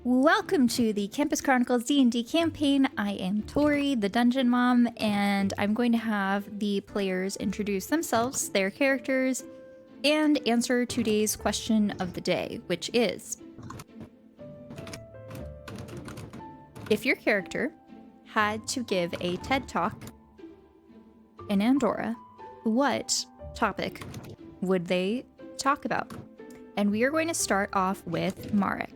Welcome to the Campus Chronicles D&D campaign. I am Torii, the Dungeon Mom, and I'm going to have the players introduce themselves, their characters, and answer today's question of the day, which is, if your character had to give a TED Talk in Andorra, what topic would they talk about? And we are going to start off with Marek.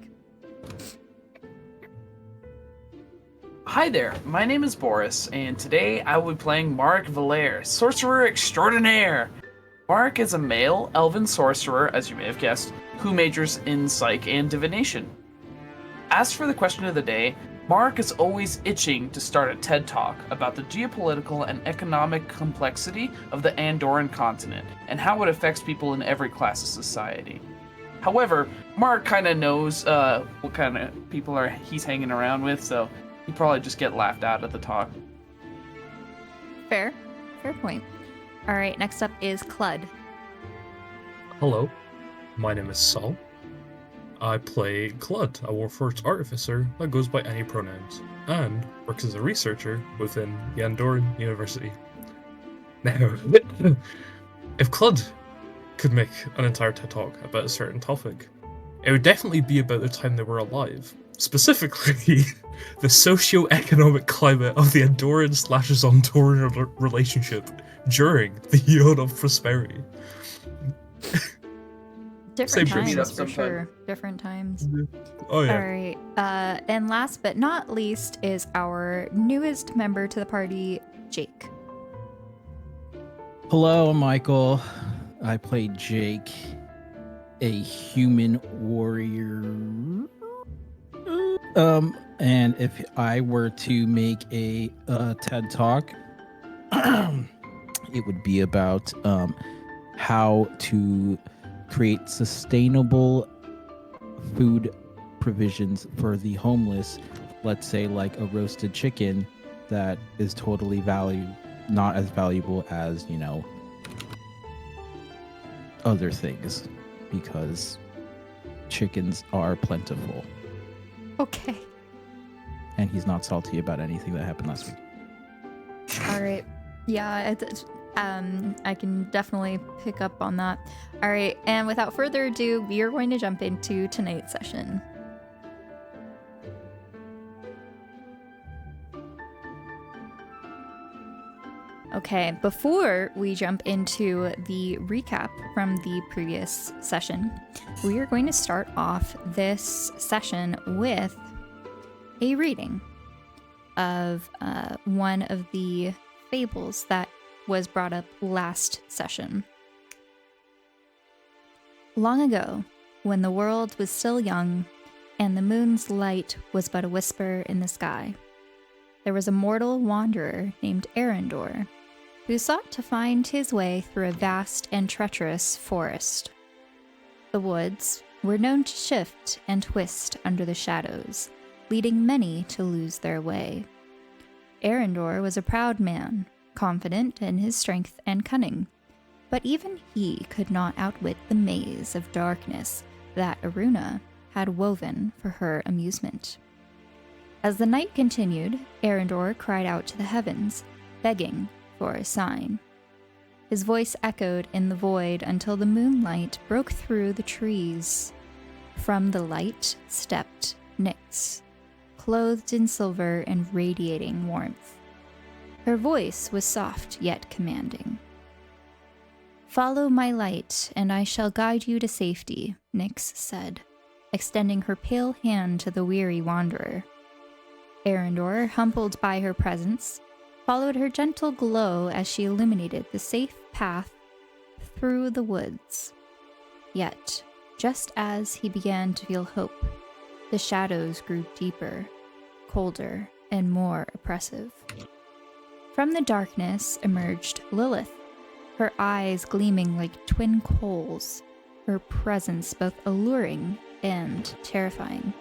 Hi there, my name is Boris, and today I will be playing Marek Valair, Sorcerer Extraordinaire. Marek is a male, elven sorcerer, as you may have guessed, who majors in Psych and Divination. As for the question of the day, Marek is always itching to start a TED Talk about the geopolitical and economic complexity of the Andorran continent, and how it affects people in every class of society. However, Marek kind of knows what kind of people he's hanging around with, so he'd probably just get laughed out at the talk. Fair point. All right, next up is Clud. Hello, my name is Saul. I play Clud, a Warforged artificer that goes by any pronouns, and works as a researcher within the Andorran University. Now, if Clud could make an entire TED Talk about a certain topic, it would definitely be about the time they were alive. Specifically, the socio-economic climate of the Andorran/Zondoran relationship during the Eon of Prosperity. Different Same times, shit. for sure. Different times. Oh yeah. All right, and last but not least is our newest member to the party, Jake. Hello, I'm Michael. I play Jake, a human warrior. And if I were to make a TED Talk, it would be about how to create sustainable food provisions for the homeless. Let's say like a roasted chicken that is totally not as valuable as, other things, because chickens are plentiful. Okay. And he's not salty about anything that happened last week. All right. Yeah, I can definitely pick up on that. All right, and without further ado, we are going to jump into tonight's session. Okay, before we jump into the recap from the previous session, we are going to start off this session with a reading of one of the fables that was brought up last session. Long ago, when the world was still young and the moon's light was but a whisper in the sky, there was a mortal wanderer named Eryndor, who sought to find his way through a vast and treacherous forest. The woods were known to shift and twist under the shadows, leading many to lose their way. Eryndor was a proud man, confident in his strength and cunning, but even he could not outwit the maze of darkness that Aruna had woven for her amusement. As the night continued, Eryndor cried out to the heavens, begging for a sign. His voice echoed in the void until the moonlight broke through the trees. From the light stepped Nyx, clothed in silver and radiating warmth. Her voice was soft yet commanding. "Follow my light, and I shall guide you to safety," Nyx said, extending her pale hand to the weary wanderer. Eryndor, humbled by her presence, followed her gentle glow as she illuminated the safe path through the woods. Yet, just as he began to feel hope, the shadows grew deeper, colder, and more oppressive. From the darkness emerged Lilith, her eyes gleaming like twin coals, her presence both alluring and terrifying.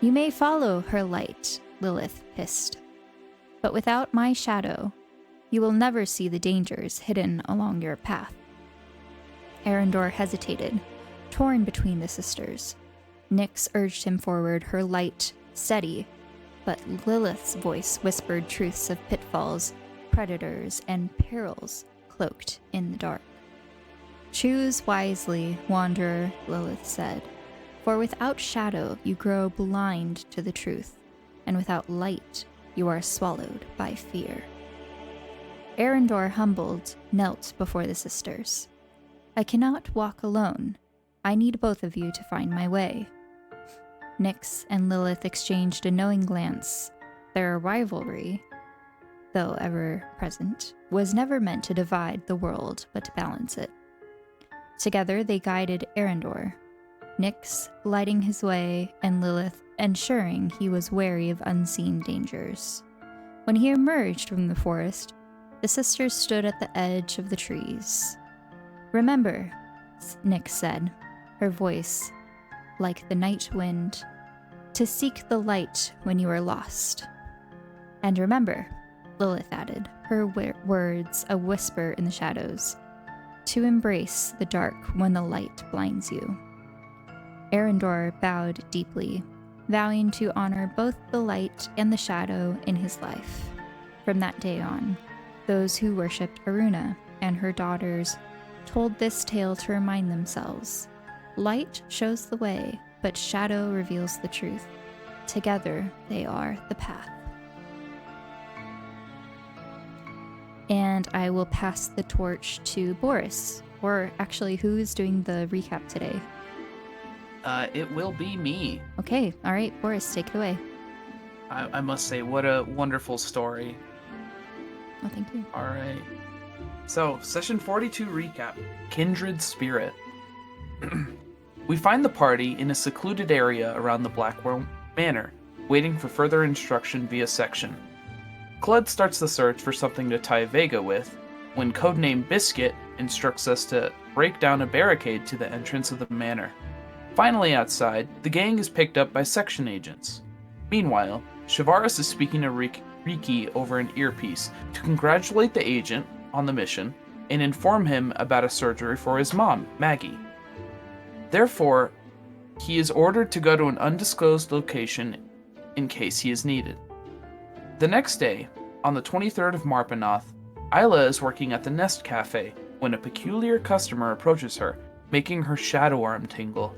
"You may follow her light," Lilith hissed, "but without my shadow, you will never see the dangers hidden along your path." Eryndor hesitated, torn between the sisters. Nyx urged him forward, her light steady, but Lilith's voice whispered truths of pitfalls, predators, and perils cloaked in the dark. "Choose wisely, wanderer," Lilith said, "for without shadow you grow blind to the truth, and without light you are swallowed by fear." Eryndor, humbled, knelt before the sisters. "I cannot walk alone. I need both of you to find my way." Nyx and Lilith exchanged a knowing glance. Their rivalry, though ever present, was never meant to divide the world but to balance it. Together they guided Eryndor, Nyx lighting his way and Lilith ensuring he was wary of unseen dangers. When he emerged from the forest, the sisters stood at the edge of the trees. "Remember," Nyx said, her voice like the night wind, "to seek the light when you are lost." "And remember," Lilith added, her words a whisper in the shadows, "to embrace the dark when the light blinds you." Eryndor bowed deeply, vowing to honor both the light and the shadow in his life. From that day on, those who worshipped Aruna and her daughters told this tale to remind themselves, light shows the way, but shadow reveals the truth. Together, they are the path. And I will pass the torch to Boris, or actually, who's doing the recap today? It will be me. Okay, all right, Boris, take it away. I must say, what a wonderful story. Oh, thank you. All right. So, session 42 recap, Kindred Spirit. We find the party in a secluded area around the Blackwell Manor, waiting for further instruction via section. Clud starts the search for something to tie Vega with, when codename Biscuit instructs us to break down a barricade to the entrance of the manor. Finally outside, the gang is picked up by section agents. Meanwhile, Shavaris is speaking to Riki over an earpiece to congratulate the agent on the mission and inform him about a surgery for his mom, Maggie. Therefore, he is ordered to go to an undisclosed location in case he is needed. The next day, on the 23rd of Marpanoth, Isla is working at the Nest Cafe when a peculiar customer approaches her, making her shadow arm tingle.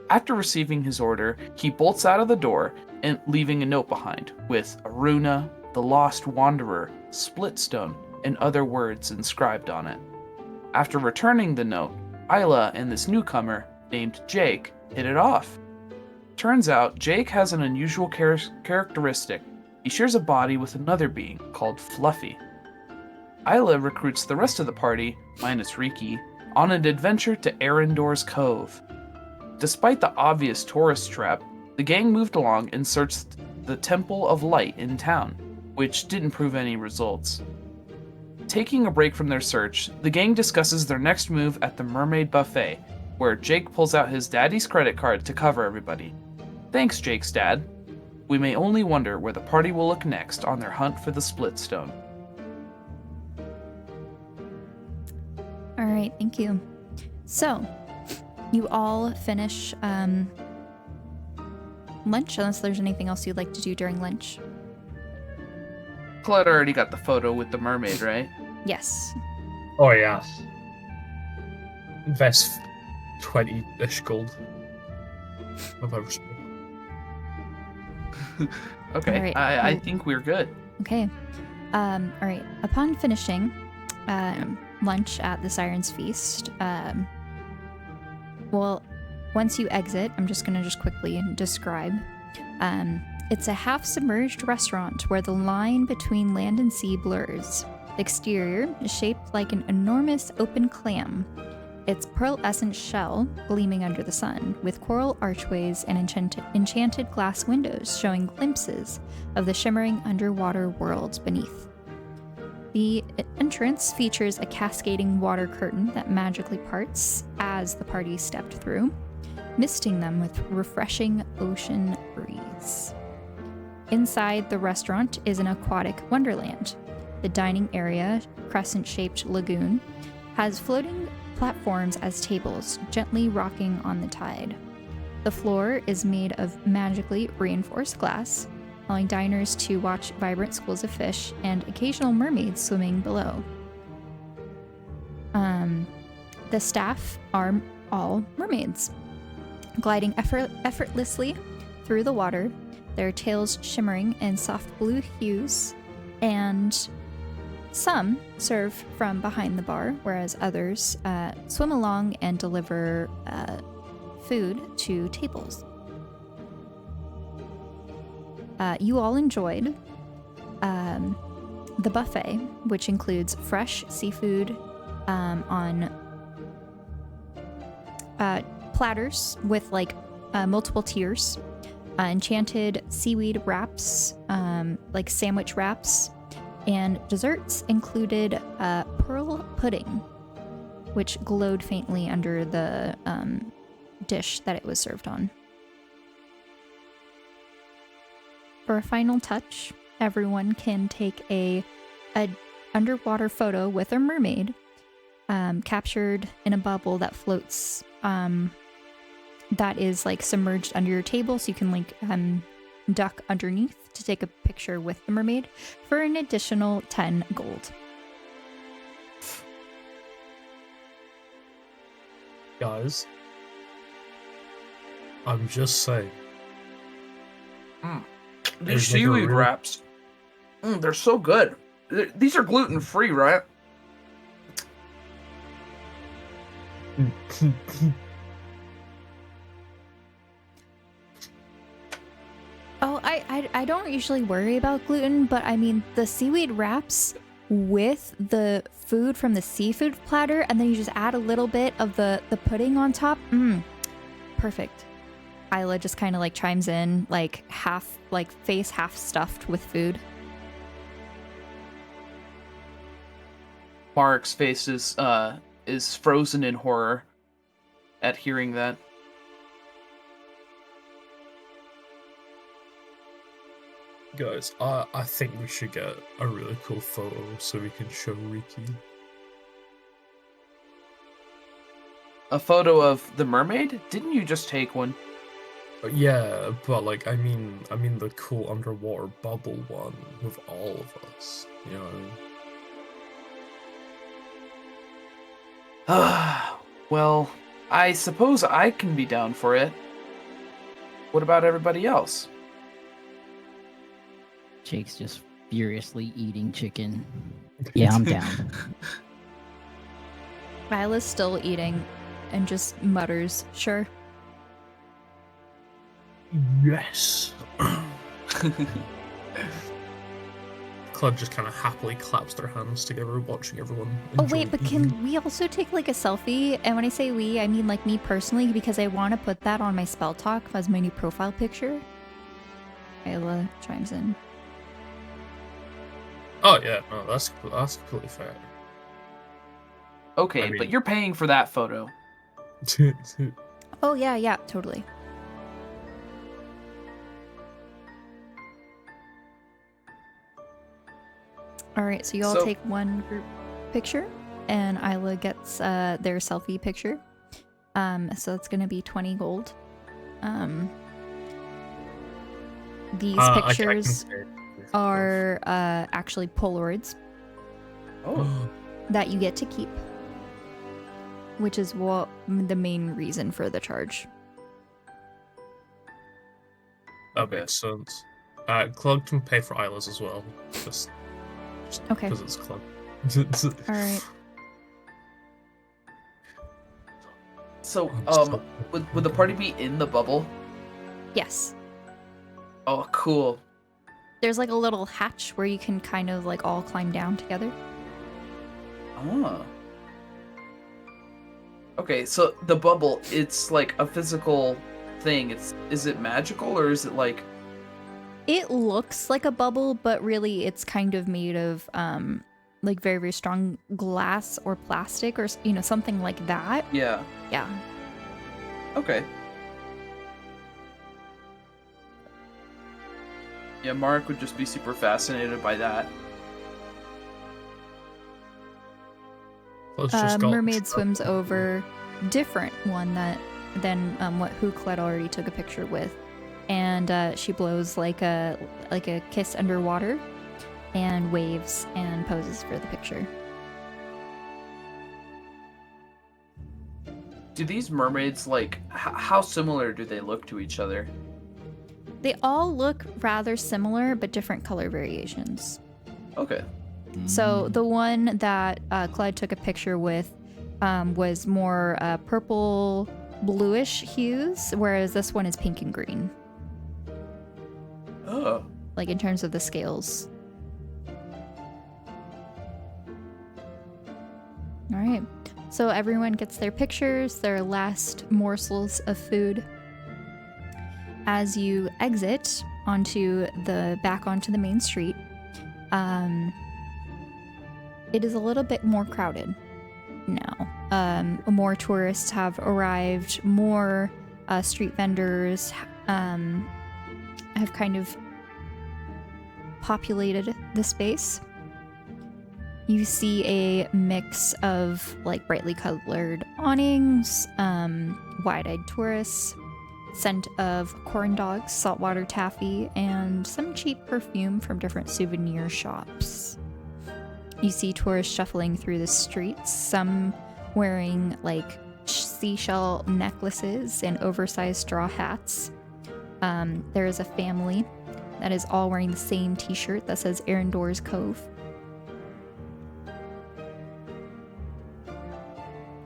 After receiving his order, he bolts out of the door and leaving a note behind with Aruna, the Lost Wanderer, Splitstone, and other words inscribed on it. After returning the note, Isla and this newcomer, named Jake, hit it off. Turns out, Jake has an unusual characteristic. He shares a body with another being called Fluffy. Isla recruits the rest of the party, minus Riki, on an adventure to Eryndor's Cove. Despite the obvious tourist trap, the gang moved along and searched the Temple of Light in town, which didn't prove any results. Taking a break from their search, the gang discusses their next move at the Mermaid Buffet, where Jake pulls out his daddy's credit card to cover everybody. Thanks, Jake's dad. We may only wonder where the party will look next on their hunt for the Splitstone. All right, thank you. So, you all finish lunch, unless there's anything else you'd like to do during lunch. Claude already got the photo with the mermaid, right? Yes. Oh, yeah. Invest 20-ish gold. If I respect. Okay, All right. I think we're good. Okay. All right. Upon finishing lunch at the Siren's Feast, well, once you exit, I'm just going to quickly describe. It's a half-submerged restaurant where the line between land and sea blurs. The exterior is shaped like an enormous open clam, its pearlescent shell gleaming under the sun, with coral archways and enchanted glass windows showing glimpses of the shimmering underwater worlds beneath. The entrance features a cascading water curtain that magically parts as the party stepped through, misting them with refreshing ocean breeze. Inside the restaurant is an aquatic wonderland. The dining area, crescent-shaped lagoon, has floating platforms as tables, gently rocking on the tide. The floor is made of magically reinforced glass, allowing diners to watch vibrant schools of fish and occasional mermaids swimming below. The staff are all mermaids, gliding effortlessly through the water, their tails shimmering in soft blue hues, and some serve from behind the bar, whereas others swim along and deliver food to tables. You all enjoyed the buffet, which includes fresh seafood on platters with like multiple tiers, enchanted seaweed wraps, like sandwich wraps, and desserts included pearl pudding, which glowed faintly under the dish that it was served on. For a final touch, everyone can take a underwater photo with a mermaid captured in a bubble that floats, that is like submerged under your table, so you can like duck underneath to take a picture with the mermaid for an additional 10 gold. Guys, I'm just saying. These There's like a seaweed real- wraps, they're so good. These are gluten-free, right? Oh, I don't usually worry about gluten, but I mean, the seaweed wraps with the food from the seafood platter, and then you just add a little bit of the pudding on top. Perfect. Isla just kind of like chimes in, like half, like face half stuffed with food. Mark's face is frozen in horror at hearing that. Guys, I think we should get a really cool photo so we can show Riki. A photo of the mermaid? Didn't you just take one? Yeah, but like I mean the cool underwater bubble one with all of us. You know what I mean? Well, I suppose I can be down for it. What about everybody else? Jake's just furiously eating chicken. Yeah, I'm down. Isla's still eating and just mutters, sure. Yes. Claude just kind of happily claps their hands together, watching everyone. Oh enjoy wait, but eating. can we also take like a selfie? And when I say we, I mean like me personally, because I want to put that on my spell talk as my new profile picture. Isla chimes in. Oh yeah, no, that's completely fair. Okay, I mean- but you're paying for that photo. Oh yeah, totally. All right, so you all So- take one group picture, and Isla gets their selfie picture. So it's gonna be 20 gold. These I pictures can say- are actually Polaroids Oh. that you get to keep, which is what the main reason for the charge. That Okay. makes sense. Claude can pay for Isla's as well, just Okay. because it's Claude. All right. So, I'm so- would the party be in the bubble? Yes. Oh, cool. There's like a little hatch where you can kind of like all climb down together. Oh. Okay, so the bubble, it's like a physical thing. Is it magical or is it like It looks like a bubble, but really it's kind of made of like very, very strong glass or plastic or something like that. yeah. Yeah. Okay. Yeah, Mark would just be super fascinated by that. Claude's just got- Mermaid swims over different one that than who Cled already took a picture with, and she blows like a kiss underwater, and waves and poses for the picture. Do these mermaids, like, how similar do they look to each other? They all look rather similar, but different color variations. Okay. So the one that Clyde took a picture with was more purple, bluish hues, whereas this one is pink and green. Oh. Like in terms of the scales. All right. So everyone gets their pictures, their last morsels of food. As you exit back onto the main street, it is a little bit more crowded now. More tourists have arrived, more street vendors have kind of populated the space. You see a mix of like brightly colored awnings, wide-eyed tourists, scent of corn dogs, saltwater taffy, and some cheap perfume from different souvenir shops. You see tourists shuffling through the streets, some wearing like seashell necklaces and oversized straw hats. There is a family that is all wearing the same t-shirt that says Eryndor's Cove.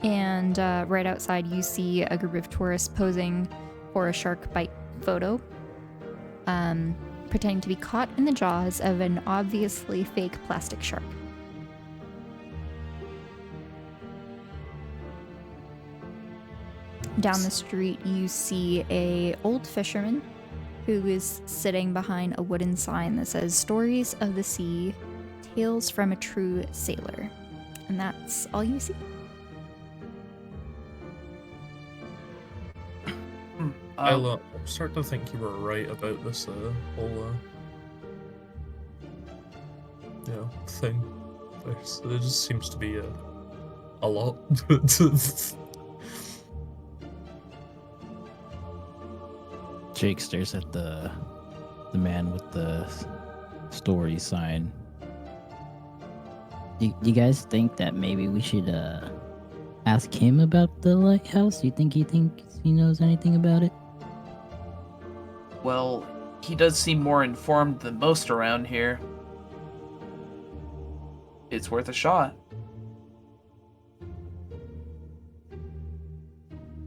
And right outside you see a group of tourists posing for a shark bite photo, pretending to be caught in the jaws of an obviously fake plastic shark. Down the street you see a old fisherman who is sitting behind a wooden sign that says Stories of the Sea, Tales from a True Sailor. And that's all you see. I'm starting to think you were right about this whole thing. There just seems to be a lot. Jake stares at the man with the story sign. You guys think that maybe we should ask him about the lighthouse? You think he thinks he knows anything about it? Well, he does seem more informed than most around here. It's worth a shot.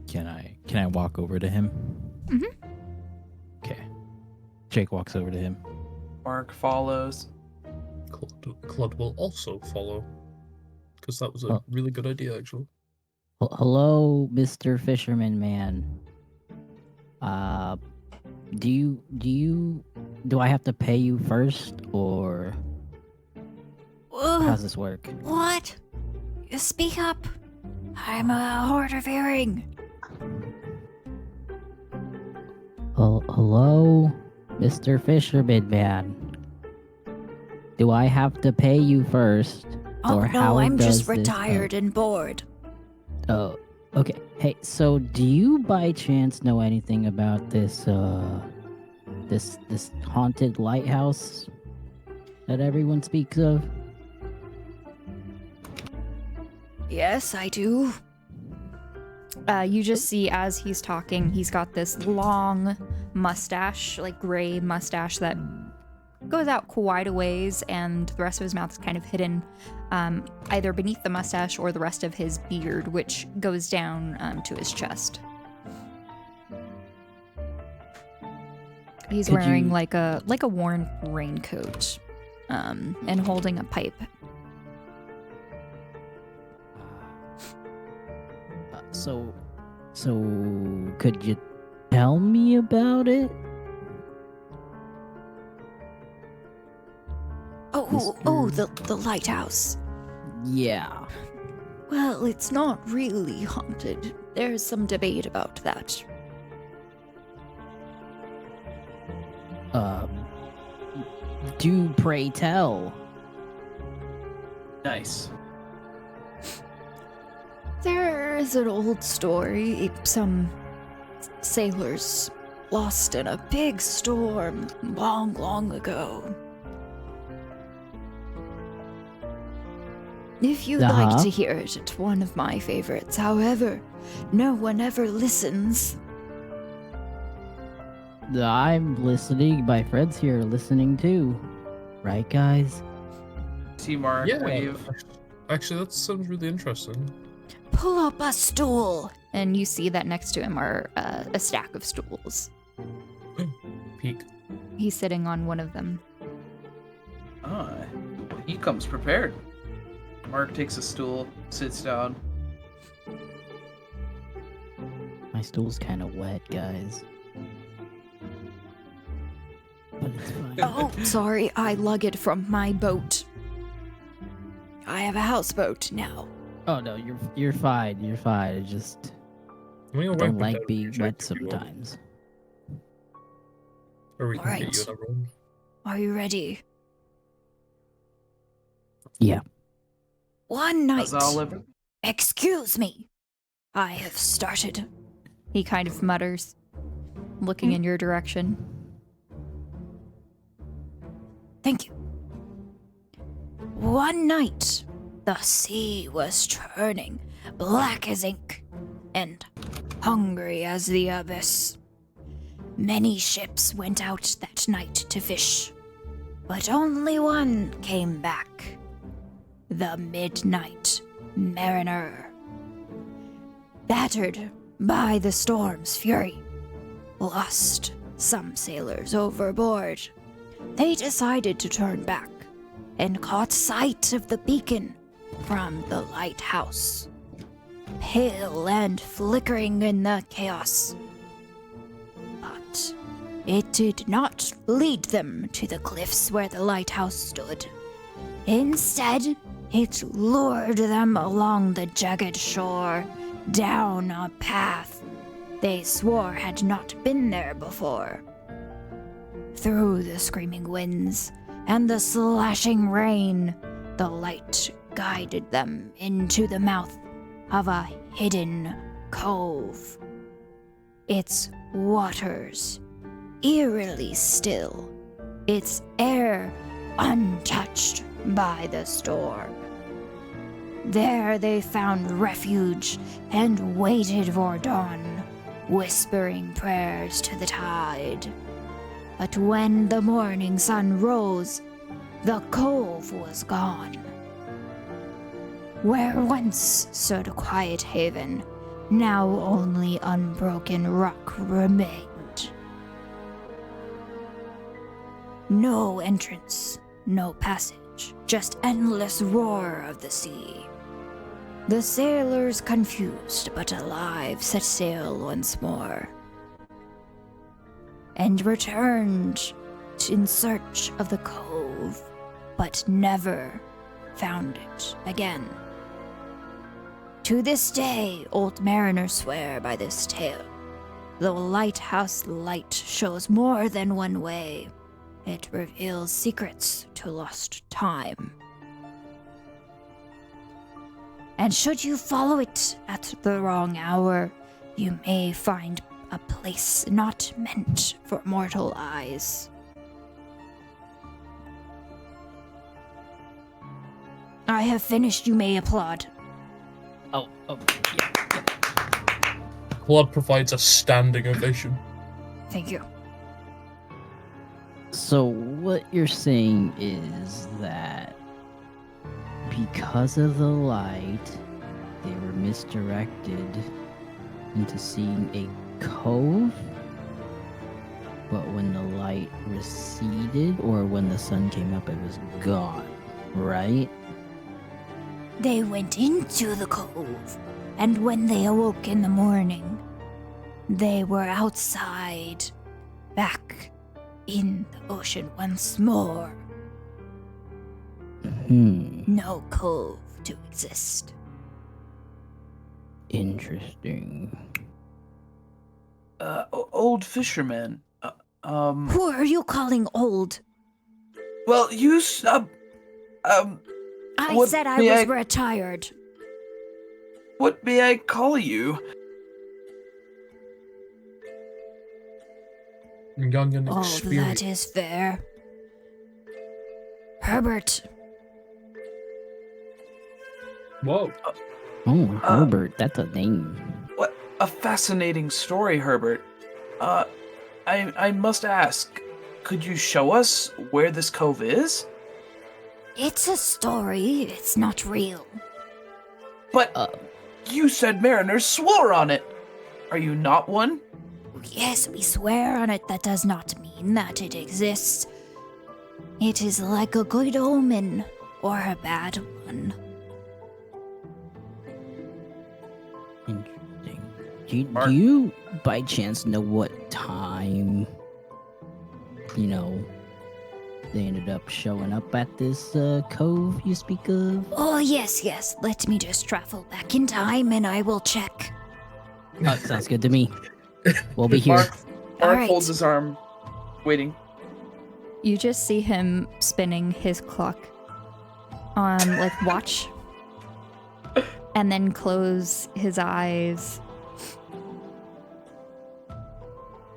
Can I walk over to him? Mm-hmm. Okay. Jake walks over to him. Mark follows. Claude will also follow, because that was a really good idea, actually. Hello, Mr. Fisherman Man. Do I have to pay you first, or how's this work? What? Speak up. I'm hard of hearing. Hello, Mr. Fisherman Man. Do I have to pay you first? Oh or no, how I'm does just this, retired and bored. Oh, okay. Hey, so do you by chance know anything about this this haunted lighthouse that everyone speaks of? Yes, I do. You just see as he's talking, he's got this long mustache, like gray mustache that goes out quite a ways, and the rest of his mouth is kind of hidden either beneath the mustache or the rest of his beard, which goes down to his chest. He's wearing like a worn raincoat and holding a pipe. So could you tell me about it? The lighthouse. Yeah. Well, it's not really haunted. There's some debate about that. Do pray tell. Nice. There is an old story some sailors lost in a big storm long, long ago. If you'd like to hear it, it's one of my favorites. However, no one ever listens. I'm listening. My friends here are listening too. Right, guys? See Mark Yeah. wave. Actually, that sounds really interesting. Pull up a stool. And you see that next to him are a stack of stools. Peek. He's sitting on one of them. Ah, he comes prepared. Mark takes a stool, sits down. My stool's kind of wet, guys. But it's fine. Oh, sorry, I lug it from my boat. I have a houseboat now. Oh no, you're fine. You're fine. I just don't like being wet sometimes. Or we can Alright. get you another one. Are you ready? Yeah. One night. How's all living? Excuse me. I have started. He kind of mutters, looking in your direction. Thank you. One night, the sea was churning, black as ink, and hungry as the abyss. Many ships went out that night to fish, but only one came back. The Midnight Mariner. Battered by the storm's fury, lost some sailors overboard. They decided to turn back and caught sight of the beacon from the lighthouse, pale and flickering in the chaos. But it did not lead them to the cliffs where the lighthouse stood. Instead, it lured them along the jagged shore, down a path they swore had not been there before. Through the screaming winds and the slashing rain, the light guided them into the mouth of a hidden cove. Its waters eerily still, its air untouched by the storm. There they found refuge and waited for dawn, whispering prayers to the tide. But when the morning sun rose, the cove was gone. Where once stood a quiet haven, now only unbroken rock remained. No entrance, no passage, just endless roar of the sea. The sailors, confused but alive, set sail once more and returned in search of the cove, but never found it again. To this day, old mariners swear by this tale. The lighthouse light shows more than one way. It reveals secrets to lost time. And should you follow it at the wrong hour, you may find a place not meant for mortal eyes. I have finished, you may applaud. Oh, yeah. Claude provides a standing ovation. Thank you. So what you're saying is that because of the light, they were misdirected into seeing a cove, but when the light receded or when the sun came up, it was gone, right? They went into the cove, and when they awoke in the morning, they were outside, back in the ocean once more. No cove to exist. Interesting. Old fisherman. Who are you calling old? Well, you I What said I may was I- retired. what may I call you? young and All experienced. that is fair. Herbert, Whoa. Oh, Herbert, that's a name. What a fascinating story, Herbert. I must ask, could you show us where this cove is? it's a story, it's not real. But you said mariners swore on it. Are you not one? Yes, we swear on it, that does not mean that it exists. It is like a good omen, or a bad one. Interesting. Do Mark. you, by chance, know what time, they ended up showing up at this cove you speak of? Oh, yes, let me just travel back in time and I will check. Oh, sounds good to me. We'll be here. Mark Alright. holds his arm, waiting. You just see him spinning his clock on like watch and then close his eyes.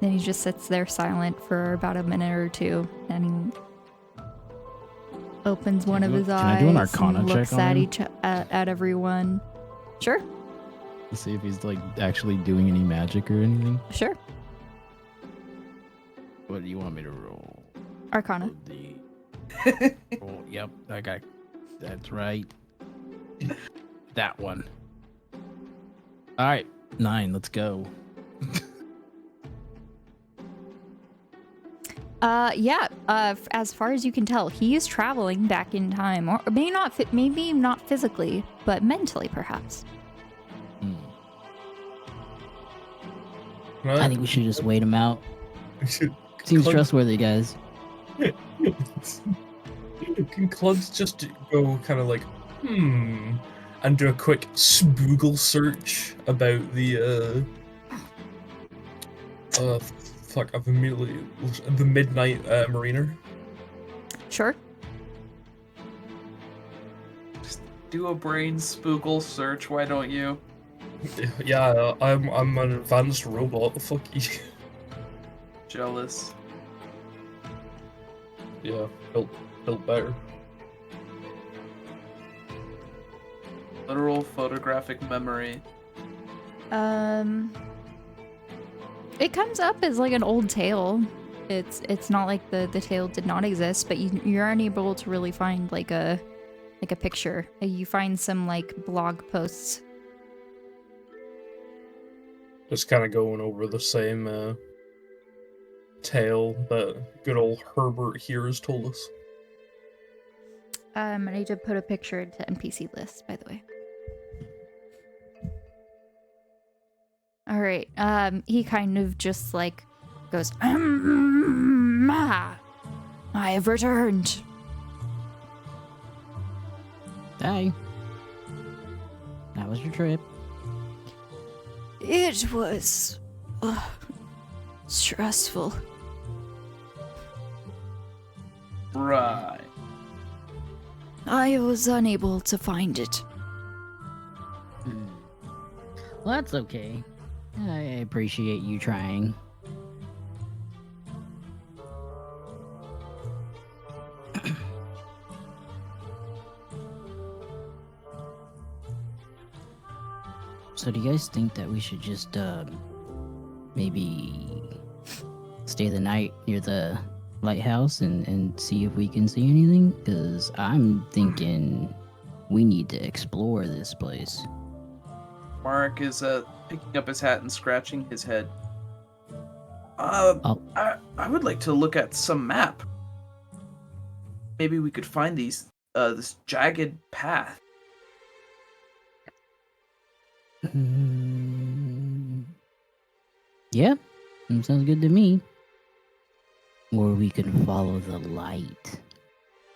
Then he just sits there silent for about a minute or two and he opens one of his Can eyes I do an Arcana and check looks on at him? at everyone. Sure. To see if he's like actually doing any magic or anything. Sure. What do you want me to roll? Arcana. Oh, yep, that's right. That one. All right, 9. Let's go. As far as you can tell, he is traveling back in time, or maybe not physically, but mentally, perhaps. I think we should just wait him out. We should. Seems Clud- trustworthy, guys. Can Cluds just go kind of like, and do a quick spoogle search about the I've immediately the midnight mariner. Sure. Just do a brain spoogle search, why don't you? Yeah, I'm an advanced robot. Fuck you. Jealous. Yeah, built better. Literal photographic memory. It comes up as like an old tale. It's not like the tale did not exist, but you're unable to really find like a picture. You find some like blog posts. Just kind of going over the same tale that good old Herbert here has told us. I need to put a picture into NPC list, by the way. All right. He kind of just like goes, I have returned. Hey. That was your trip. It was stressful. Right. I was unable to find it. Well, that's okay. I appreciate you trying. So do you guys think that we should just maybe stay the night near the lighthouse and see if we can see anything? Because I'm thinking we need to explore this place. Mark is picking up his hat and scratching his head. Oh. I would like to look at some map. Maybe we could find this jagged path. Yeah, sounds good to me. Or we can follow the light.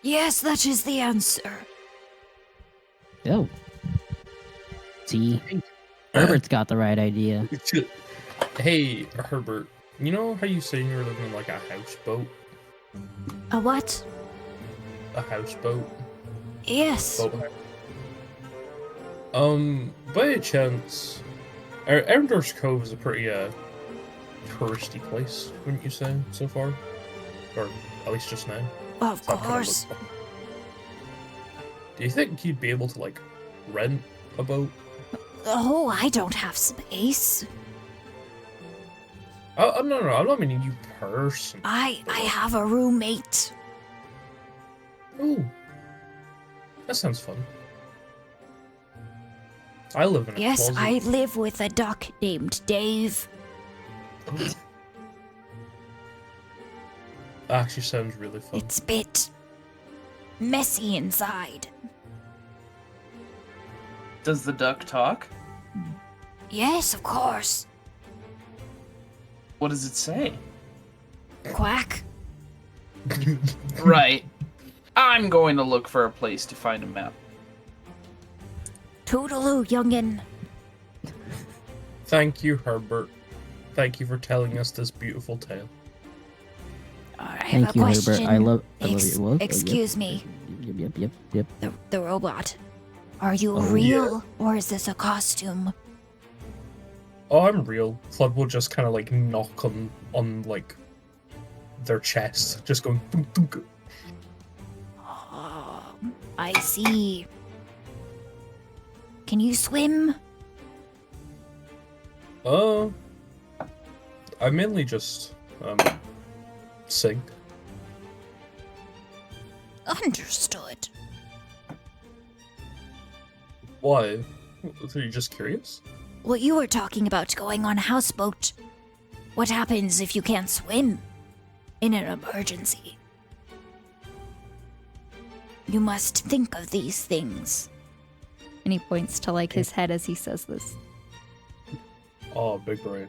Yes, that is the answer. Oh. See? Herbert's got the right idea. Hey, Herbert, you know how you say you're living in like a houseboat? A what? A houseboat? Yes. Boathouse? By a chance, Eryndor's Cove is a pretty touristy place, wouldn't you say, so far? Or at least just now? Of That kinda course. looks- Do you think you'd be able to, like, rent a boat? Oh, I don't have space. No, I'm not meaning you personally. I have a roommate. Oh, that sounds fun. I live in a Yes, closet. I live with a duck named Dave. That actually sounds really fun. It's a bit messy inside. Does the duck talk? Yes, of course. What does it say? Quack. Right. I'm going to look for a place to find a map. Toodaloo, youngin'. Thank you, Herbert. Thank you for telling us this beautiful tale. I have Thank a you, question. Herbert. I love your work. Excuse me, Yep. the robot. Are you Oh, real, or is this a costume? Oh, I'm real. Flood will just kind of like knock on like their chest, just going. Dunk, dunk. Oh, I see. Can you swim? I mainly just sing. Understood. Why? Are you just curious? Well, you were talking about going on a houseboat. What happens if you can't swim in an emergency? You must think of these things. And he points to like his head as he says this. Oh, big brain.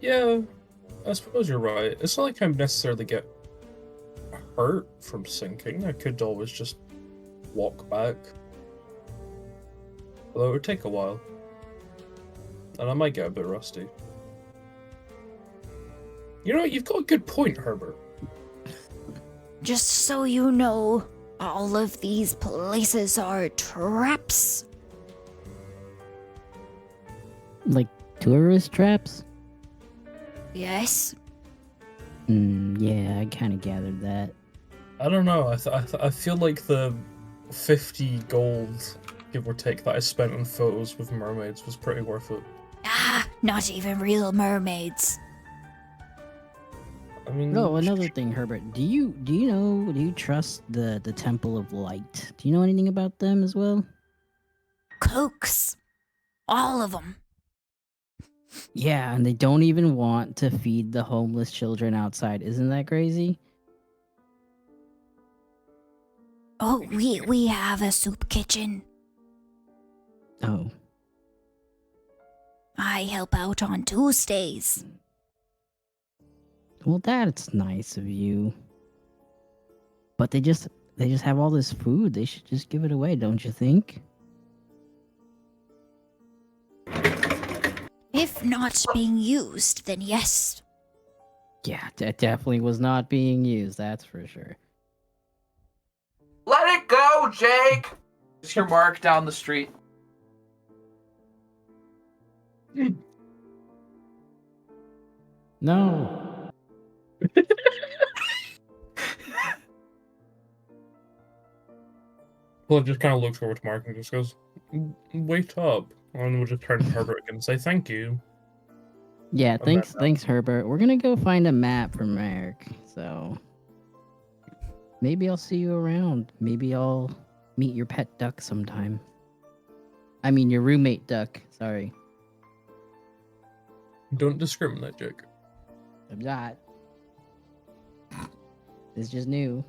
Yeah, I suppose you're right. It's not like I necessarily get hurt from sinking. I could always just walk back. Although it would take a while. And I might get a bit rusty. You know what? You've got a good point, Herbert. Just so you know, all of these places are traps. Like tourist traps? Yes? Yeah, I kind of gathered that. I don't know. I feel like the 50 gold, give or take, that I spent on photos with mermaids was pretty worth it. Ah, not even real mermaids. I mean, Oh, another thing, Herbert. Do you trust the Temple of Light? Do you know anything about them as well? Cokes. All of them. Yeah, and they don't even want to feed the homeless children outside. Isn't that crazy? Oh, we have a soup kitchen. Oh. I help out on Tuesdays. Well, that's nice of you. But they just have all this food. They should just give it away, don't you think? If not being used, then yes. Yeah, that definitely was not being used, that's for sure. Let it go, Jake! Just hear Mark down the street. No. Well, it just kind of looks over to Mark and just goes, "Wait up," and we'll just turn to Herbert again and say, "Thank you." Yeah, On that thanks, Herbert. We're gonna go find a map from Eric, so maybe I'll see you around. Maybe I'll meet your pet duck sometime. I mean, your roommate duck. Sorry, Don't discriminate, Jake. I'm not. It's just new.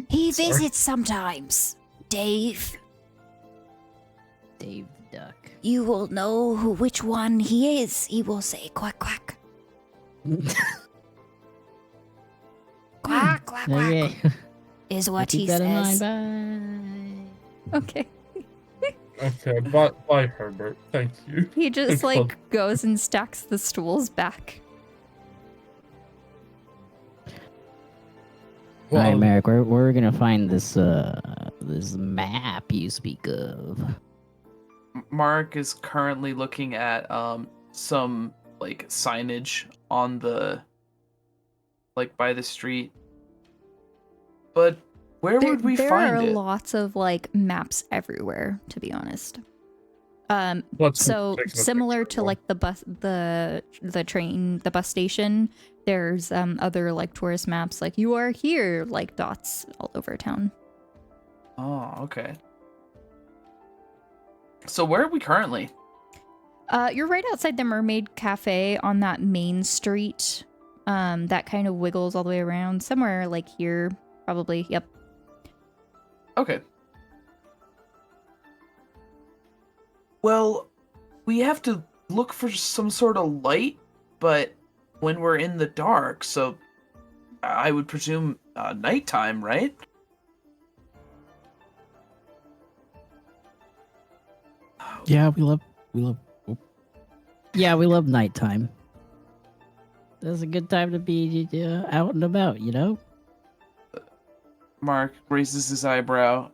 He Sorry. visits sometimes. Dave, Dave the duck. you will know which one he is. He will say quack quack. Quack quack quack. Okay. Is I'll what he keep that in says. mind. Bye. Okay. Okay, bye, Herbert. Thank you. He just Thanks, like Bob. goes and stacks the stools back. All right, Well, Merrick, where we're gonna find this this map you speak of? Mark is currently looking at some like signage on the like by the street. But where would we there find are it? lots of like maps everywhere, to be honest. Let's So take a similar picture to of like the bus station, there's other like tourist maps, like you are here, like dots all over town. Oh, okay. So where are we currently? You're right outside the Mermaid Cafe on that main street. That kind of wiggles all the way around. Somewhere like here, probably. Yep. Okay. Well, we have to look for some sort of light, but when we're in the dark, so I would presume nighttime, right? Yeah, we love. Yeah, we love nighttime. That's a good time to be out and about, you know? Mark raises his eyebrow.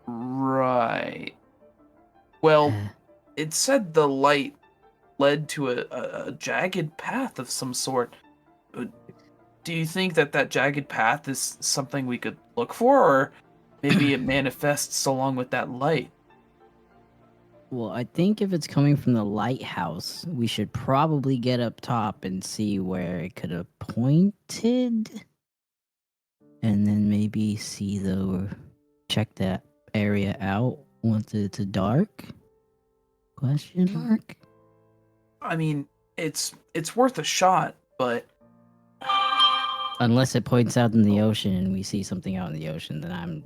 Right. Well, it said the light led to a jagged path of some sort. Do you think that jagged path is something we could look for, or maybe it manifests along with that light? Well, I think if it's coming from the lighthouse, we should probably get up top and see where it could have pointed. And then maybe check that area out once it's dark? Question mark? I mean, it's worth a shot, but Unless it points out in the ocean and we see something out in the ocean, then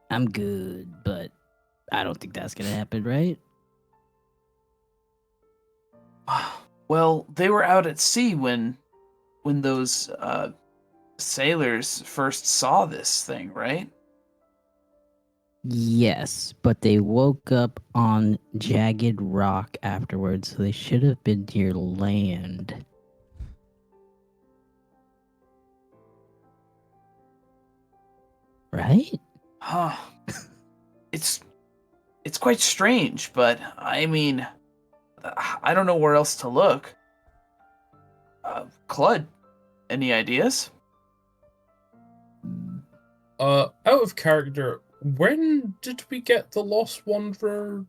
I'm good, but I don't think that's gonna happen, right? well, they were out at sea when those sailors first saw this thing, right? Yes, but they woke up on jagged rock afterwards, so they should have been near land. Right? Huh. It's quite strange, but I mean, I don't know where else to look. Clud, any ideas? Out of character, when did we get the Lost Wanderer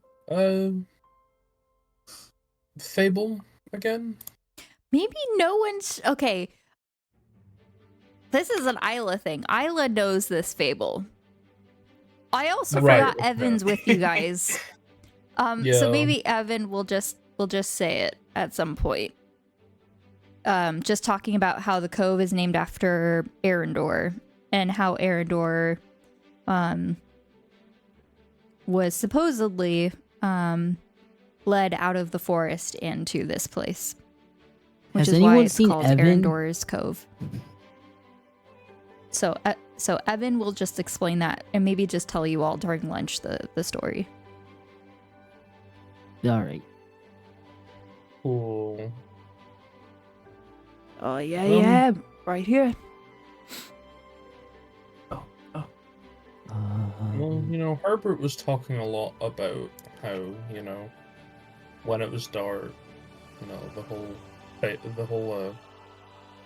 fable again? Maybe no one's okay. This is an Isla thing. Isla knows this fable. I also Right, forgot okay. Evan's with you guys. So Yeah. maybe Evan will just say it at some point. Just talking about how the cove is named after Eryndor and how Eryndor was supposedly led out of the forest into this place, which Has is why anyone it's seen called Evan? Eryndor's Cove. So Evan will just explain that and maybe just tell you all during lunch the story. Alright. Cool. Oh yeah, right here. Well, Herbert was talking a lot about how, when it was dark, the whole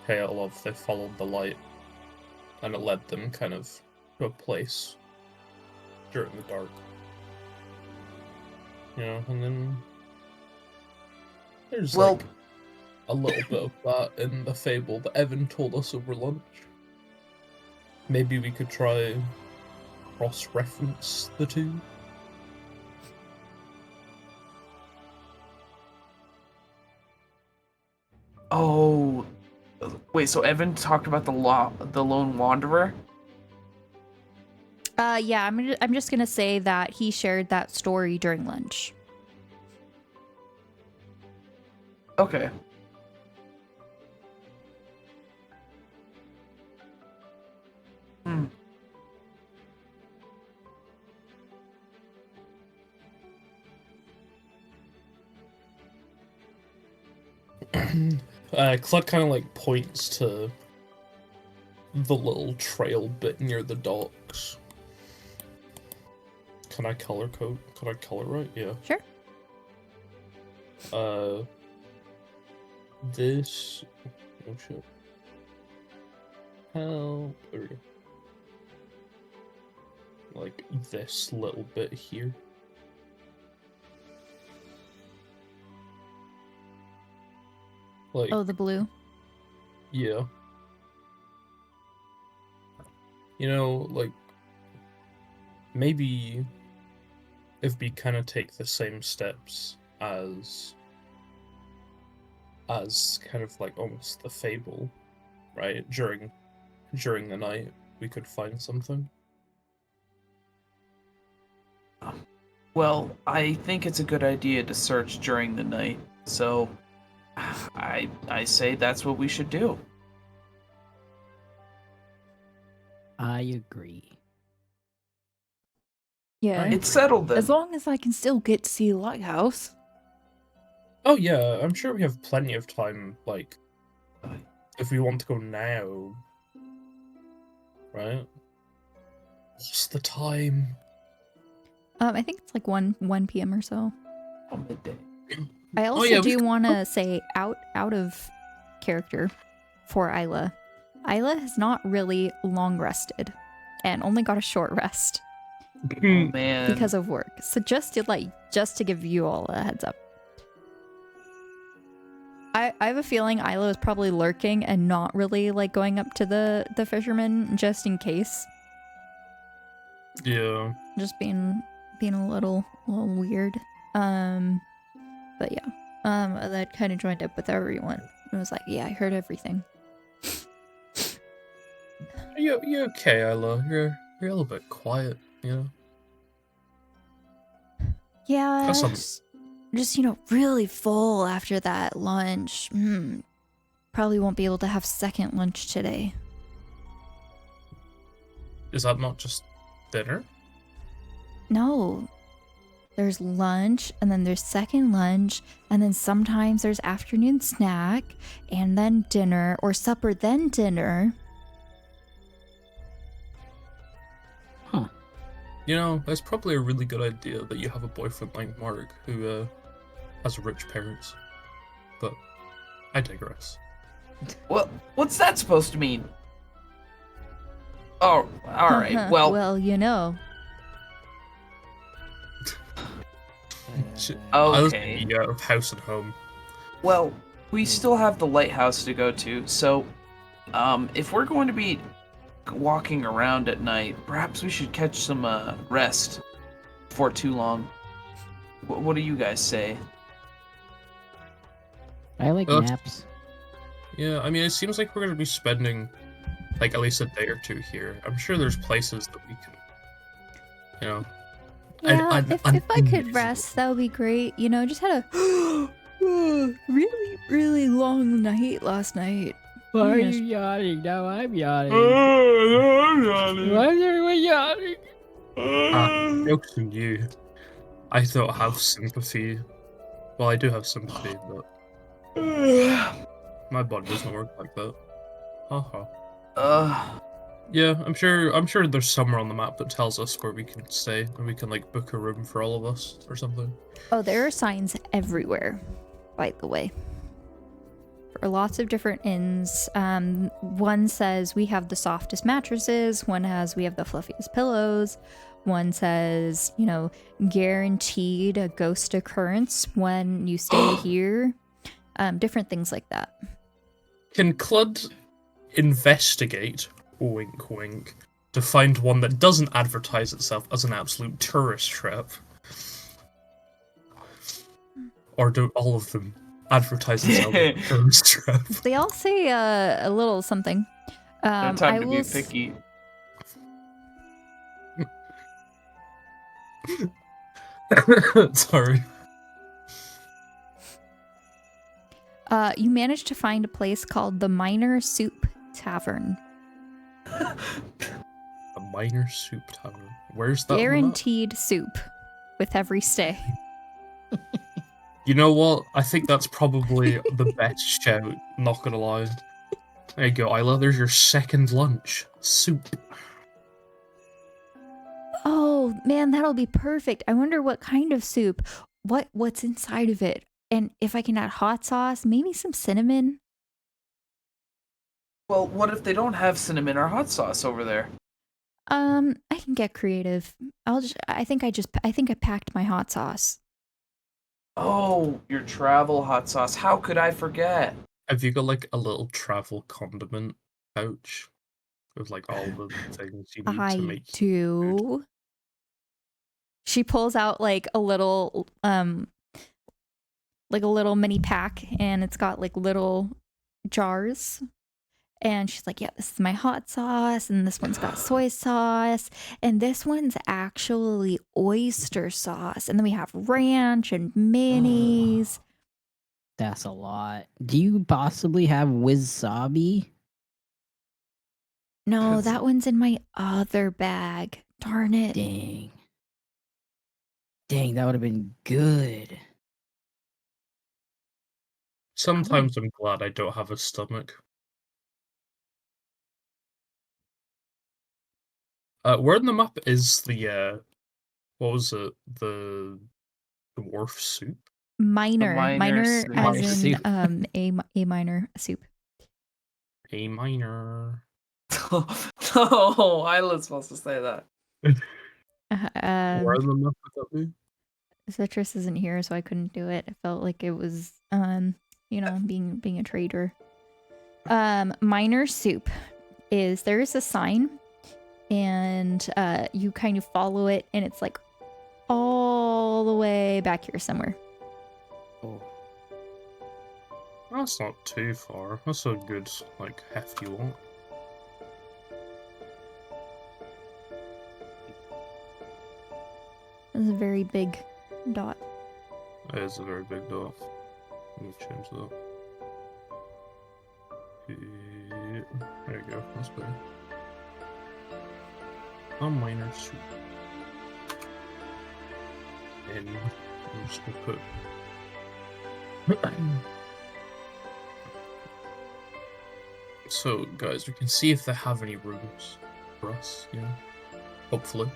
tale of they followed the light, and it led them kind of to a place during the dark. And then there's like a little bit of that in the fable that Evan told us over lunch. Maybe we could try cross-reference the two. Oh, wait. So Evan talked about the lone wanderer. Yeah, I'm just gonna say that he shared that story during lunch. Okay. Hmm. Clud kind of like points to the little trail bit near the docks. Can I color code? Can I color right? Yeah. Sure. This. Oh shit. How? There we go. Like this little bit here. Like, Oh, the blue. yeah. You know, like, maybe if we kind of take the same steps as kind of like almost the fable, right? During the night, we could find something. Well, I think it's a good idea to search during the night, so I say that's what we should do. I agree. Yeah. It's settled then. As long as I can still get to see the lighthouse. Oh yeah, I'm sure we have plenty of time, like, if we want to go now. Right? What's the time? I think it's like 1 p.m. or so. Oh, midday. I also yeah, we do could- want to say out of character for Isla. Isla has not really long rested and only got a short rest Oh man. because of work. So just to give you all a heads up. I have a feeling Isla is probably lurking and not really like going up to the fisherman just in case. Yeah. Just being a little weird. But yeah. That kind of joined up with everyone. It was like, yeah, I heard everything. You okay, Isla? You're a little bit quiet, you know? Yeah, That's some- just really full after that lunch. Probably won't be able to have second lunch today. Is that not just dinner? No. There's lunch, and then there's second lunch, and then sometimes there's afternoon snack, and then dinner, or supper, then dinner. You know, it's probably a really good idea that you have a boyfriend like Mark who has rich parents. But I digress. Well, what's that supposed to mean? Oh, all right. Well, Well, you know. I was okay. thinking out of house and home. Well, we still have the lighthouse to go to, so if we're going to be walking around at night, perhaps we should catch some rest before too long. What do you guys say? I like Uh, naps. Yeah, I mean, it seems like we're going to be spending like at least a day or two here. I'm sure there's places that we can, you know. Yeah, if I could rest, that would be great. You know, just had a really, really long night last night. Why are Yes. you yawning? Now I'm yawning. Why is everyone yawning? Jokes on you. I don't have sympathy. Well, I do have sympathy, but my body doesn't work like that. Haha. Yeah, I'm sure there's somewhere on the map that tells us where we can stay, and we can like book a room for all of us or something. Oh, there are signs everywhere, by the way. For lots of different inns. One says we have the softest mattresses. One has we have the fluffiest pillows. One says, guaranteed a ghost occurrence when you stay here. Different things like that. Can Clud investigate, wink wink, to find one that doesn't advertise itself as an absolute tourist trap? Or do all of them advertise themselves as a tourist trap? They all say a little something. No I time to will be s- picky. Sorry. You managed to find a place called the Minor Soup Tavern. A minor soup tavern. Where's that? on the map? Guaranteed soup with every stay. You know what? I think that's probably the best shout, not gonna lie. There you go, Isla. There's your second lunch. Soup. Oh, Oh man, that'll be perfect. I wonder what kind of soup. What's inside of it? And if I can add hot sauce, maybe some cinnamon. Well, what if they don't have cinnamon or hot sauce over there? I can get creative. I think I packed my hot sauce. Oh, your travel hot sauce. How could I forget? Have you got like a little travel condiment pouch with like all the things you need to I make? do. She pulls out like a little mini pack, and it's got like little jars. And she's like, yeah, this is my hot sauce, and this one's got soy sauce, and this one's actually oyster sauce. And then we have ranch and mayonnaise. That's a lot. Do you possibly have wasabi? No, 'Cause- that one's in my other bag. Darn it. Dang. Dang, that would have been good. Sometimes I'm glad I don't have a stomach. Where on the map is the what was it? The dwarf soup? Minor minor soup. as Minor in soup. a minor soup. A minor. No, Isla's supposed to say that. Where on the map would that be? Citrus isn't here, so I couldn't do it. I felt like it was being a traitor. Minor soup is there's a sign, and you kind of follow it, and it's like all the way back here somewhere. Oh. That's not too far. That's a good, like, hefty walk. It's a very big dot. It is a very big dot. Let me change that. There you go. That's better. A minor soup. And I'm just gonna put. So, guys, we can see if they have any rooms for us, you know? Hopefully.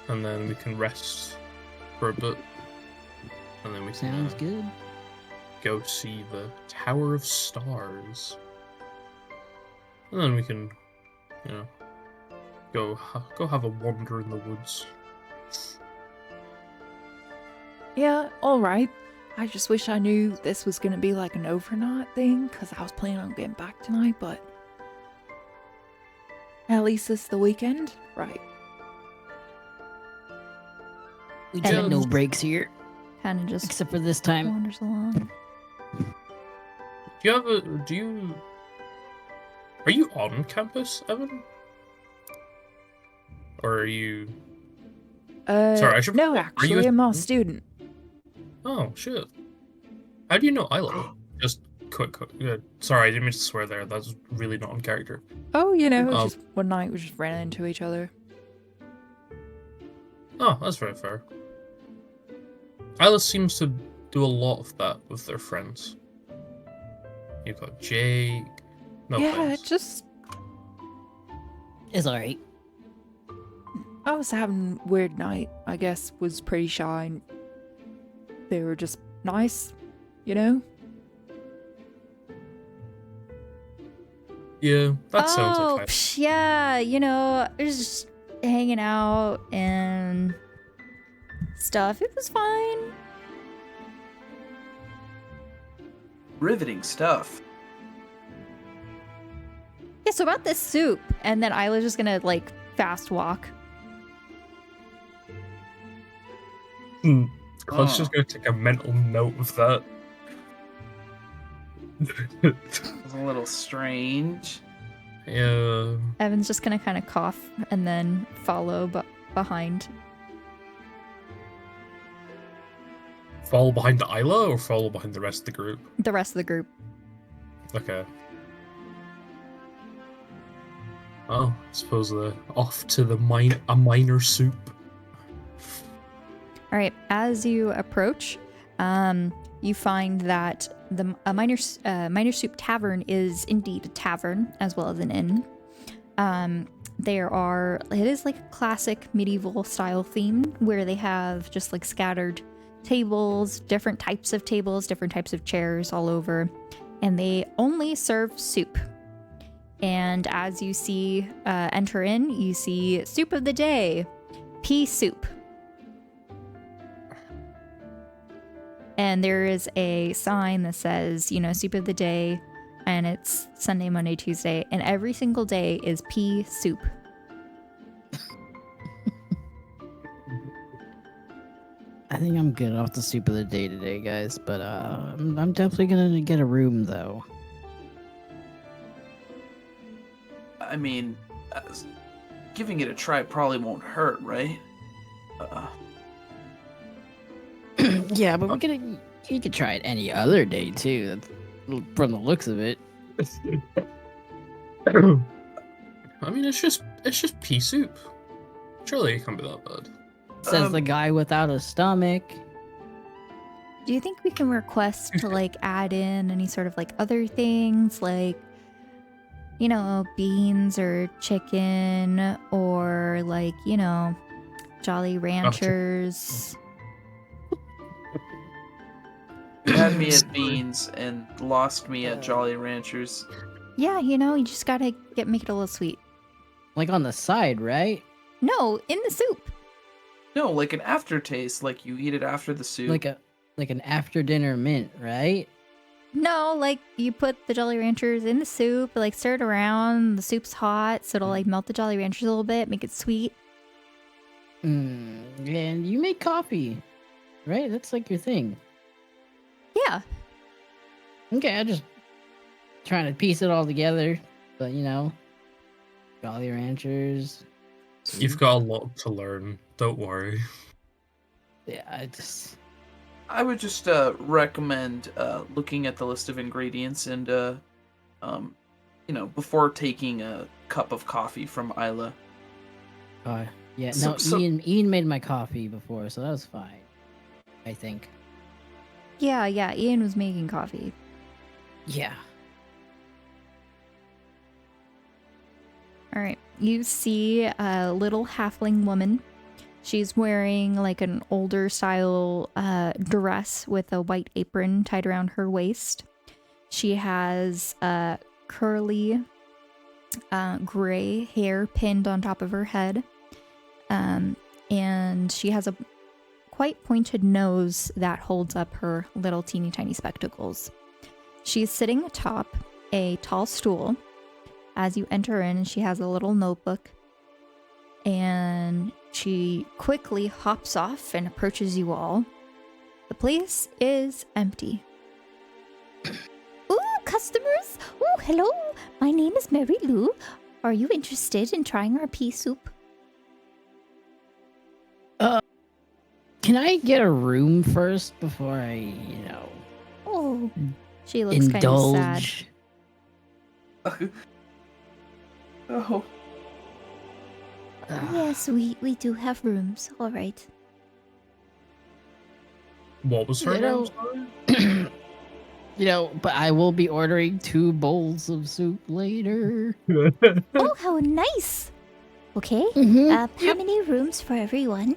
And then we can rest for a bit. And then we can Sounds good. go see the Tower of Stars. And then we can, you know, go have a wander in the woods. Yeah, all right. I just wish I knew this was going to be like an overnight thing, because I was planning on getting back tonight, but at least it's the weekend, right? We And take no breaks here, Kind of just except for this time. wanders along. Are you on campus, Evan? Or are you... Sorry, I should... No, are you actually, a I'm not a student? student. Oh, shit. How do you know Isla? Just quick. Sorry, I didn't mean to swear there. That's really not on character. Oh, you know, Oh. just one night we just ran into each other. Oh, that's very fair. Isla seems to do a lot of that with their friends. You've got Jake. No yeah, thanks. it just It's alright. I was having a weird night. I guess was pretty shy. And they were just nice, you know. Yeah, that sounds Oh, like fun. yeah, I was just hanging out and stuff. It was fine. Riveting stuff. Yeah, so about this soup, and then Isla's just gonna like fast walk. Let's just go take a mental note of that. It's a little strange. Yeah. Evan's just gonna kind of cough and then follow behind. Follow behind Isla or follow behind the rest of the group? The rest of the group. Okay. Well, I suppose they're off to the minor soup. All right, as you approach, you find that the minor soup tavern is indeed a tavern as well as an inn. it is like a classic medieval style theme where they have just like scattered tables, different types of chairs all over, and they only serve soup. And as you see, enter in, you see soup of the day, pea soup. And there is a sign that says, soup of the day, and it's Sunday, Monday, Tuesday, and every single day is pea soup. I think I'm good off the soup of the day today, guys, but I'm definitely gonna get a room, though. I mean, giving it a try probably won't hurt, right? Yeah, but you could try it any other day, too, from the looks of it. I mean, it's just pea soup. Surely it can't be that bad. Says the guy without a stomach. Do you think we can request to like add in any sort of like other things like, beans or chicken or like, Jolly Ranchers? You had me at beans and lost me at Jolly Ranchers. Yeah, you just gotta make it a little sweet. Like on the side, right? No, in the soup. No, like an aftertaste, like you eat it after the soup. Like an after dinner mint, right? No, like you put the Jolly Ranchers in the soup, like stir it around. The soup's hot, so it'll like melt the Jolly Ranchers a little bit, make it sweet. And you make coffee, right? That's like your thing. Yeah. Okay, I'm just trying to piece it all together, but Jolly Ranchers. You've got a lot to learn. Don't worry. Yeah, I would just recommend looking at the list of ingredients and, before taking a cup of coffee from Isla. Yeah, So- no, so- Ian made my coffee before, so that was fine. I think. Yeah, Ian was making coffee. Yeah. All right. You see a little halfling woman. She's wearing like an older style dress with a white apron tied around her waist. She has curly gray hair pinned on top of her head. And she has a quite pointed nose that holds up her little teeny tiny spectacles. She's sitting atop a tall stool as you enter in, and she has a little notebook. And she quickly hops off and approaches you all. The place is empty. Ooh, customers! Ooh, hello! My name is Mary Lou. Are you interested in trying our pea soup? Can I get a room first before I, Oh, She looks kind of sad. indulge? Oh, yes, we do have rooms. All right. What was her You name? know, but I will be ordering 2 bowls of soup later. Sorry? Oh, how nice! Okay, Mm-hmm. how many rooms for everyone?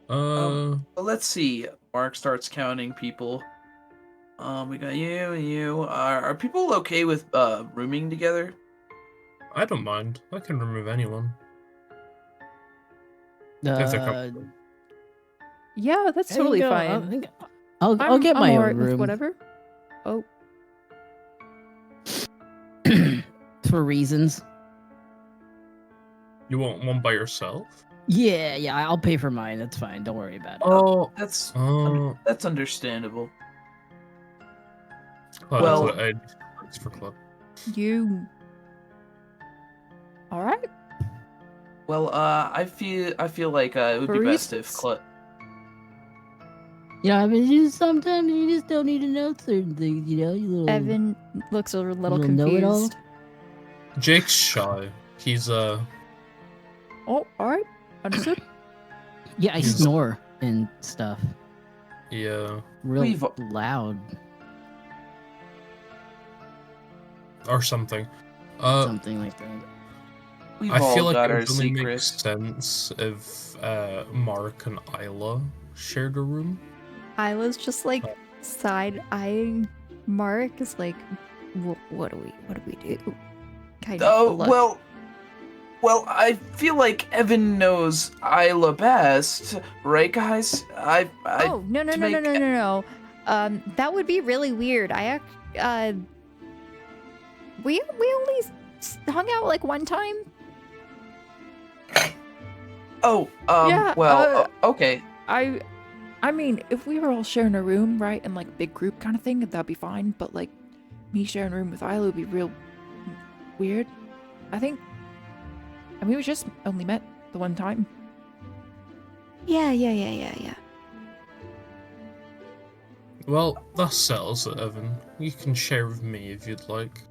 well, let's see. Mark starts counting people. We got you and you. Are people okay with rooming together? I don't mind. I can remove anyone. If they're Uh, comfortable. Yeah, that's totally fine. I'll get I'm my alright own with room. whatever. Oh, For reasons. You want one by yourself? Yeah, I'll pay for mine. That's fine. Don't worry about it. Oh, That's oh. that's understandable. Well, Well- it's for club. you. All right. Well, I feel like it would be best if Baristas? I mean, sometimes you just don't need to know certain things, you little... Evan looks a little Little know-it-all? confused. Jake's shy. He's Oh, all right. Understood. Yeah, I He's- snore and stuff. yeah, Real We've- loud. or something. Something like that. We've I all feel like got it our would only make secrets. sense if Mark and Isla shared a room. Isla's just like side-eyeing Mark is like, what do we do? Kind of a look. Well, I feel like Evan knows Isla best, right, guys? Oh, no. That would be really weird. We only hung out like one time. Oh, Yeah, okay. I mean, if we were all sharing a room, right, and like big group kind of thing, that'd be fine. But like me sharing a room with Isla would be real weird. I mean, we just only met the one time. Yeah. Well, that settles it, Evan. You can share with me if you'd like.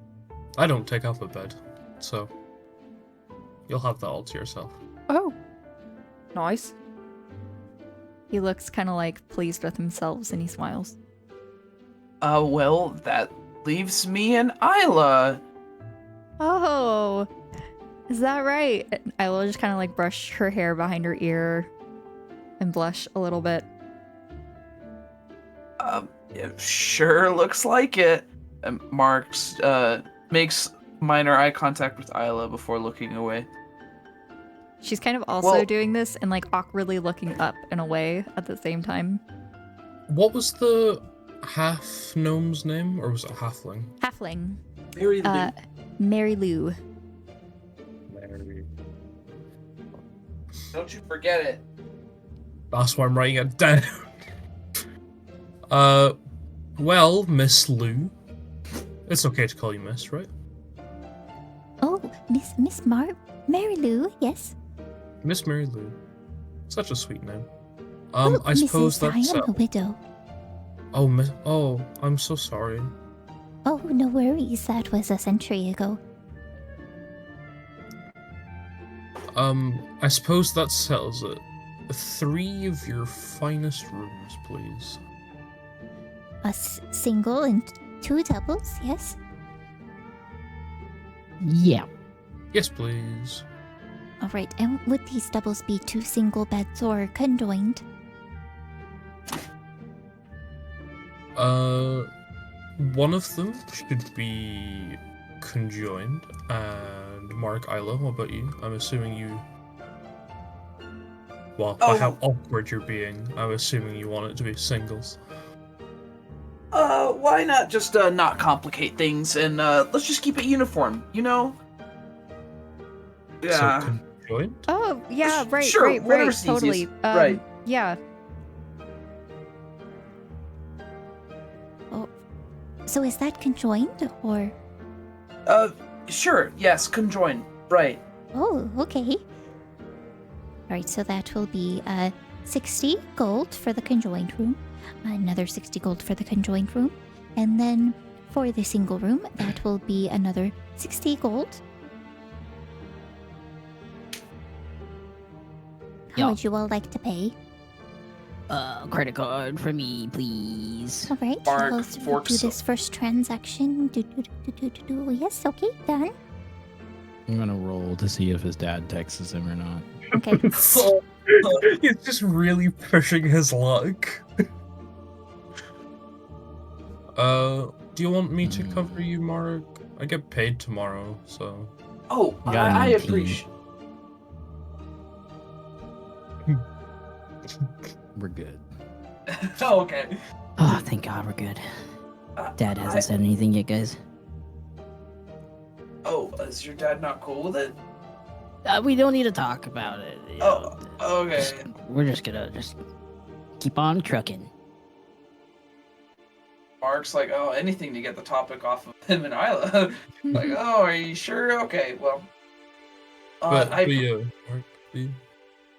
I don't take up a bed, so you'll have that all to yourself. Oh, nice. He looks kind of like pleased with himself and he smiles. Well, that leaves me and Isla. Oh, is that right? Isla just kind of like brush her hair behind her ear and blush a little bit. It sure looks like it. Marks, makes minor eye contact with Isla before looking away. She's kind of also doing this and like awkwardly looking up in a way at the same time. What was the half gnome's name, or was it halfling? Halfling. Mary Lou. Mary Lou. Mary. Don't you forget it. That's why I'm writing it down. Well, Miss Lou. It's okay to call you Miss, right? Oh, Miss Mary Lou, yes. Miss Mary Lou. Such a sweet name. Oh, I suppose Mrs. that's I am a widow. Oh, Miss. Oh, I'm so sorry. Oh, no worries. That was a century ago. I suppose that settles it. 3 of your finest rooms, please. A single and 2 doubles, yes? Yeah. Yes, please. All right, and would these doubles be 2 single beds or conjoined? One of them should be conjoined, and Mark, Isla, what about you? I'm assuming you... Well, by how awkward you're being, I'm assuming you want it to be singles. Why not just, not complicate things and, let's just keep it uniform, you know? Yeah. So, conjoined? Oh, yeah, right, Sure, right, whatever's totally. easiest. Right. Yeah. Oh, so is that conjoined or? Sure, yes, conjoined, right. Oh, okay. All right, so that will be 60 gold for the conjoined room, another 60 gold for the conjoined room, and then for the single room, that will be another 60 gold. How Yeah. would you all like to pay? Credit card for me, please. All right, Mark, we'll forks. do this first transaction. Yes, okay, done. I'm gonna roll to see if his dad texts him or not. Okay. He's just really pushing his luck. Do you want me to cover you, Mark? I get paid tomorrow, so... Oh, You got an I 18. appreciate... We're good. Oh, okay. Oh, thank God we're good. Dad hasn't said anything yet, guys. Oh, is your dad not cool with it? We don't need to talk about it. you know. Okay. We're just gonna keep on trucking. Mark's like, oh, anything to get the topic off of him and Isla. Like, oh, are you sure? Okay, well. But I Mark, please.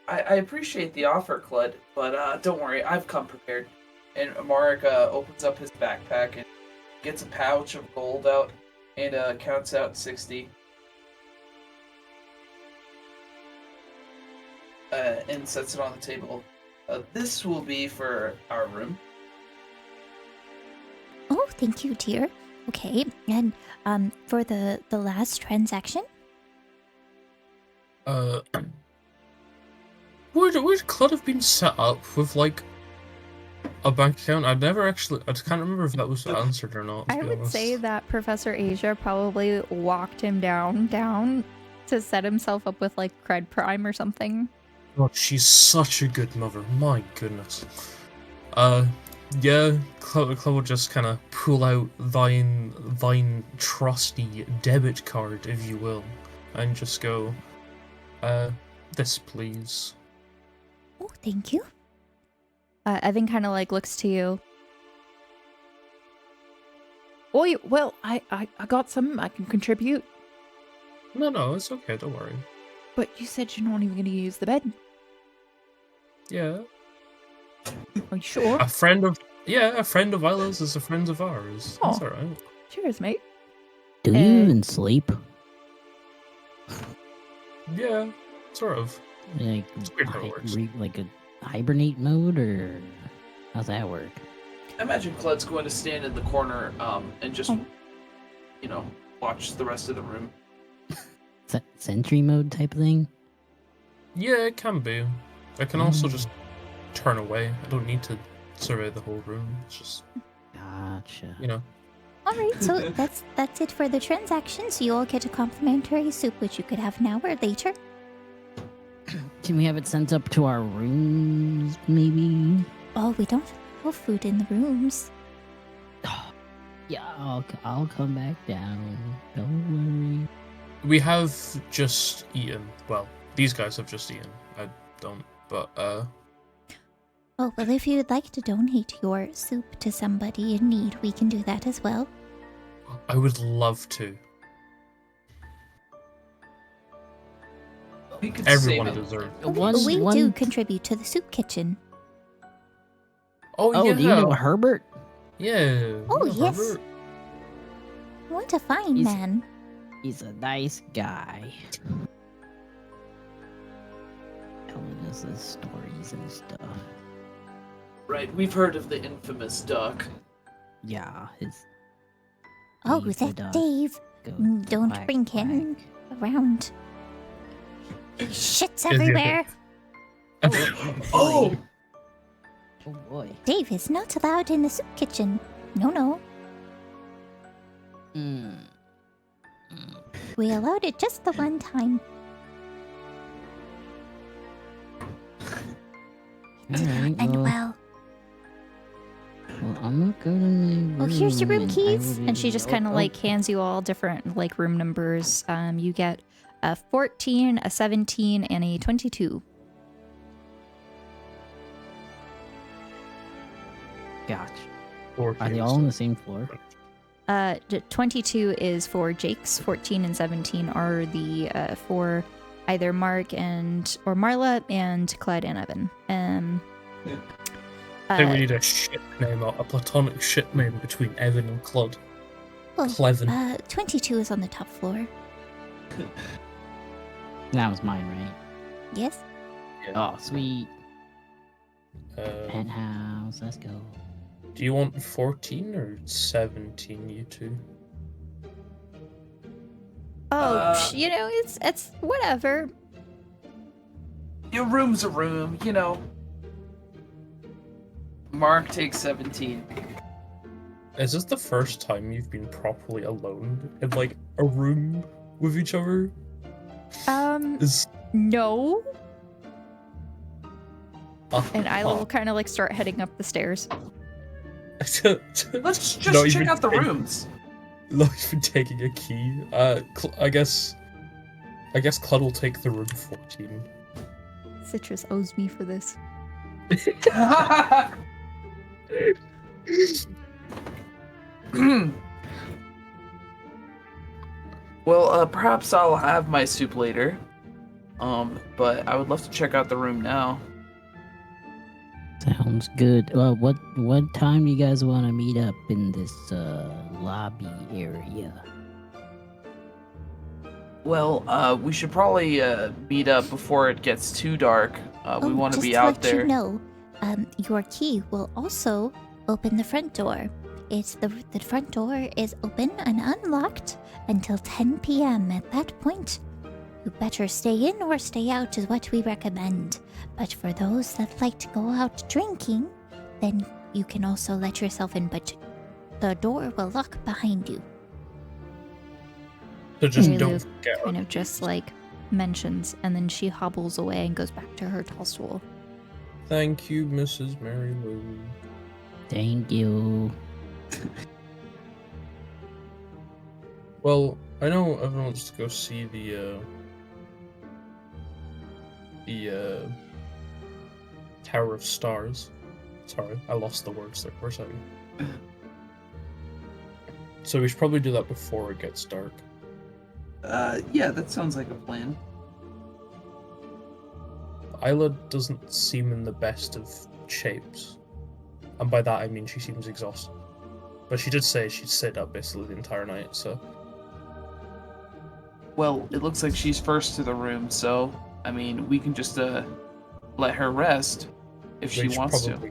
I appreciate the offer, Clud, but don't worry, I've come prepared. And Mark opens up his backpack and gets a pouch of gold out and counts out 60. And sets it on the table. This will be for our room. Oh, thank you, dear. Okay, and for the last transaction? Would Clud have been set up with like a bank account? I can't remember if that was answered or not. To I be would honest. say that Professor Asia probably walked him down to set himself up with like Cred Prime or something. God, she's such a good mother. My goodness. Yeah, Clud will just kind of pull out thine trusty debit card, if you will, and just go, this please. Oh, thank you. Evan kind of like looks to you. Oh, well, I got some. I can contribute. No, it's okay, don't worry. But you said you're not even going to use the bed. Yeah. Are you sure? A friend of Isla's is a friend of ours. That's Oh. alright. Cheers, mate. Do you even sleep? Yeah, sort of. Like, It's weird how it works. like a hibernate mode, or how's that work? I imagine Cled's going to stand in the corner and just, watch the rest of the room. Sentry mode type thing? Yeah, it can be. I can also just turn away. I don't need to survey the whole room. It's just, Gotcha. All right, so that's it for the transactions. You all get a complimentary soup, which you could have now or later. Can we have it sent up to our rooms, maybe? Oh, we don't have food in the rooms. Yeah, I'll come back down. Don't worry. we have just eaten. Well, these guys have just eaten. I don't, but Oh, well, if you'd like to donate your soup to somebody in need, we can do that as well. I would love to. We could Everyone save it. deserves. We do contribute to the soup kitchen. Oh, Oh, yeah. do you know Herbert? Yeah. Oh, yeah, yes. Herbert. What a fine He's- man. He's a nice guy. Telling us his stories and stuff. Right, we've heard of the infamous duck. Yeah, his. Oh, Dave the that dog Dave. goes Don't quack, bring him quack. around. He shits he- everywhere. Oh! Oh boy. Dave is not allowed in the soup kitchen. No. Mm. We allowed it just the one time. Alright, And well, I'm not going to my room. Oh, here's your room and I keys. will be- And she just kind of like hands you all different like room numbers. You get a 14, a 17, and a 22. Gotcha. Or Are they all on the same floor? 22 is for Jake's. 14 and 17 are the for either Mark or Marla and Clyde and Evan. I think we need a ship name, a platonic ship name between Evan and Clud. Well, Cleven. 22 is on the top floor. That was mine, right? Yes? Oh, sweet. Uh, Penthouse, let's go. do you want 14 or 17, you two? Oh, it's whatever. Your room's a room, Mark takes 17. Is this the first time you've been properly alone in like a room with each other? Is No. And Isla uh, will kind of like start heading up the stairs. Let's Not just check even out the take- rooms. Not even taking a key. I guess Clud will take the room 14. Citrus owes me for this. Well, perhaps I'll have my soup later. But I would love to check out the room now. Sounds good. Well, what time do you guys want to meet up in this lobby area? Well, we should probably meet up before it gets too dark. We want to just be to out let there. you know, your key will also open the front door. the front door is open and unlocked until 10 p.m. At that point, you better stay in or stay out is what we recommend. But for those that like to go out drinking, then you can also let yourself in, but the door will lock behind you. So just Mary Lou don't get kind of just like mentions, and then she hobbles away and goes back to her tall stool. Thank you, Mrs. Mary Lou. Thank you. Well, I know everyone wants to go see the Tower of Stars. Sorry, I lost the words there for a second. So we should probably do that before it gets dark. Yeah, that sounds like a plan. Isla doesn't seem in the best of shapes. And by that I mean she seems exhausted. But she did say she'd stayed up basically the entire night, so... Well, it looks like she's first to the room, so, I mean, we can just, let her rest if she wants to.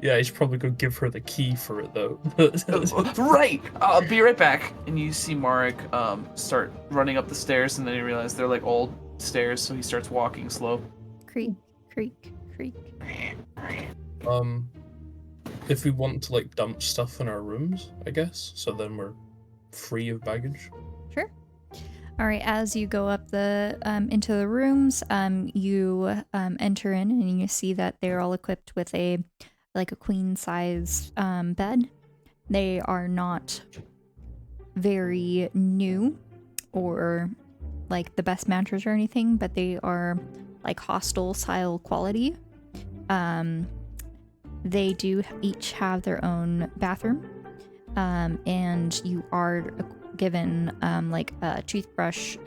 Yeah, you should probably go give her the key for it, though. Right! I'll be right back. And you see Marek, start running up the stairs, and then you realize they're, like, old stairs, so he starts walking slow. Creak, creak, creak. If we want to, like, dump stuff in our rooms, I guess, so then we're free of baggage. Sure. All right, as you go up the into the rooms, you enter in and you see that they're all equipped with a queen size bed. They are not very new or like the best mattress or anything, but they are like hostel style quality. They do each have their own bathroom, and you are given like a toothbrush,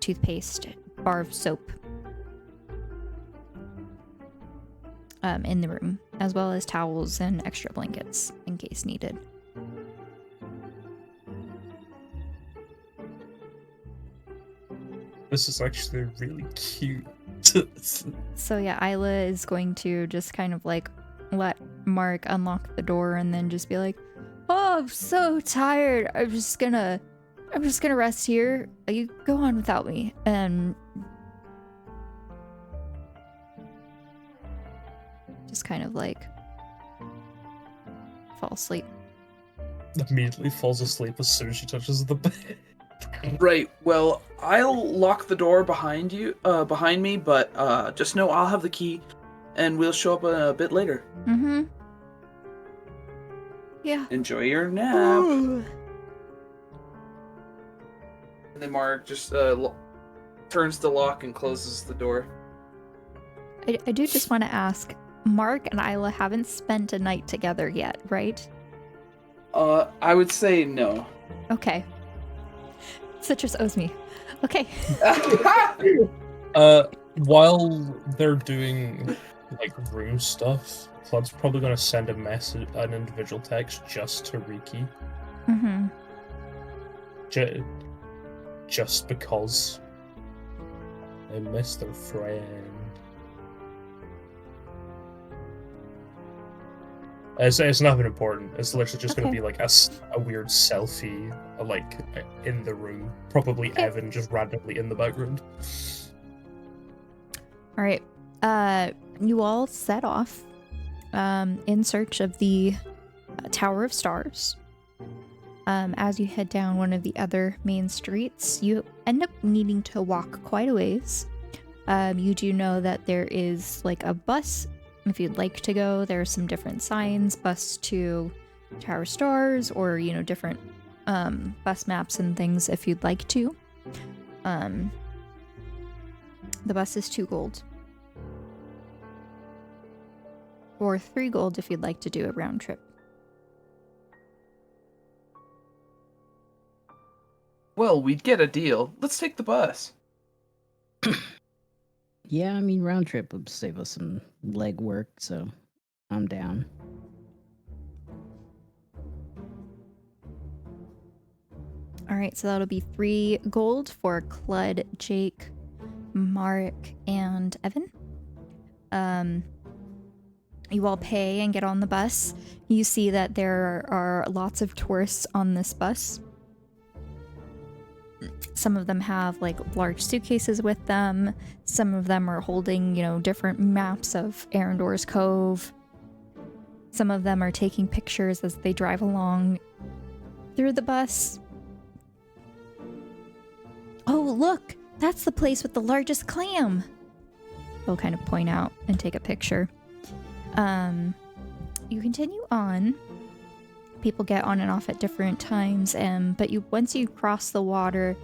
toothpaste, bar of soap in the room, as well as towels and extra blankets in case needed. This is actually really cute. So yeah, Isla is going to just kind of like let Mark unlock the door and then just be like, "Oh, I'm so tired. I'm just gonna rest here. You go on without me." And just kind of like fall asleep. Immediately falls asleep as soon as she touches the bed. Right, well, I'll lock the door behind me, but just know I'll have the key, and we'll show up a bit later. Mm-hmm. Yeah. Enjoy your nap. Ooh. And then Mark just turns the lock and closes the door. I do just want to ask, Mark and Isla haven't spent a night together yet, right? I would say no. Okay. Citrus owes me. Okay. While they're doing like room stuff, Club's probably gonna send a message, an individual text just to Riki. Mm-hmm. Just because I miss their friend. It's nothing important. It's literally just going to be like a weird selfie, like in the room. Probably Evan just randomly in the background. All right. You all set off in search of the Tower of Stars. As you head down one of the other main streets, you end up needing to walk quite a ways. You do know that there is like a bus. If you'd like to go, there are some different signs, bus to Tower Stars, or, you know, different bus maps and things if you'd like to. The bus is 2 gold. Or 3 gold if you'd like to do a round trip. Well, we'd get a deal. Let's take the bus. Yeah, I mean, round trip would save us some leg work, so I'm down. All right, so that'll be 3 gold for Clud, Jake, Marek, and Evan. You all pay and get on the bus. You see that there are lots of tourists on this bus. Some of them have like large suitcases with them. Some of them are holding, different maps of Eryndor's Cove. Some of them are taking pictures as they drive along through the bus. Oh, look! That's the place with the largest clam! They'll kind of point out and take a picture. You continue on. People get on and off at different times, but once you cross the water,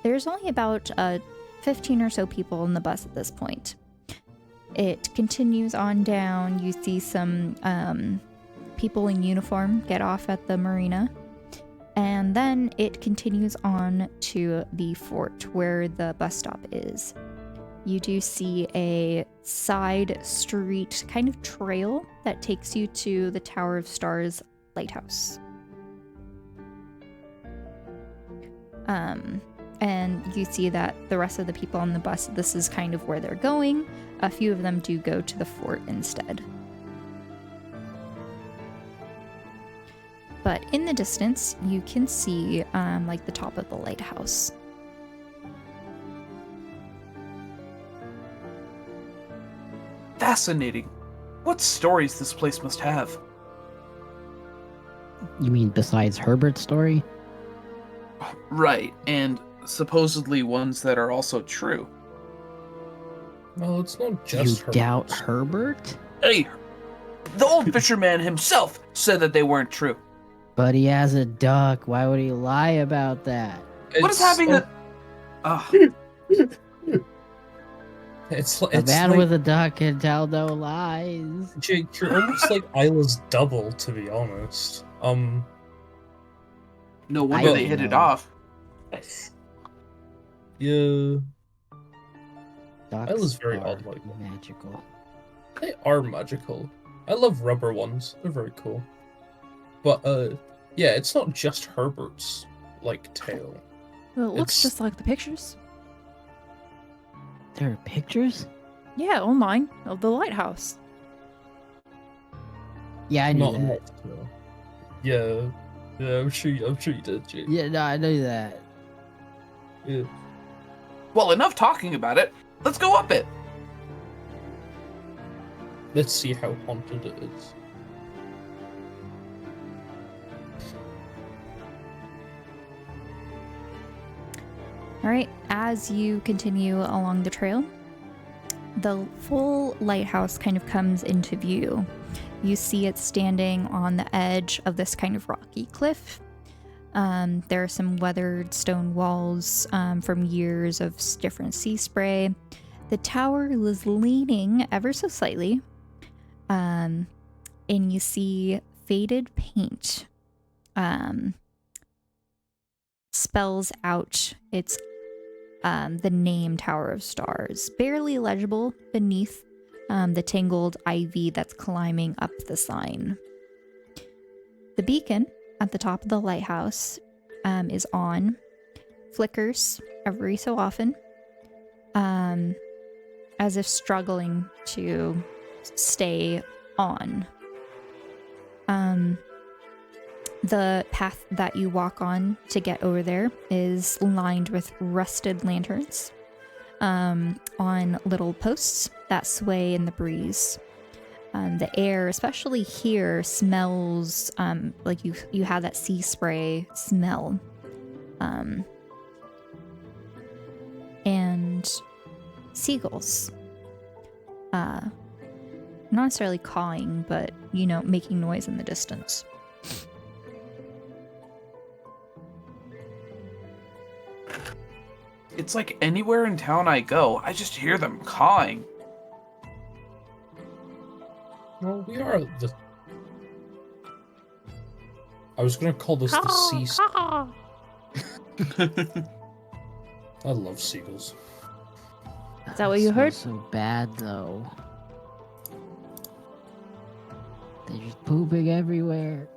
there's only about 15 or so people in the bus at this point. It continues on down. You see some people in uniform get off at the marina, and then it continues on to the fort where the bus stop is. You do see a side street kind of trail that takes you to the Tower of Stars lighthouse. And you see that the rest of the people on the bus, this is kind of where they're going. A few of them do go to the fort instead. But in the distance, you can see like the top of the lighthouse. Fascinating. What stories this place must have. You mean besides Herbert's story? Right, and supposedly ones that are also true. Well, it's not You just her. doubt Herbert? Hey, the old fisherman himself said that they weren't true. But he has a duck. Why would he lie about that? What is having a... It's A man like, with a duck can tell no lies. Jake, you're almost like Isla's double, to be honest. No wonder they hit it off. Yeah, Ducks Isla's very are odd like that. magical. They are magical. I love rubber ones. They're very cool. But yeah, it's not just Herbert's like tale. Well, it looks It's- just like the pictures. There are pictures? Yeah, online of the lighthouse. Yeah, I knew Not that. no. Yeah, I'm sure you did, Jake. Yeah, no, I knew that. Yeah. Well, enough talking about it. Let's go up it. Let's see how haunted it is. All right, as you continue along the trail, the full lighthouse kind of comes into view. You see it standing on the edge of this kind of rocky cliff. There are some weathered stone walls from years of different sea spray. The tower is leaning ever so slightly, and you see faded paint spells out its the name Tower of Stars, barely legible beneath the tangled ivy that's climbing up the sign. The beacon at the top of the lighthouse is on, flickers every so often, as if struggling to stay on. The path that you walk on to get over there is lined with rusted lanterns on little posts that sway in the breeze. The air, especially here, smells like you have that sea spray smell. And seagulls. Not necessarily cawing, but, making noise in the distance. It's like anywhere in town I go, I just hear them cawing. Well, we are the... I was gonna call this the sea... I love seagulls. Is that what you heard? So bad though. They're just pooping everywhere.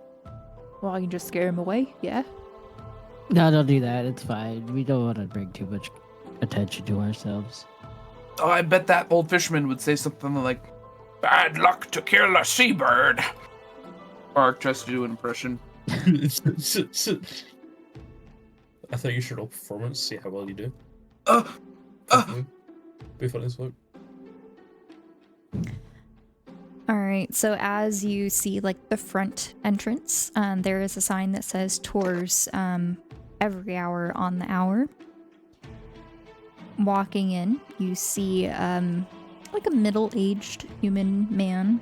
Well, I can just scare him away, yeah? No, don't do that. It's fine. We don't want to bring too much attention to ourselves. Oh, I bet that old fisherman would say something like, Bad luck to kill a seabird. Mark tries to do an impression. I think you should roll performance, see how well you do. Be fun as fuck. All right, so as you see, like, the front entrance, there is a sign that says tours every hour on the hour. Walking in, you see like a middle-aged human man.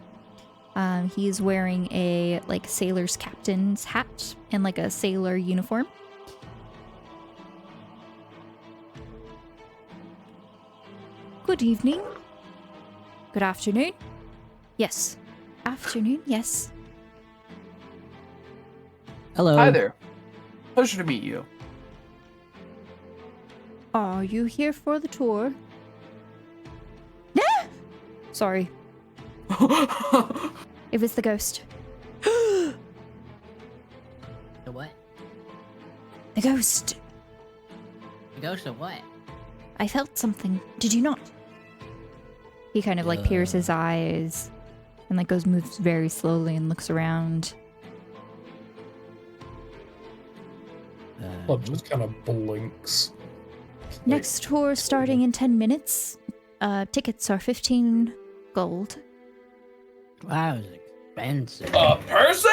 He's wearing a like sailor's captain's hat and like a sailor uniform. Good evening. Good afternoon. Yes. Afternoon, yes. Hello. Hi there. Pleasure to meet you. Are you here for the tour? Sorry. It was the ghost. The what? The ghost. The ghost of what? I felt something. Did you not? He kind of like peers his eyes and like moves very slowly and looks around. Club just kind of blinks. Next tour starting in 10 minutes. Tickets are 15 gold. Wow, it's expensive. A person?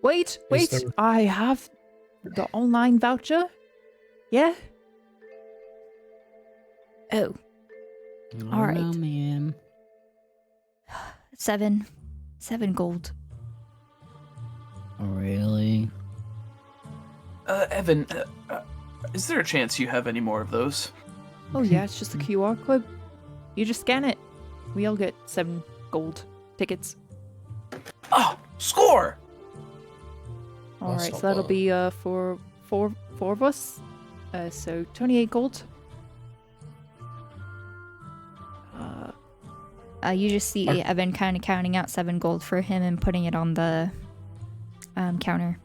Wait, there- I have the online voucher. Yeah? Oh, All right. man. 7 gold. Really? Evan, is there a chance you have any more of those? Oh yeah, it's just a QR code. You just scan it. We all get 7 gold tickets. Oh, score! All That's right, not so that'll bad. be for four of us. So 28 gold. You just see Evan kind of counting out 7 gold for him and putting it on the counter.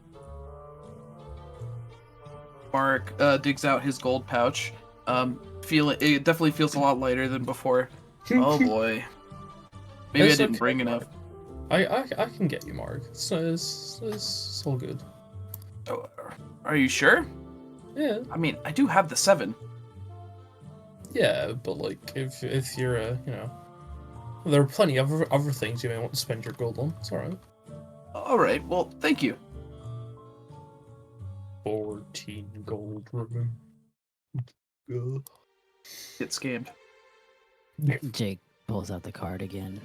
Mark digs out his gold pouch. It definitely feels a lot lighter than before. Oh boy. Maybe It's I didn't okay. bring enough. I can get you, Mark. It's all good. Oh, are you sure? Yeah. I mean, I do have the 7. Yeah, but like if you're there are plenty of other things you may want to spend your gold on. It's alright. Alright, well, thank you. 14 gold room. Ugh. Get scammed. Jake pulls out the card again.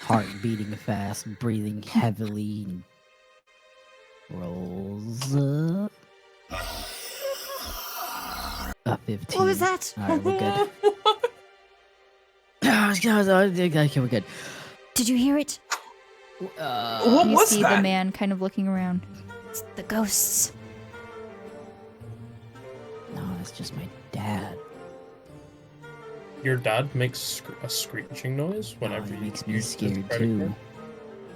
Heart beating fast, breathing heavily, and rolls up. A 15. What was that? Alright, we're good. Okay, we're good. Did you hear it? What You was see that? the man kind of looking around. It's the ghosts. No, that's just my dad. Your dad makes a screeching noise Oh, whenever it you makes me use his scared credit too. card.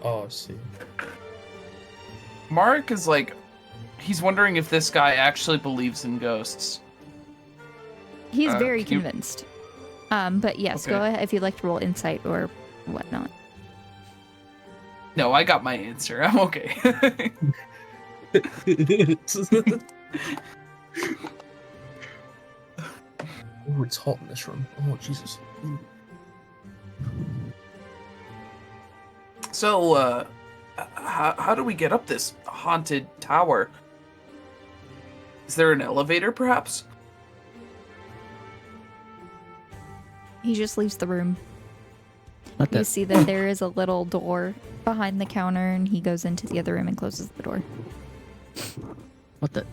Oh, I see. Mark is like, he's wondering if this guy actually believes in ghosts. He's very can you- convinced. But yes, go Okay. ahead if you'd like to roll insight or whatnot. No, I got my answer. I'm okay. Oh, it's hot in this room. Oh, Jesus. So, how do we get up this haunted tower? Is there an elevator, perhaps? He just leaves the room. What You the? see that there is a little door behind the counter, and he goes into the other room and closes the door. What the?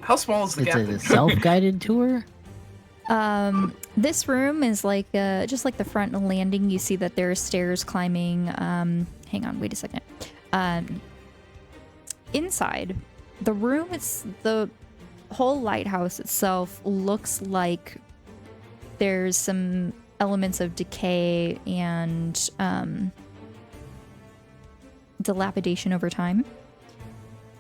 How small is the It's gap? a self-guided tour? This room is like just like the front landing. You see that there are stairs climbing. Hang on, wait a second. Inside the room, it's the whole lighthouse itself looks like there's some elements of decay and dilapidation over time.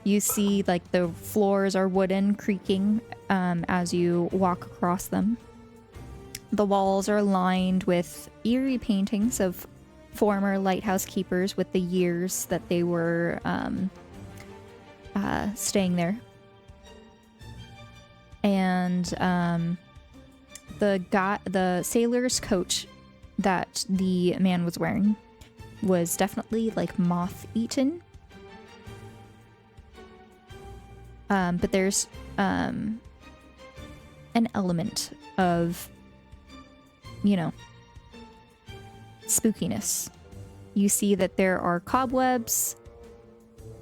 You see like the floors are wooden, creaking as you walk across them. The walls are lined with eerie paintings of former lighthouse keepers with the years that they were staying there. And the sailor's coat that the man was wearing was definitely like moth-eaten. But there's an element of, spookiness. You see that there are cobwebs,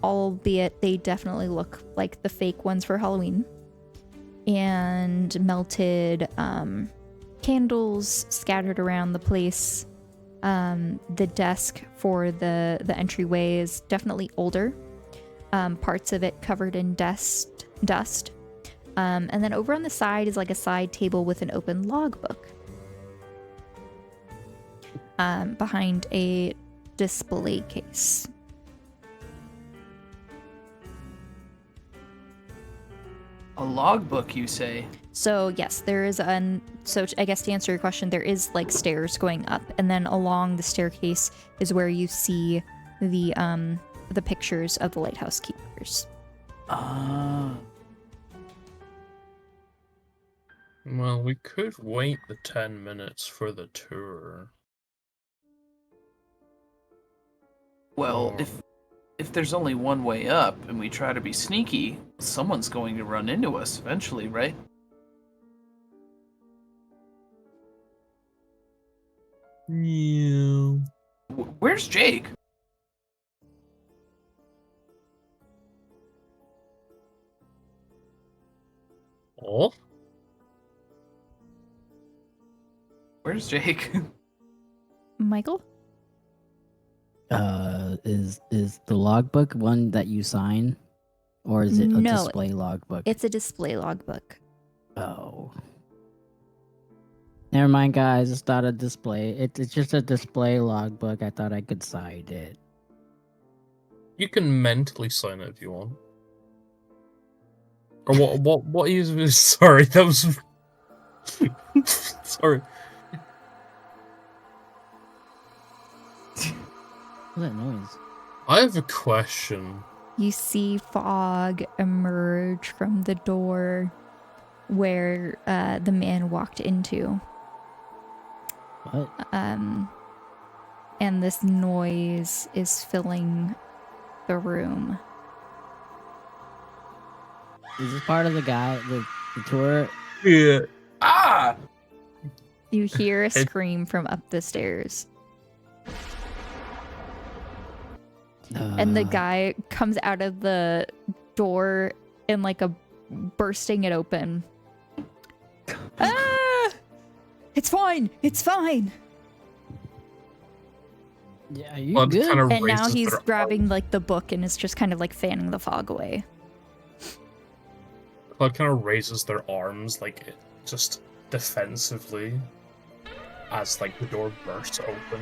albeit they definitely look like the fake ones for Halloween, and melted candles scattered around the place. The desk for the entryway is definitely older. Parts of it covered in dust. And then over on the side is like a side table with an open logbook. Behind a display case. A logbook, you say? So yes, there is so I guess to answer your question, there is like stairs going up, and then along the staircase is where you see the pictures of the lighthouse keepers. Ah. Well, we could wait the 10 minutes for the tour. Well, Or- if there's only one way up and we try to be sneaky, someone's going to run into us eventually, right? Yeah. Where's Jake? Oh? Where's Jake? Michael? Is the logbook one that you sign, or is it a No, display logbook? It's a display logbook. Oh. Never mind, guys. It's not a display. It's just a display logbook. I thought I could sign it. You can mentally sign it if you want. Or what is... Sorry, that was... Sorry. What's that noise? I have a question. You see fog emerge from the door where the man walked into. What? And this noise is filling the room. Is this part of the tour? Yeah. Ah! You hear a scream from up the stairs. And the guy comes out of the door in like a bursting it open. Ah! It's fine. It's fine. Yeah, you Blood good? kind of And now raises he's their grabbing arm. like the book and is just kind of like fanning the fog away. Blood kind of raises their arms, like, just defensively, as, like, the door bursts open.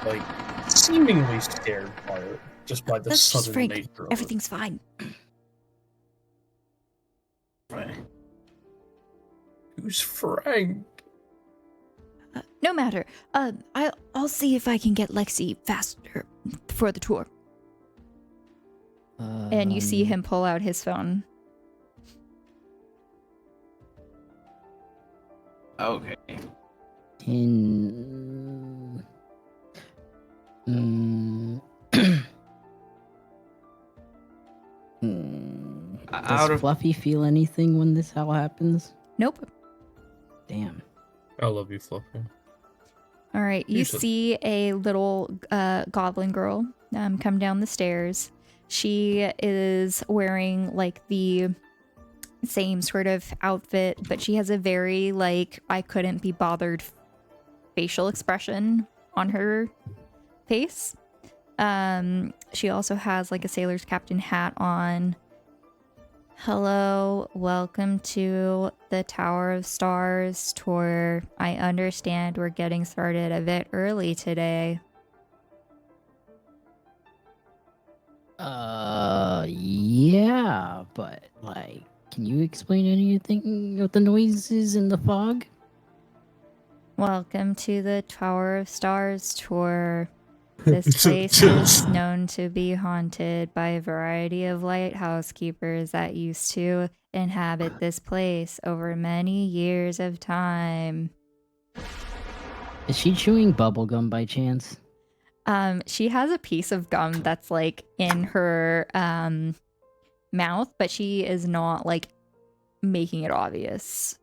Like, seemingly scared by it, just by the That's just sudden Frank. nature of Everything's fine. Right. it. Who's Frank? No matter. I'll see if I can get Lexi faster for the tour. And you see him pull out his phone. Okay. In... Does Out of Fluffy feel anything when this all happens? Nope. Damn. I love you, Fluffy. All right. You Usually- see a little goblin girl come down the stairs. She is wearing like the same sort of outfit, but she has a very like I couldn't be bothered facial expression on her face. She also has like a sailor's captain hat on. Hello, welcome to the Tower of Stars tour. I understand we're getting started a bit early today. Yeah, but like, Can you explain anything of the noises in the fog? Welcome to the Tower of Stars tour. This place is known to be haunted by a variety of lighthouse keepers that used to inhabit this place over many years of time. Is she chewing bubblegum by chance? She has a piece of gum that's like in her mouth, but she is not like making it obvious.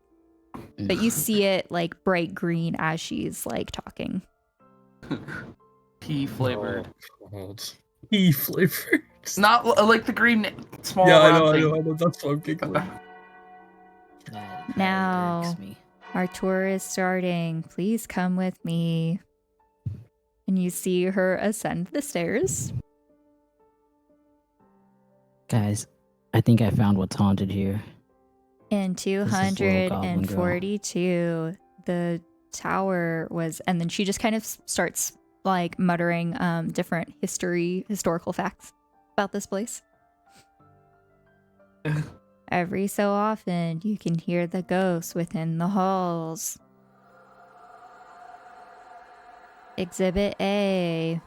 But you see it like bright green as she's like talking. Pea flavored. Oh, God. Pea flavored. Not like the green small Yeah, I round know, thing. I know. That's why I'm giggling. That Now. irks me. Our tour is starting. Please come with me. And you see her ascend the stairs. Guys, I think I found what's haunted here. In is little goblin girl. 242, the tower was, and then she just kind of starts like muttering different historical facts about this place. Every so often, you can hear the ghosts within the halls. Exhibit A.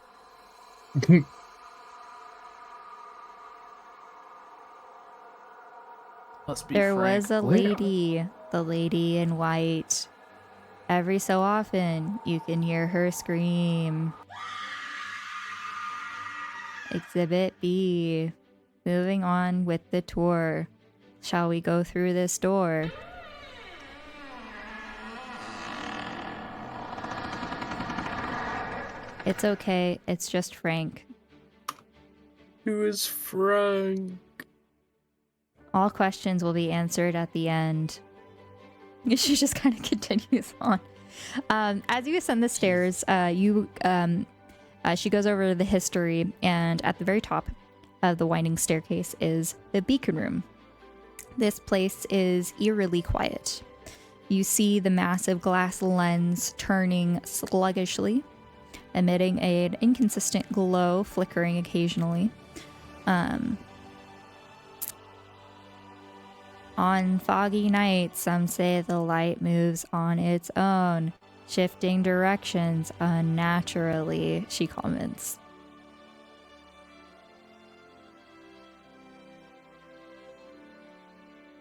Must be There Frank. was a lady, the lady in white. Every so often, you can hear her scream. Exhibit B. Moving on with the tour. Shall we go through this door? It's okay. It's just Frank. Who is Frank? All questions will be answered at the end. She just kind of continues on. As you ascend the stairs, she goes over the history, and at the very top of the winding staircase is the beacon room. This place is eerily quiet. You see the massive glass lens turning sluggishly, emitting an inconsistent glow, flickering occasionally. On foggy nights, some say the light moves on its own, shifting directions unnaturally, she comments.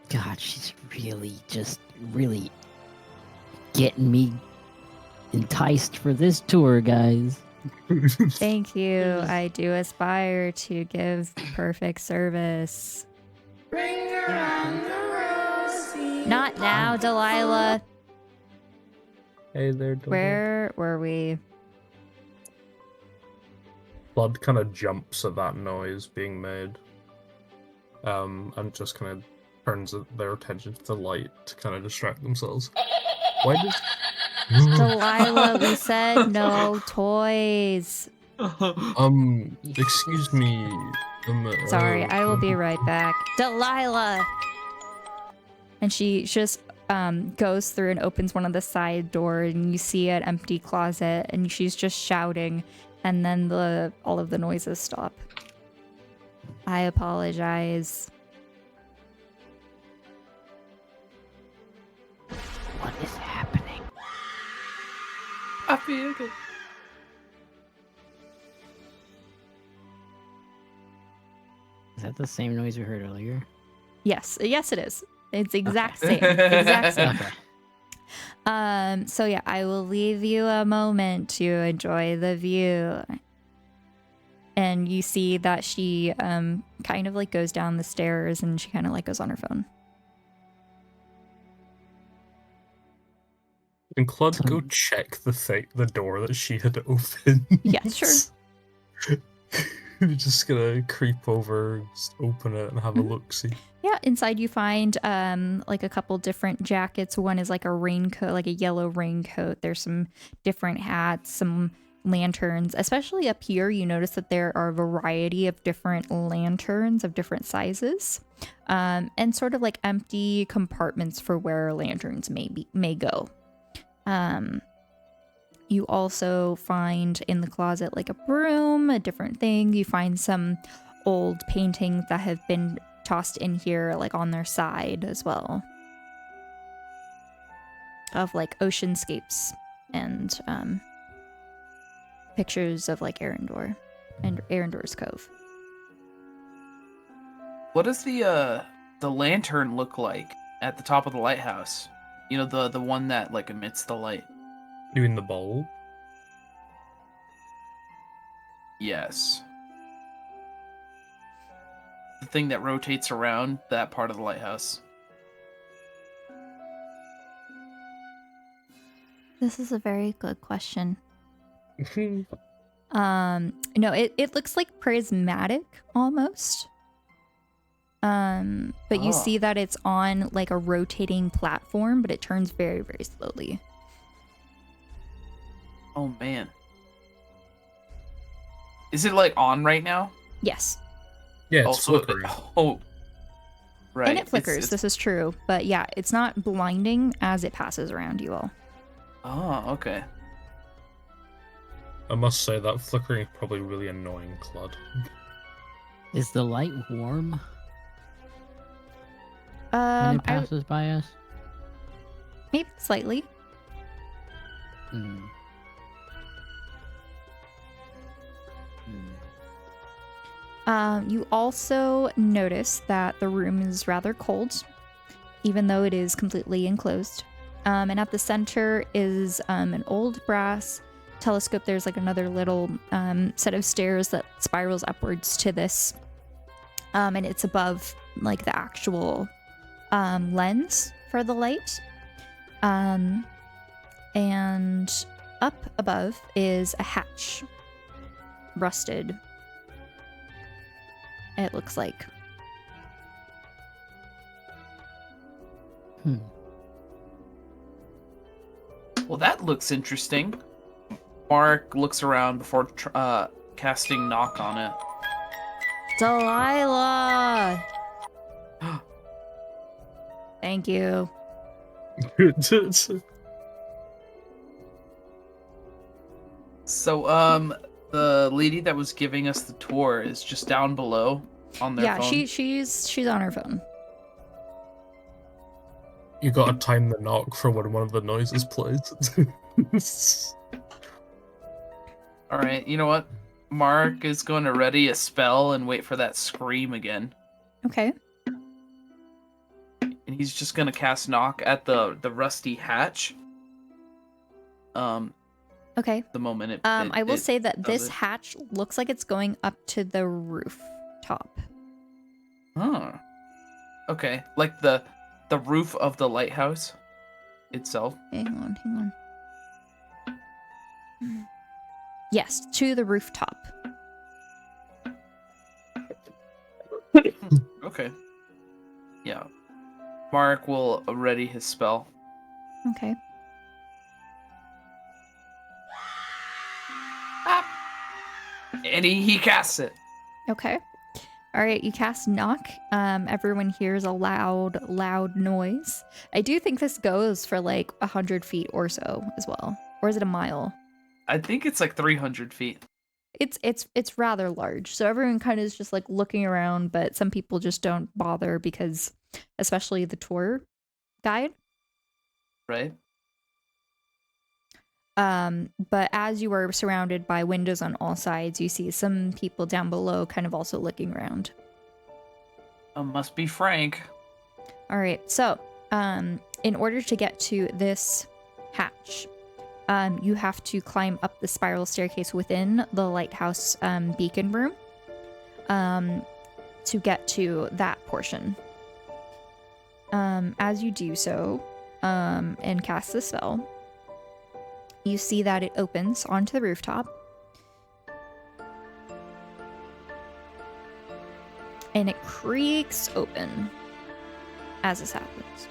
God, she's really getting me enticed for this tour, guys. Thank you. I do aspire to give perfect service. Not now, Delilah. Hey there, Delilah. Where were we? Blood kind of jumps at that noise being made. And just kind of turns their attention to the light to kind of distract themselves. Why does... Delilah, we said no toys. Excuse me. Sorry, I will be right back. Delilah! And she just goes through and opens one of the side doors, and you see an empty closet, and she's just shouting, and then all of the noises stop. I apologize. What is happening? I feel good. Is that the same noise we heard earlier? Yes, it is. It's exact same. Exact same. Okay. So yeah, I will leave you a moment to enjoy the view. And you see that she kind of like goes down the stairs, and she kind of like goes on her phone. Can Claude go check the door that she had opened? Yeah, sure. We're just gonna creep over, just open it, and have a look-see. Yeah, inside you find like a couple different jackets. One is like a raincoat, like a yellow raincoat. There's some different hats, some lanterns. Especially up here, you notice that there are a variety of different lanterns of different sizes, and sort of like empty compartments for where lanterns may go. You also find in the closet like a broom, a different thing. You find some old paintings that have been tossed in here, like on their side as well, of like oceanscapes and pictures of like Eryndor and Eryndor's Cove. What does the lantern look like at the top of the lighthouse? You know, the one that like emits the light. You mean the bulb? Yes. The thing that rotates around that part of the lighthouse. This is a very good question. No, it looks like prismatic almost. But you see that it's on like a rotating platform, but it turns very, very slowly. Oh man. Is it like on right now? Yes. Yeah, it's Also, flickering. Right. And it flickers, It's- this is true. But yeah, it's not blinding as it passes around you all. Oh, okay. I must say that flickering is probably really annoying, Claude. Is the light warm when it passes by us? Maybe slightly. Hmm. You also notice that the room is rather cold, even though it is completely enclosed. And at the center is an old brass telescope. There's like another little set of stairs that spirals upwards to this. And it's above like the actual lens for the light. And up above is a hatch, rusted, it looks like. Well, that looks interesting. Mark looks around before casting knock on it. Delilah! Thank you. So, the lady that was giving us the tour is just down below on their phone. Yeah, she's on her phone. You gotta time the knock for when one of the noises plays. All right, you know what? Mark is going to ready a spell and wait for that scream again. Okay. And he's just going to cast knock at the rusty hatch. Okay. The moment it I will it say that does this it. hatch looks like it's going up to the roof top. Oh. Okay, like the roof of the lighthouse itself. Hang on. Yes, to the rooftop. Okay. Yeah. Mark will ready his spell. Okay. And he casts it. Okay. All right, you cast knock. Everyone hears a loud noise. I do think this goes for like 100 feet or so as well. Or is it a mile? I think it's like 300 feet. It's rather large. So everyone kind of is just like looking around, but some people just don't bother because, especially the tour guide. Right? But as you are surrounded by windows on all sides, you see some people down below kind of also looking around. Must be Frank. All right. So, in order to get to this hatch, you have to climb up the spiral staircase within the lighthouse beacon room to get to that portion. As you do so and cast the spell, you see that it opens onto the rooftop. And it creaks open as this happens.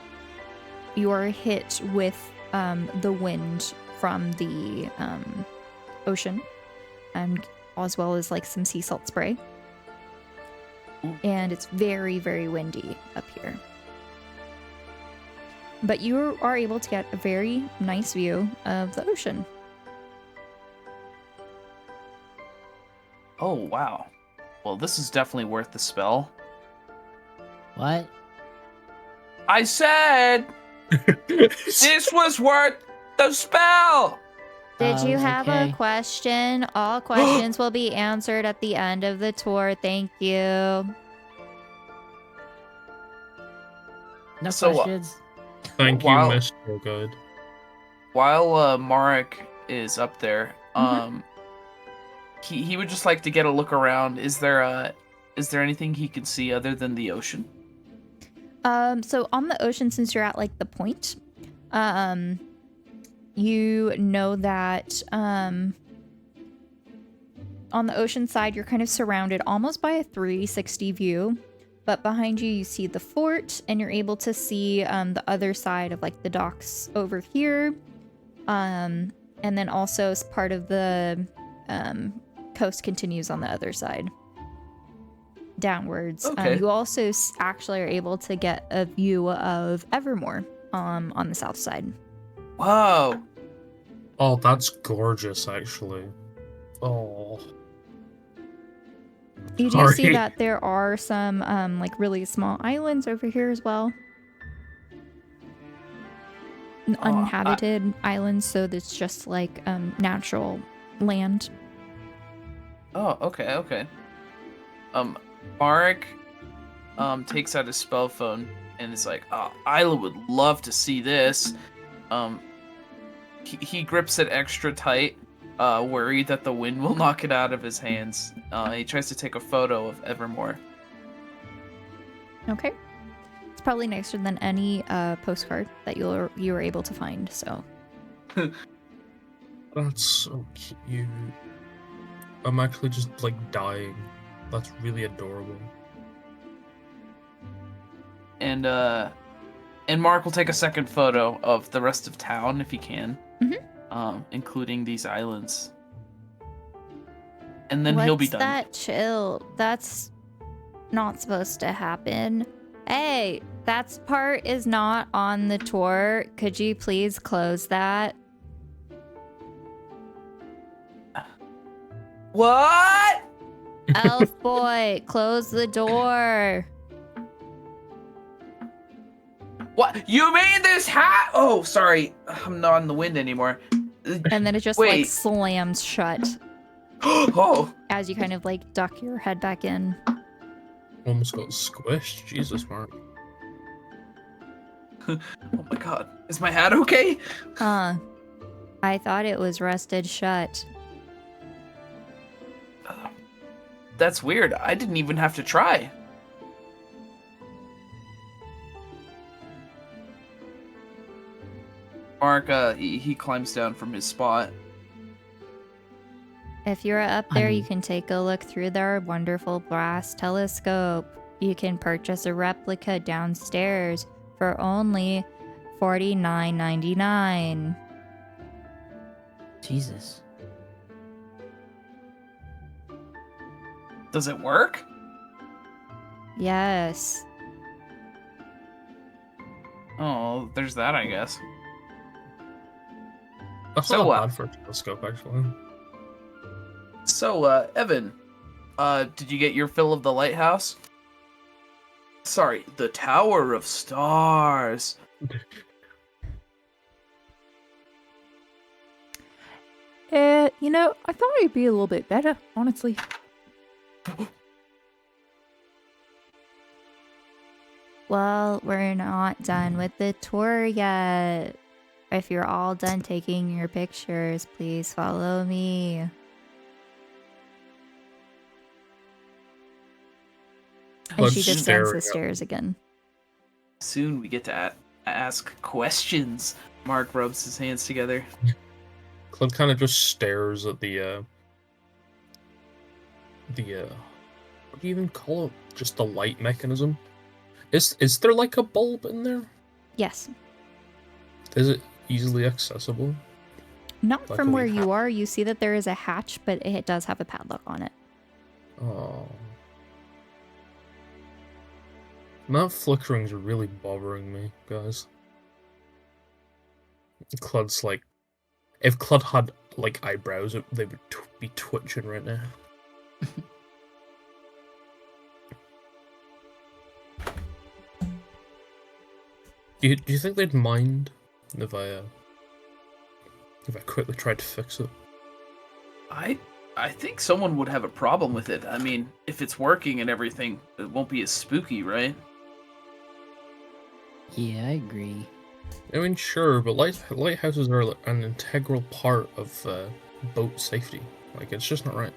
You are hit with the wind from the ocean, and as well as like some sea salt spray. And it's very, very windy up here. But you are able to get a very nice view of the ocean. Oh, wow. Well, this is definitely worth the spell. What? I said this was worth the spell. Did you have a Okay. question? All questions will be answered at the end of the tour. Thank you. No So, questions? Thank you, Wow. Mr. Good. While Marek is up there, he would just like to get a look around. Is there anything he can see other than the ocean? So on the ocean, since you're at like the point, you know that on the ocean side, you're kind of surrounded almost by a 360 view. But behind you see the fort, and you're able to see the other side of like the docks over here. And then also as part of the coast continues on the other side, downwards. Okay. You also actually are able to get a view of Evermore on the south side. Whoa. Oh, that's gorgeous, actually. Oh. You do see Sorry. that there are some like really small islands over here as well. Uninhabited islands, so it's just like natural land. Oh, okay. Marek takes out his spell phone and is like, "Oh, Isla would love to see this." He grips it extra tight, worried that the wind will knock it out of his hands. He tries to take a photo of Evermore. Okay. It's probably nicer than any postcard that you were able to find, so. That's so cute. I'm actually just like dying. That's really adorable. And Mark will take a second photo of the rest of town if he can, including these islands. And then he'll be done. What's that chill? That's not supposed to happen. Hey, that part is not on the tour. Could you please close that? What? Elf boy, close the door. What? You made this hat? Oh, sorry. I'm not in the wind anymore. And then it just like Wait. slams shut Oh. as you kind of like duck your head back in. Almost got squished. Jesus, Mark. Oh my god. Is my hat okay? I thought it was rusted shut. That's weird. I didn't even have to try. Mark, he climbs down from his spot. If you're up there, you can take a look through their wonderful brass telescope. You can purchase a replica downstairs for only $49.99. Jesus. Does it work? Yes. Oh, there's that, I guess. That's So, not bad for a telescope, actually. So, Evan, did you get your fill of the lighthouse? Sorry, the Tower of Stars. You know, I thought it'd be a little bit better, honestly. Well, we're not done with the tour yet. If you're all done taking your pictures, please follow me. And Let's she descends stare the at- stairs again. Soon we get to ask questions. Mark rubs his hands together. Clint kind of just stares at the what do you even call it? Just the light mechanism? Is there like a bulb in there? Yes. Is it easily accessible? Not Like from a where wee you are. You see that there is a hatch, but it does have a padlock on it. Oh. That flickering's really bothering me, guys. Clud's like, if Clud had like eyebrows, they would be twitching right now. Do you think they'd mind if I quickly tried to fix it? I think someone would have a problem with it. I mean, if it's working and everything, it won't be as spooky, right? Yeah, I agree. I mean, sure, but lighthouses are an integral part of boat safety. Like, it's just not right.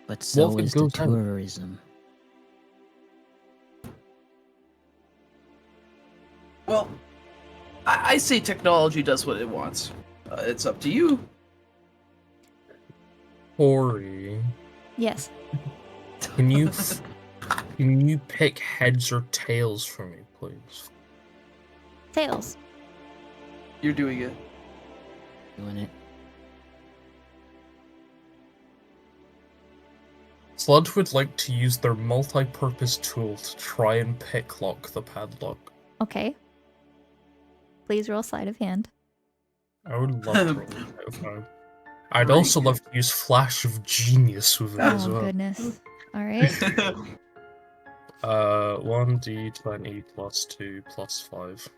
But so What if it is the goes down? tourism. Well, I say technology does what it wants. It's up to you. Torii, Yes. can you pick heads or tails for me, please? Tails. You're doing it. Doing it. Sludge would like to use their multi-purpose tool to try and picklock the padlock. Okay. Please roll sleight of hand. I would love to roll that if I- I'd Very also good. love to use Flash of Genius with it as Oh well. goodness. All right. 1d20 plus 2 plus 5.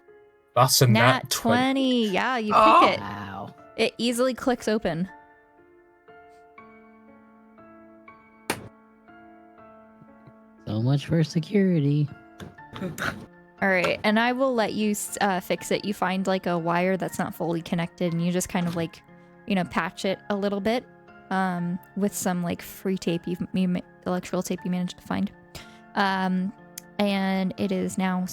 That's a Nat 20. 20. Yeah, you Oh. pick it. Wow. It easily clicks open. So much for security. All right, and I will let you fix it. You find like a wire that's not fully connected, and you just kind of like, patch it a little bit, with some like free tape electrical tape you managed to find, and it is now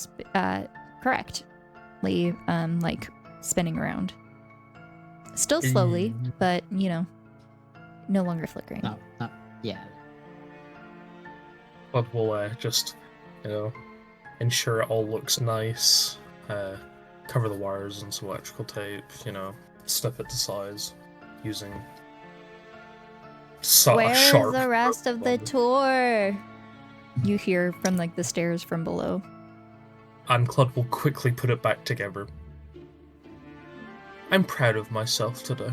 correctly like spinning around. Still slowly, but no longer flickering. No, yeah. But we'll just, ensure it all looks nice, cover the wires in some electrical tape, snip it to size using a Where's sharp the rest of the blade. tour? You hear from like the stairs from below. And Clud will quickly put it back together. I'm proud of myself today.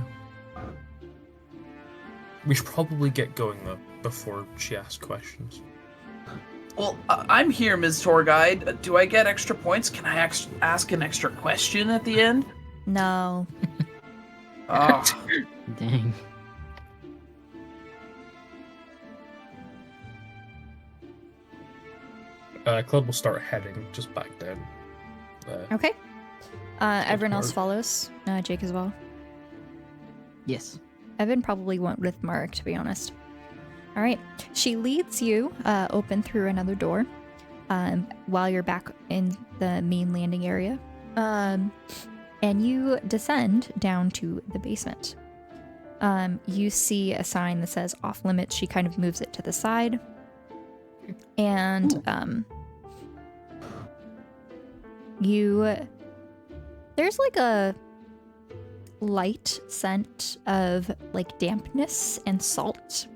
We should probably get going though, before she asks questions. Well, I'm here, Ms. Tour Guide. Do I get extra points? Can I ask an extra question at the end? No. Oh, Dang. Clud will start heading just back down. Okay. Everyone else Mark. follows. Jake as well. Yes. Evan probably went with Mark, to be honest. All right. She leads you open through another door while you're back in the main landing area. And you descend down to the basement. You see a sign that says off limits. She kind of moves it to the side. And there's like a light scent of like dampness and salt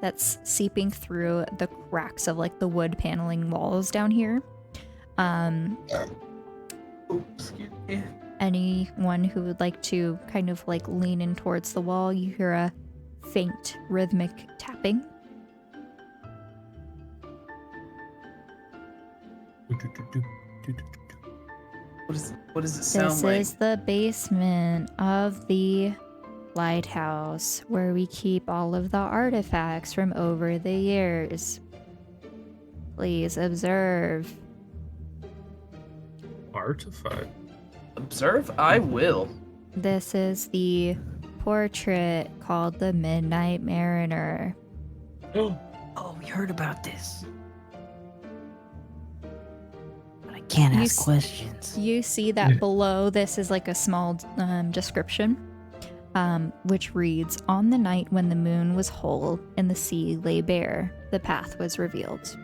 that's seeping through the cracks of like the wood paneling walls down here. excuse me. Anyone who would like to kind of like lean in towards the wall, you hear a faint rhythmic tapping. What does it sound This like? is the basement of the lighthouse where we keep all of the artifacts from over the years. Please observe. Artifact? Observe? I will. This is the portrait called the Midnight Mariner. Oh, we heard about this. But I can't You ask s- questions. You see that below this is like a small description, which reads, "On the night when the moon was whole and the sea lay bare, the path was revealed."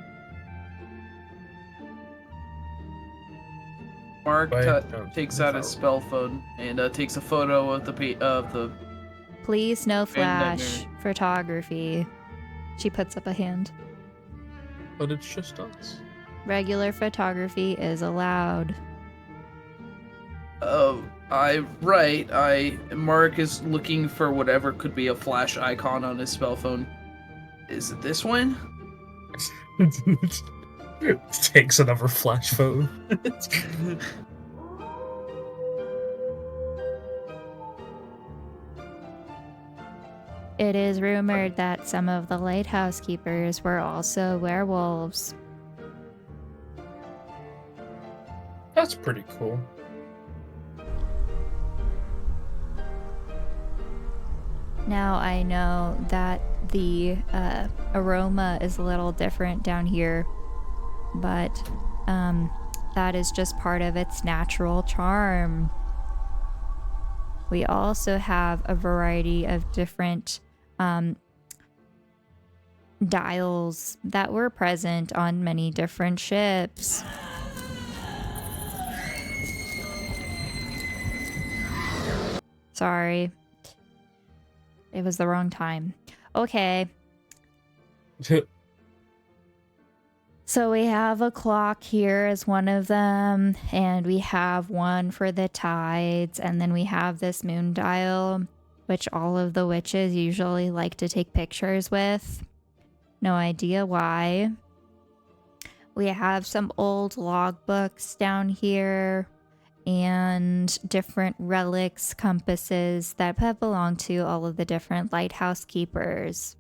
Mark Right. takes out his spell phone and takes a photo of the Please no Midnight flash photography. She puts up a hand. But it's just us. Regular photography is allowed. Mark is looking for whatever could be a flash icon on his spell phone. Is it this one? Takes another flash photo. It is rumored that some of the lighthouse keepers were also werewolves. That's pretty cool. Now I know that the aroma is a little different down here, but that is just part of its natural charm. We also have a variety of different dials that were present on many different ships. Sorry. It was the wrong time. Okay. So we have a clock here as one of them, and we have one for the tides, and then we have this moon dial, which all of the witches usually like to take pictures with. No idea why. We have some old logbooks down here, and different relics, compasses that have belonged to all of the different lighthouse keepers.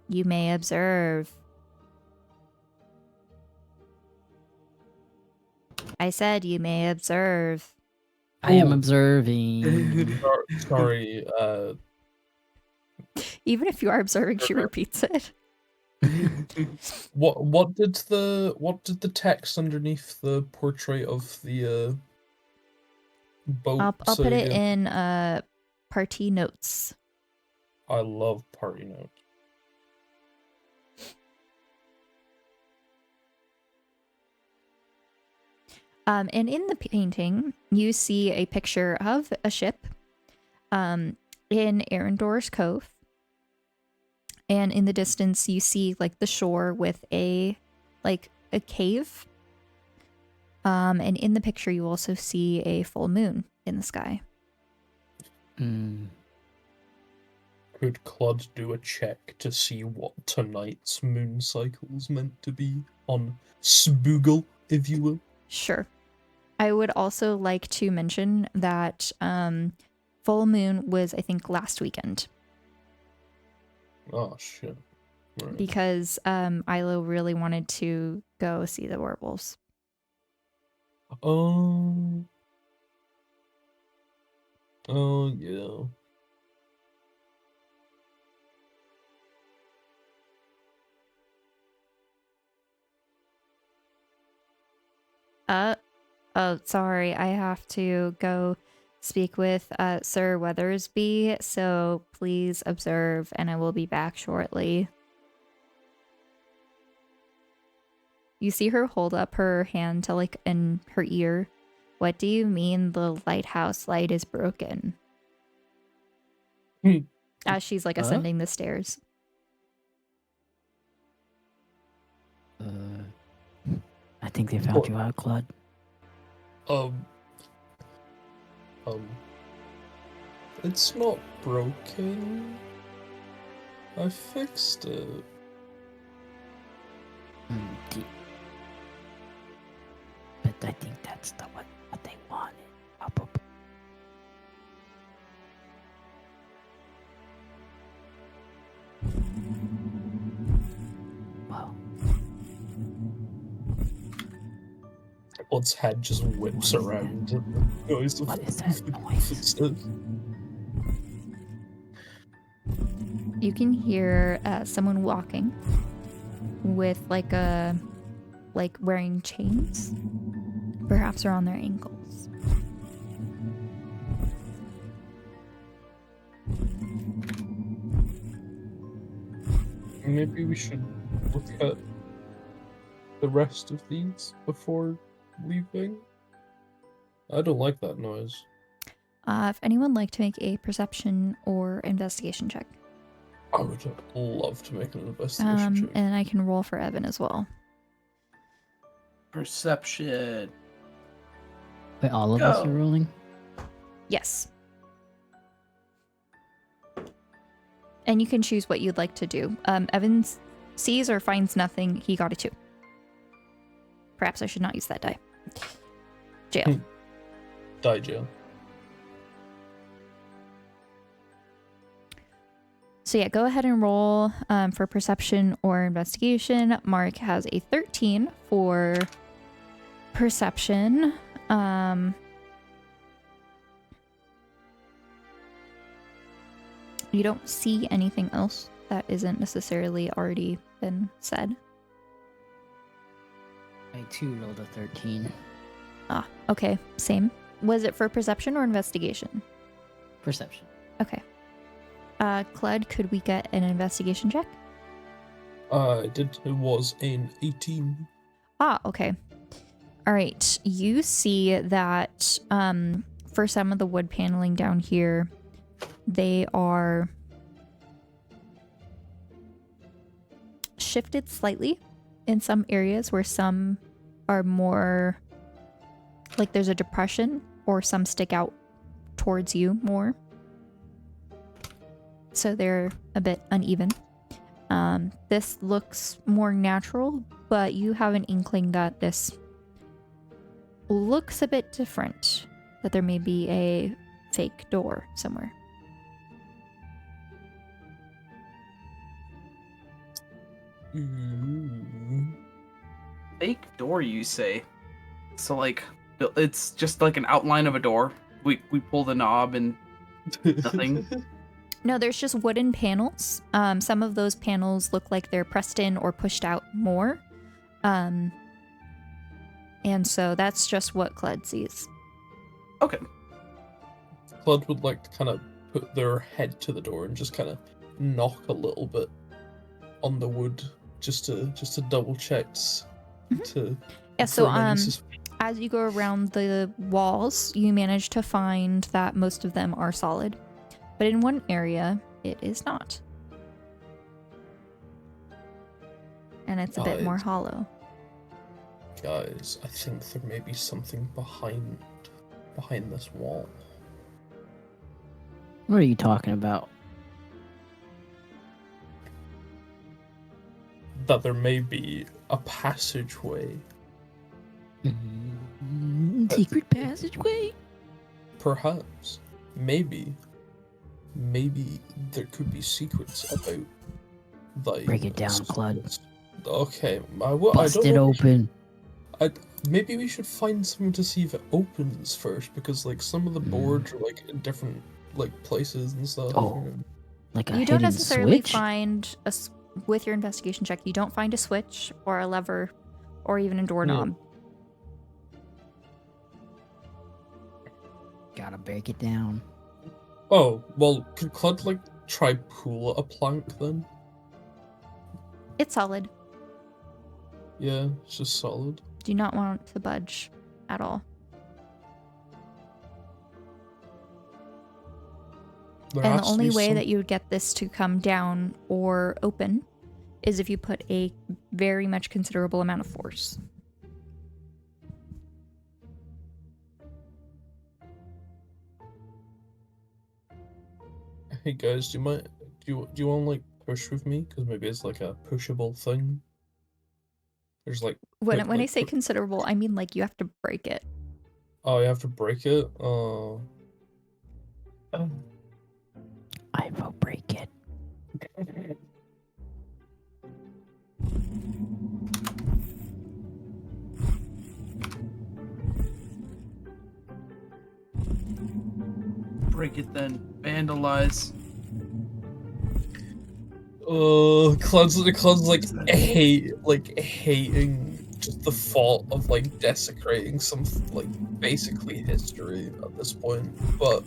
You may observe. I said you may observe. I am Ooh. observing. Sorry, Even if you are observing, she repeats it. what did the text underneath the portrait of the boat I'll say put it again? in party notes. I love party notes. And in the painting, you see a picture of a ship in Eryndor's Cove. And in the distance, you see like the shore with a cave. And in the picture, you also see a full moon in the sky. Could Claude do a check to see what tonight's moon cycle is meant to be on Spoogle, if you will? Sure. I would also like to mention that full moon was, I think, last weekend. Oh, shit. Right. Because Ilo really wanted to go see the werewolves. Oh, yeah. Oh, sorry. I have to go speak with Sir Weathersby, so please observe, and I will be back shortly. You see her hold up her hand to in her ear. What do you mean the lighthouse light is broken? As she's ascending the stairs. I think they found you out, Claude. It's not broken. I fixed it. But I think that's what they wanted. Probably. Well, Claude's head just whips around at the noise of what is that noise? footsteps. You can hear someone walking with wearing chains, perhaps around their ankles. Maybe we should look at the rest of these before leaving. I don't like that noise. If anyone would like to make a perception or investigation check. I would love to make an investigation check. And I can roll for Evan as well. Perception. wait, all of us are rolling? Yes. And you can choose what you'd like to do. Evan sees or finds nothing. He got a 2. Perhaps I should not use that die. Jail. Die jail. So yeah, go ahead and roll for perception or investigation. Mark has a 13 for perception. You don't see anything else that isn't necessarily already been said. I too rolled a 13. Ah, okay, same. Was it for perception or investigation? Perception. Okay. Clud, could we get an investigation check? It was an 18. Ah, okay. All right. You see that for some of the wood paneling down here, they are shifted slightly in some areas where some are more like there's a depression or some stick out towards you more. So they're a bit uneven. This looks more natural, but you have an inkling that this looks a bit different, that there may be a fake door somewhere. Fake door, you say? So like, it's just like an outline of a door. We pull the knob and nothing. No, there's just wooden panels. Some of those panels look like they're pressed in or pushed out more. And so that's just what Clud sees. Okay. Clud would like to kind of put their head to the door and just kind of knock a little bit on the wood just to double check to Yeah, so confirm any sus- as you go around the walls, you manage to find that most of them are solid. But in one area, it is not. And it's a bit more hollow. Guys, I think there may be something behind this wall. What are you talking about? That there may be a passageway. Secret passageway? Perhaps. Maybe there could be secrets about like Break it down, Clud. Okay, I Bust don't it know. open. Maybe we should find something to see if it opens first, because like some of the boards are like in different like places and stuff. Oh. Like a You don't hidden necessarily switch? find with your investigation check, you don't find a switch or a lever or even a doorknob. Gotta break it down. Oh, well, could Clud like try pull a plank then? It's solid. Yeah, it's just solid. Do not want to budge at all. There And has the to only be way some- that you would get this to come down or open is if you put a very much considerable amount of force. Hey guys, do you want to like push with me? Because maybe it's like a pushable thing. There's like When I say considerable, I mean like you have to break it. oh, you have to break it. Oh. I will break it. Break it then. Vandalize. Clud's like hating just the fault of like desecrating some like basically history at this point. But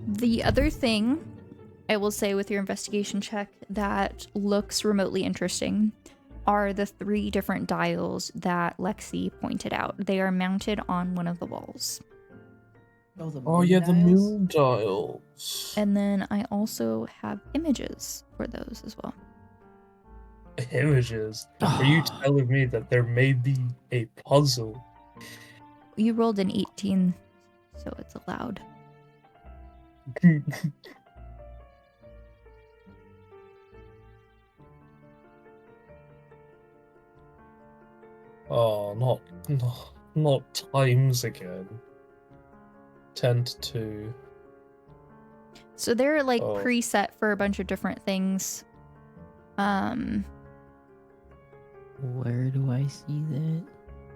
The other thing I will say with your investigation check that looks remotely interesting are the 3 different dials that Lexi pointed out. They are mounted on one of the walls. oh yeah, the moon dials. And then I also have images for those as well. Images. Are you telling me that there may be a puzzle? You rolled an 18, so it's allowed. Oh, not times again. 10 to 2. So they're like Oh. preset for a bunch of different things. Where do I see that?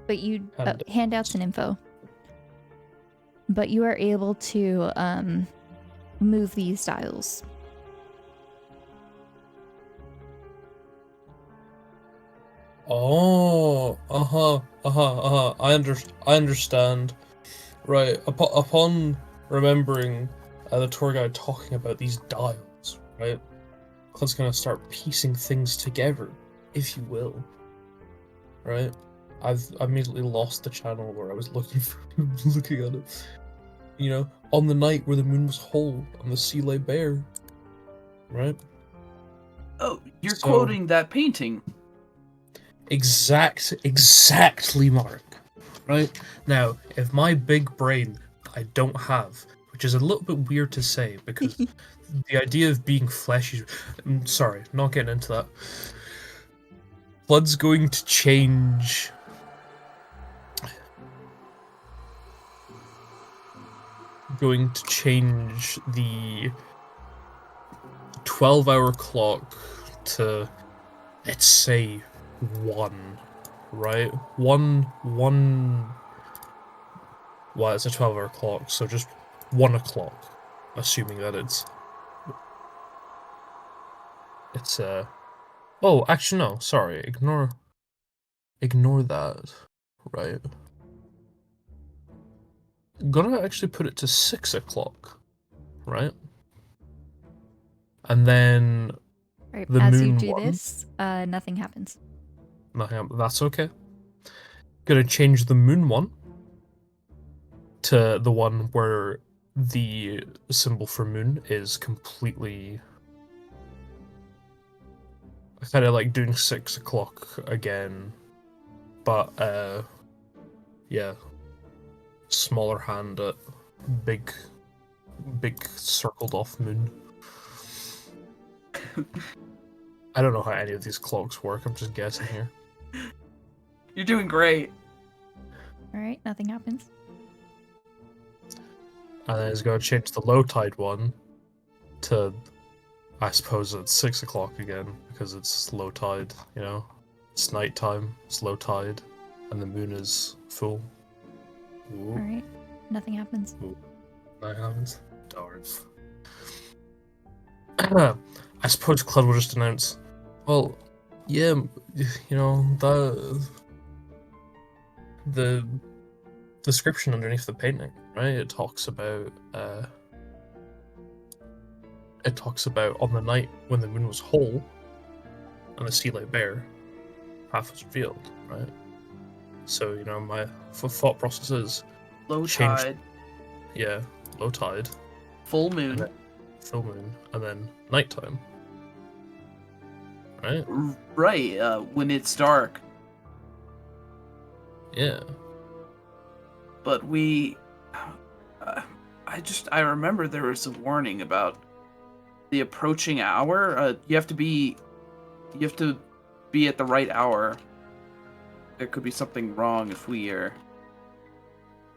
But you Handouts. handouts and info. But you are able to move these dials. Oh, I understand. Right. Upon remembering the tour guide talking about these dials, right? Clint's gonna start piecing things together, if you will. Right? I've immediately lost the channel where I was looking at it. You know, on the night where the moon was whole and the sea lay bare. Right? Oh, you're So- quoting that painting. Exactly, Mark. Right? Now, if my big brain I don't have, which is a little bit weird to say because the idea of being fleshy. I'm sorry, not getting into that. Blood's going to change. Going to change the 12-hour clock to, let's say, 1, right? 1. Well, it's a 12-hour clock, so just 1 o'clock, assuming that it's oh, actually no, sorry, ignore that, right? Gonna actually put it to 6 o'clock, right? And then Right. The As you moon do one? this, nothing happens. nothing, that's okay. Gonna change the moon one to the one where the symbol for moon is completely kind of like doing 6 o'clock again, but yeah, smaller hand at big circled off moon. I don't know how any of these clocks work. I'm just guessing here. You're doing great. All right. Nothing happens. And then it's going to change the low tide one to, I suppose it's 6 o'clock again because it's low tide. You know, it's nighttime. It's low tide, and the moon is full. Ooh, All right. Nothing happens. that happens. Darn. I suppose Claude will just announce, well, yeah, you know, the description underneath the painting, right? It talks about on the night when the moon was whole and the sea lay bare, half was revealed, right? So, you know, my thought process is Low Change- tide, yeah, low tide, full moon. then- full moon, and then nighttime. Right? Right, when it's dark. Yeah. But we... I remember there was a warning about the approaching hour. You have to be at the right hour. There could be something wrong if we are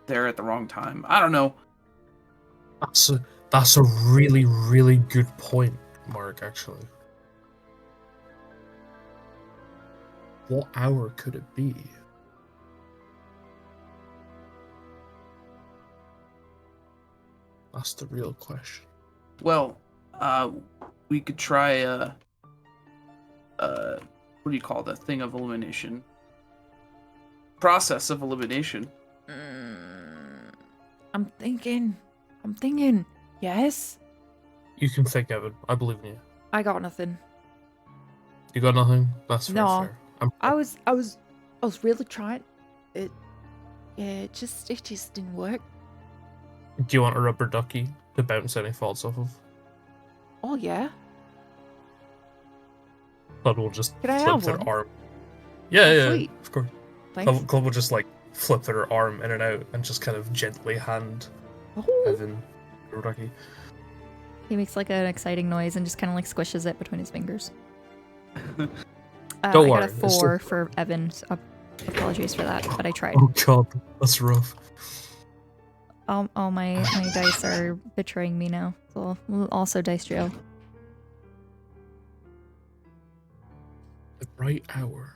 there at the wrong time. I don't know. That's a really, really good point, Mark, actually. What hour could it be? That's the real question. Well, we could try what do you call that thing of elimination? Process of elimination. I'm thinking. Yes? You can think, Evan. I believe in you. I got nothing. You got nothing? That's very No. fair. I was really trying. It just didn't work. Do you want a rubber ducky to bounce any faults off of? Oh yeah. Claude will just Can I flip have their one? arm. Yeah, yeah, sweet. of course. Thanks. Claude will just like flip their arm in and out and just kind of gently hand Oh. Evan a rubber ducky. He makes like an exciting noise and just kind of like squishes it between his fingers. Don't I got worry, a it's 4 for Evan. So Apologies for that, but I tried. Oh god, that's rough. All my dice are betraying me now. So also dice jail. The right hour.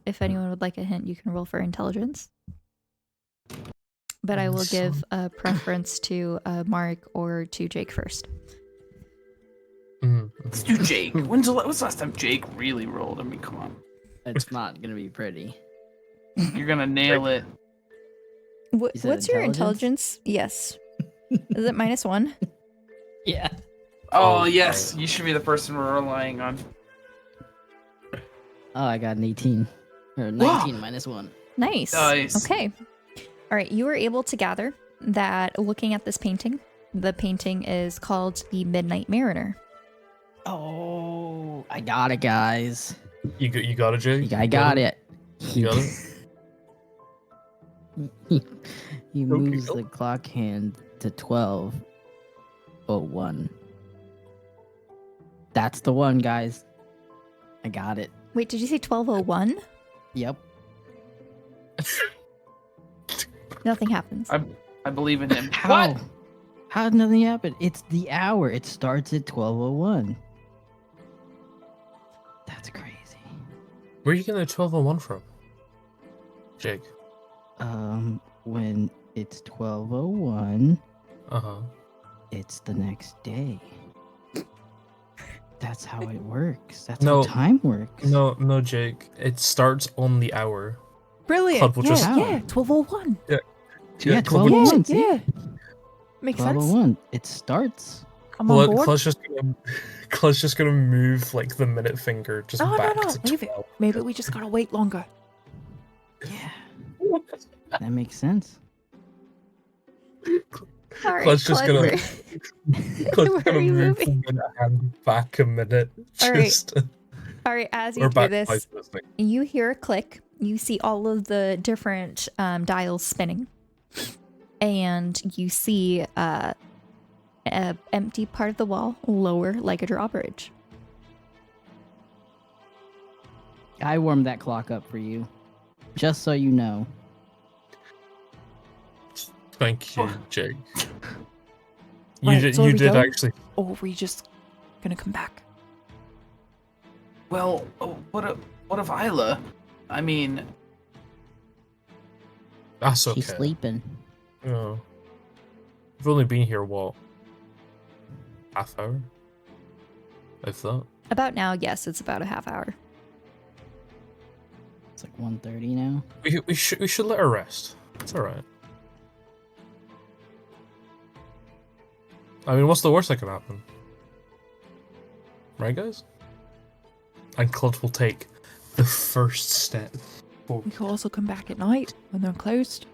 If anyone would like a hint, you can roll for intelligence. But I will give a preference to Mark or to Jake first. Let's do Jake. When's the last time Jake really rolled? I mean, come on. It's not gonna be pretty. You're gonna nail it. You said What's your intelligence? intelligence? Yes. Is it -1? Yeah. Oh, yes. You should be the person we're relying on. Oh, I got an 18. Or 19 -1. Nice. Nice. Okay. All right. You were able to gather that looking at this painting, the painting is called the Midnight Mariner. Oh, I got it, guys. You got it, Jake? I got it. You got it? He moves the clock hand to 12:01. That's the one, guys. I got it. Wait, did you say 12:01? Yep. Nothing happens. I believe in him. How? What? How did nothing happen? It's the hour. It starts at 12:01. That's crazy. Where are you getting the 1201 from? Jake. When it's 12:01, Uh-huh. it's the next day. That's how it works. That's No. how time works. No, Jake. It starts on the hour. Brilliant. Club will Yeah, just- yeah, 12:01. Yeah, Club will- 12:01. See? Yeah. Makes sense. 12:01. It starts. I'm on board. Club's just gonna move like the minute finger just No, back no, to leave it. 12. Maybe we just gotta wait longer. Yeah. That makes sense. All right, Club's just gonna Club's Where gonna are you move the moving? minute hand back a minute. All right. Just All right, as or you do back this, 5 minutes. Like, you hear a click. You see all of the different dials spinning, and you see a empty part of the wall lower like a drawbridge. I warmed that clock up for you. Just so you know. Thank you, Jake. Right, so are You we did going? actually. Or are we just gonna come back? Well, what of Isla? I mean, That's okay. She's sleeping. Yeah. We've only been here what? Half hour? If that. About now, yes, it's about a half hour. It's like 1:30 now. We should let her rest. It's alright. I mean, what's the worst that can happen? Right, guys? And Clud will take the first step. We could also come back at night when they're closed.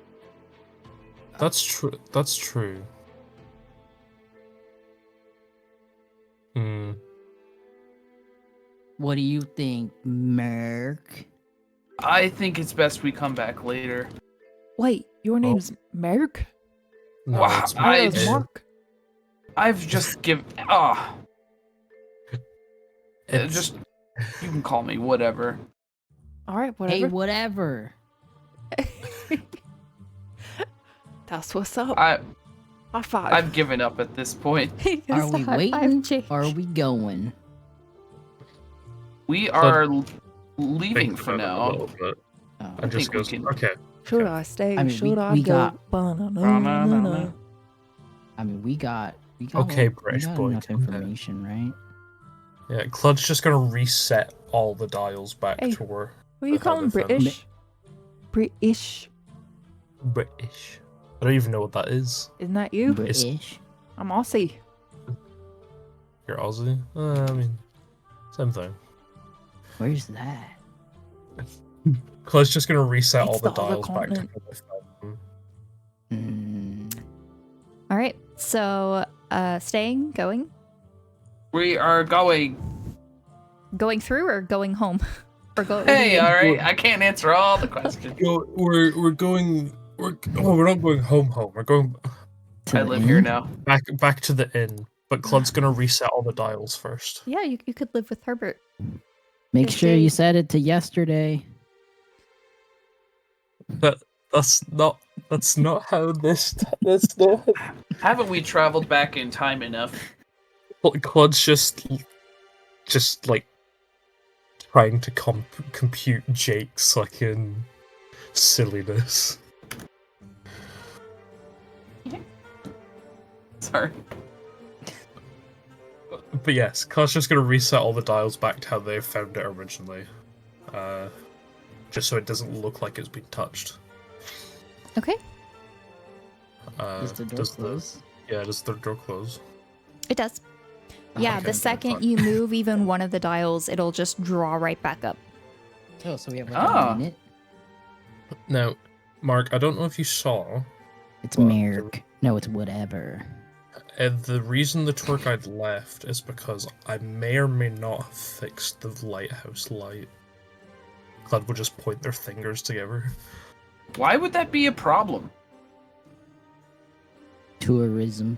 That's true. That's true. Hmm. What do you think, Merc? I think it's best we come back later. Wait, your name's Merc? No, Wow, it's I- It was it's- Mark. I've just just you can call me whatever. All right, Hey, whatever. whatever. That's what's up. I High five. I've given up at this point. Are we waiting? Or are we going? We are leaving think for about it a now. little bit. Oh. And just think we goes, can- okay. Should I stay? I mean, Should I we go? got- Ba-na-na-na-na. I mean, we got Okay, we British got boy, enough calm down. information, right? Yeah, Clud's just gonna reset all the dials back Hey. to where What are you The hell calling is that? British? British. British. I don't even know what that is. Isn't that you? British. I'm Aussie. You're Aussie? I mean, same thing. Where's that? Clud's just gonna reset It's all the the other dials back to continent. where they found them. Mm, All right, so staying, going We are going. through or going home? Or go? Hey, all right. I can't answer all the questions. We're going. We're not going home. We're going to I the live here inn? now. back to the inn. But Claude's gonna reset all the dials first. Yeah, you could live with Herbert. Make If sure you they- set it to yesterday. That's not how this. That's not. Haven't we traveled back in time enough? Claude's just like trying to compute Jake's fucking silliness. Sorry. But yes, Claude's just gonna reset all the dials back to how they found it originally, just so it doesn't look like it's been touched. Okay, Does the door close? Does the door close? it does. Yeah, okay, the second fuck. you move even one of the dials, it'll just draw right back up. Oh, so we have Ah. a minute. Now, Mark, I don't know if you saw, It's Well, Merrick. No, it's whatever. the reason the tour guide left is because I may or may not have fixed the lighthouse light. Claude would just point their fingers together. Why would that be a problem? Tourism.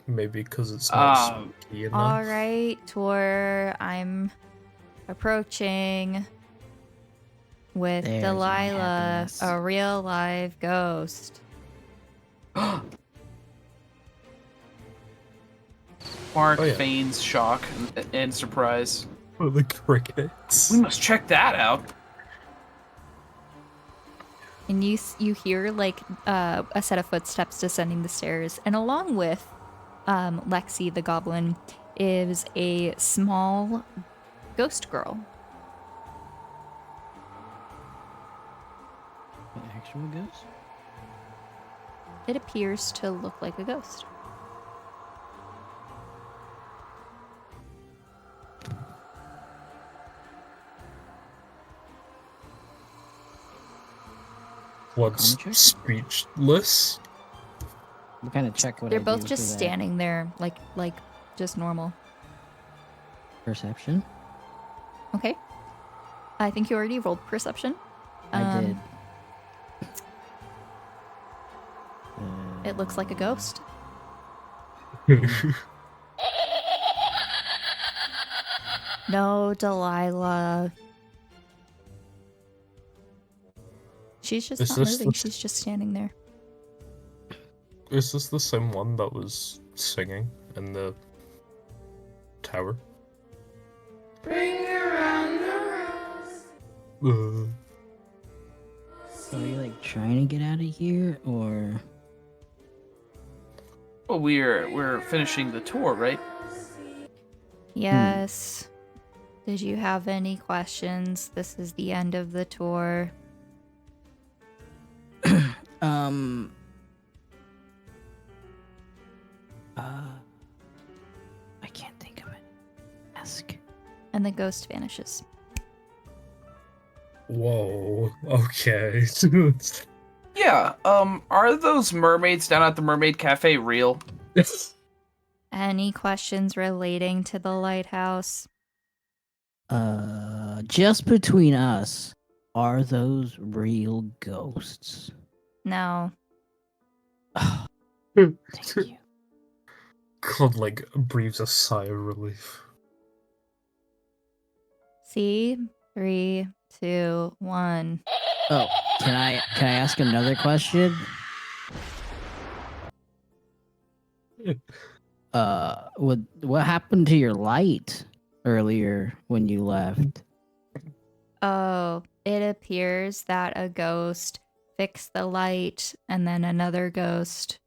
Maybe because it's not Um, spooky enough. All right, tour. I'm approaching with There's my Delilah, happiness. a real live ghost. Mark Oh, yeah. feigns shock and surprise. Oh, the crickets. We must check that out. And you hear like a set of footsteps descending the stairs, and along with Lexi the goblin is a small ghost girl. An actual ghost? It appears to look like a ghost. Claude's Check? speechless. What kind of check would They're I both do just for that? standing there, like just normal. Perception? Okay. I think you already rolled perception. I did. It looks like a ghost. No, Delilah. She's just Is not this moving. the- She's just standing there. Is this the same one that was singing in the tower? Uh, So are you like trying to get out of here, or Well, we're finishing the tour, right? Yes. Did you have any questions? This is the end of the tour. um? I can't think of it. Ask. And the ghost vanishes. whoa. Okay. Yeah. Are those mermaids down at the Mermaid Cafe real? Any questions relating to the lighthouse? Just between us, are those real ghosts? No. Thank you. Claude like breathes a sigh of relief. See? 3, 2, 1. Oh, can I ask another question? What happened to your light earlier when you left? Oh, it appears that a ghost fixed the light and then another ghost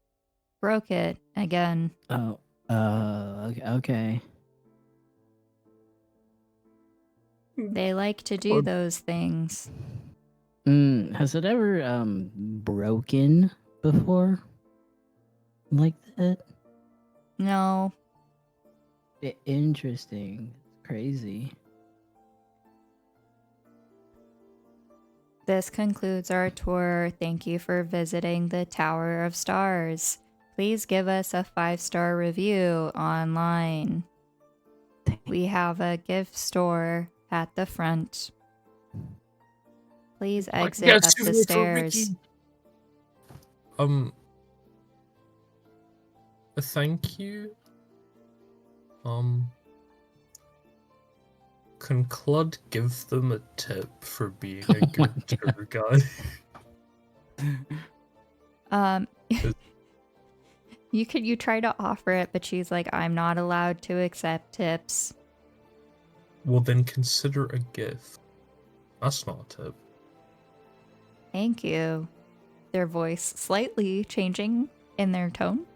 broke it again. Oh, okay. They like to do those things. Has it ever broken before? Like that? No. Interesting. Crazy. This concludes our tour. Thank you for visiting the Tower of Stars. Please give us a 5-star review online. We have a gift store at the front. Please exit Yes, up you the vote for stairs. Ricky. Thank you. Can Clud give them a tip for being a Oh my good tour guide? Um, you try to offer it, but she's like, I'm not allowed to accept tips. Well, then consider a gift. That's not a tip. Thank you. Their voice slightly changing in their tone.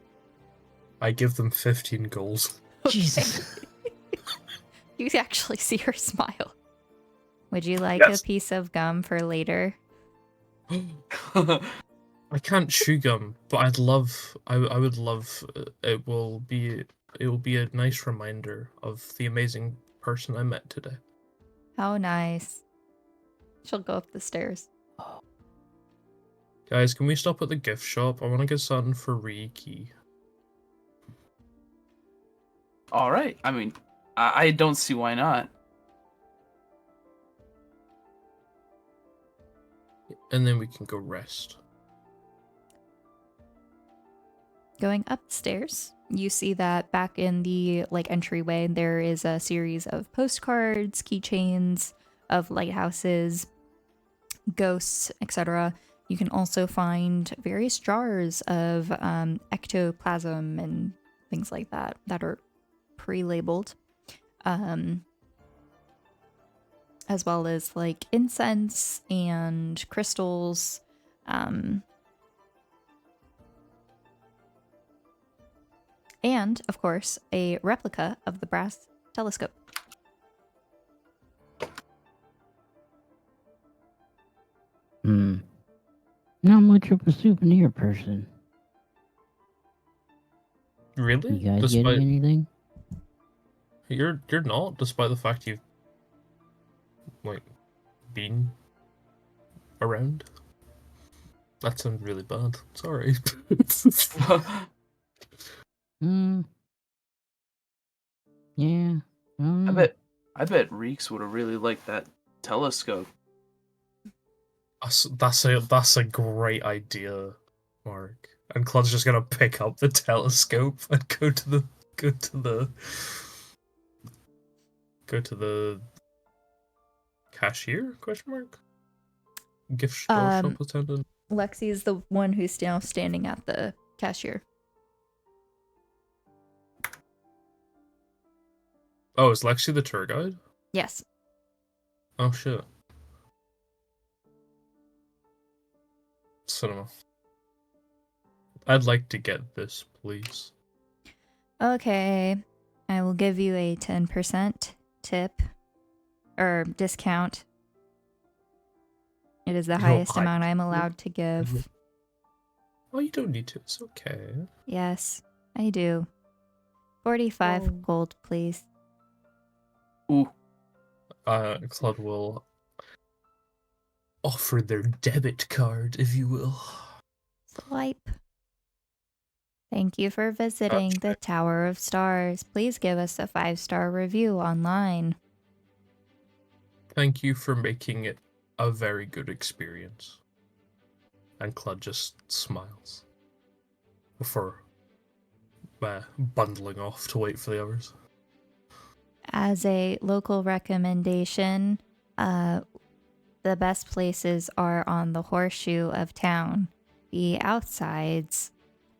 I give them 15 goals. Jesus. You actually see her smile. Would you like Yes. a piece of gum for later? I can't chew gum, but I would love. It will be a nice reminder of the amazing person I met today. How nice. She'll go up the stairs. Guys, can we stop at the gift shop? I want to get something for Riki. All right. I mean, I don't see why not. And then we can go rest. Going upstairs, you see that back in the entryway, there is a series of postcards, keychains of lighthouses, ghosts, etc. You can also find various jars of ectoplasm and things like that that are pre-labeled, as well as incense and crystals. And, of course, a replica of the brass telescope. Not much of a souvenir person. Really? You guys Despite getting anything? you're not, despite the fact you've been around. That sounds really bad. Sorry. Yeah. I bet Reeks would have really liked that telescope. That's a great idea, Mark. And Claude's just gonna pick up the telescope and go to the cashier? Question mark. Gift store shop attendant. Lexi is the one who's now standing at the cashier. Oh, is Lexi the tour guide? Yes. Oh shit. Cinema. I'd like to get this, please. Okay. I will give you a 10% tip or discount. It is the highest amount I'm allowed to give. Oh, you don't need to. It's okay. Yes, I do. 45 gold, please. Ooh. Claude will offer their debit card, if you will. Swipe. Thank you for visiting the Tower of Stars. Please give us a 5-star review online. Thank you for making it a very good experience. And Claude just smiles before bundling off to wait for the others. As a local recommendation, the best places are on the horseshoe of town. The outsides,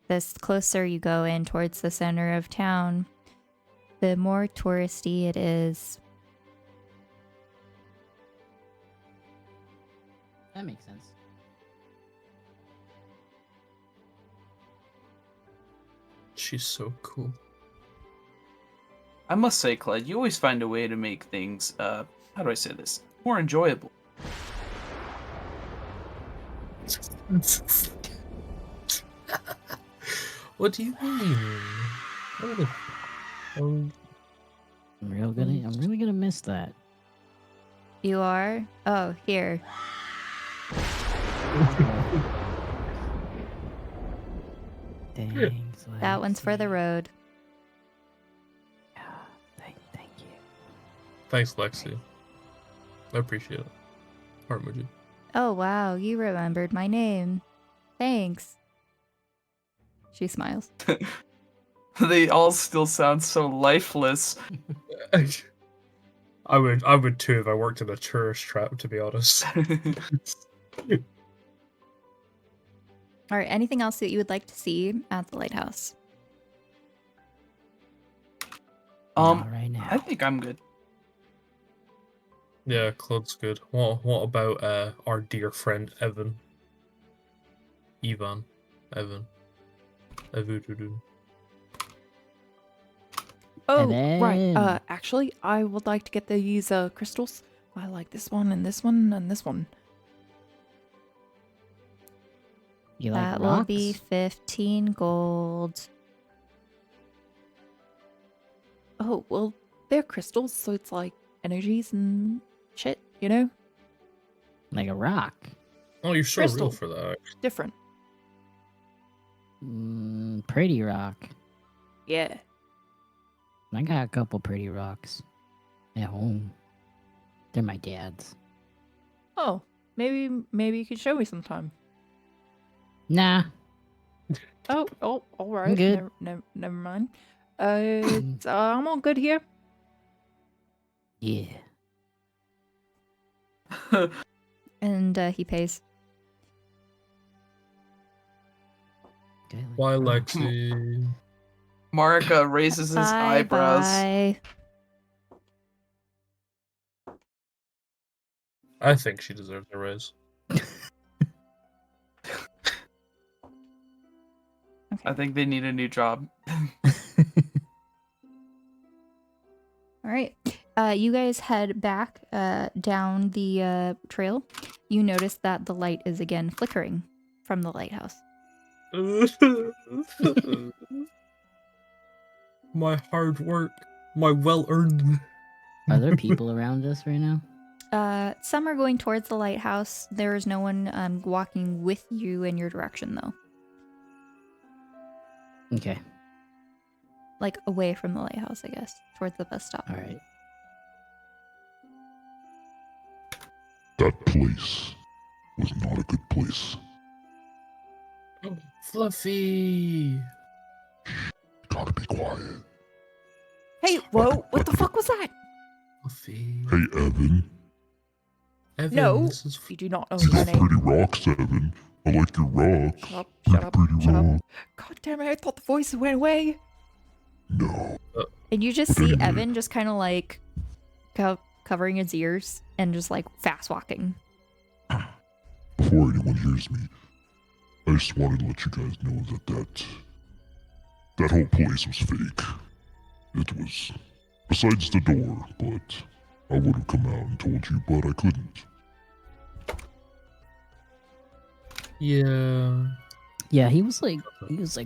the closer you go in towards the center of town, the more touristy it is. That makes sense. She's so cool. I must say, Clyde, you always find a way to make things, how do I say this, more enjoyable. What do you mean? I'm really gonna miss that. You are? Oh, here. Thanks. That one's for the road. Thank you. Thanks, Lexi. I appreciate it. Heart emoji. Oh, wow, you remembered my name. Thanks. She smiles. They all still sound so lifeless. I would too if I worked in a tourist trap, to be honest. All right, anything else that you would like to see at the lighthouse? Not right now. I think I'm good. Yeah, Claude's good. What about our dear friend Evan? Evan. Evududu. Oh, And right. then- Actually, I would like to get these crystals. I like this one and this one and this one. You like That rocks? will be 15 gold. Oh, well, they're crystals, so it's like energies and shit, you know? Like a rock. Oh, you're so Crystal. real for that. Different. Pretty rock. Yeah. I got a couple pretty rocks at home. They're my dad's. Oh, maybe you could show me sometime. Nah. Oh, all right. good. Never mind. I'm all good here. Yeah. And he pays. Okay, like Why, rocks. Lexi? Mark raises his eyebrows. Bye. I think she deserves a raise. I think they need a new job. All right. You guys head back down the trail. You notice that the light is again flickering from the lighthouse. My hard work, my well-earned. Are there people around us right now? Some are going towards the lighthouse. There is no one walking with you in your direction, though. Okay. Like away from the lighthouse, I guess, towards the bus stop. All right. That place was not a good place. Fluffy. Gotta be quiet. Hey, whoa! What the fuck was that? Fluffy. Hey, Evan. Evan, No. this is You do not know You my got name. pretty rocks, Evan. I like your rocks. Shut up! Shut up! Pretty Shut up! rock. God damn it! I thought the voice went away. No. And you just But see anyway. Evan just kind of like covering his ears and just like fast walking. Before anyone hears me, I just wanted to let you guys know that whole place was fake. It was, besides the door, but I would have come out and told you, but I couldn't. Yeah. Yeah, he was like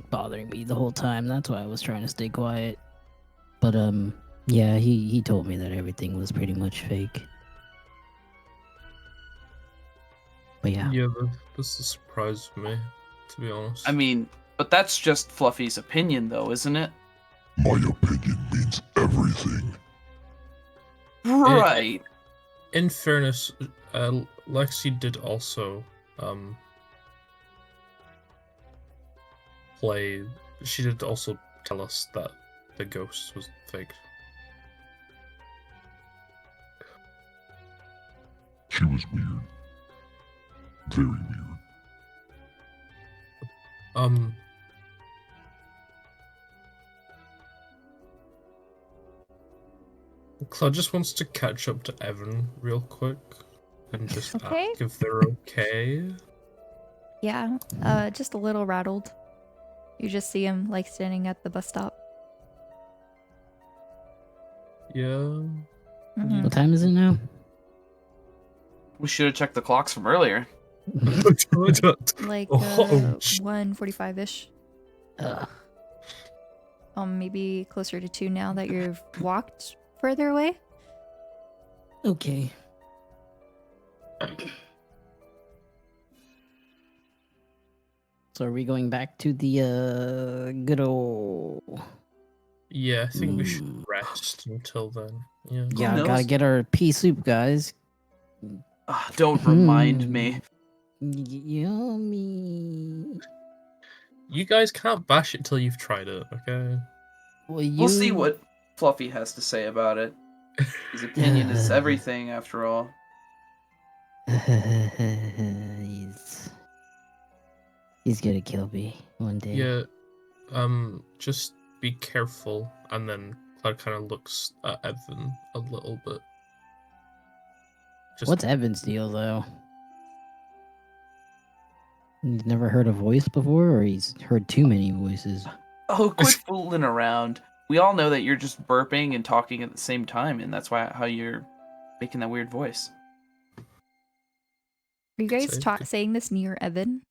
bothering me the whole time. That's why I was trying to stay quiet. But yeah, he told me that everything was pretty much fake. But yeah. Yeah, this surprised me, to be honest. I mean, but that's just Fluffy's opinion, though, isn't it? My opinion means everything. Right. in fairness, Lexi did also play. She did also tell us that the ghost was fake. She was weird. Very weird. Claude just wants to catch up to Evan real quick and just Okay. ask if they're okay. Yeah, just a little rattled. You just see him like standing at the bus stop. Yeah. Mhm. What time is it now? We should have checked the clocks from earlier. Like Oh, sh- 1:45-ish. Ugh. Maybe closer to 2 now that you've walked further away. Okay. So are we going back to the good old? Yeah, I think we should rest until then. Yeah. Yeah, knows? gotta get our pea soup, guys. Don't remind me. Yummy. You guys can't bash it till you've tried it, okay? Well, you... We'll see what Fluffy has to say about it. His opinion is everything, after all. he's gonna kill me one day. Yeah, just be careful. And then Cloud kind of looks at Evan a little bit. Just, What's Evan's deal, though? He's never heard a voice before, or he's heard too many voices? Oh, quit fooling around. We all know that you're just burping and talking at the same time, and that's how you're making that weird voice. Are you guys Say- saying this near Evan?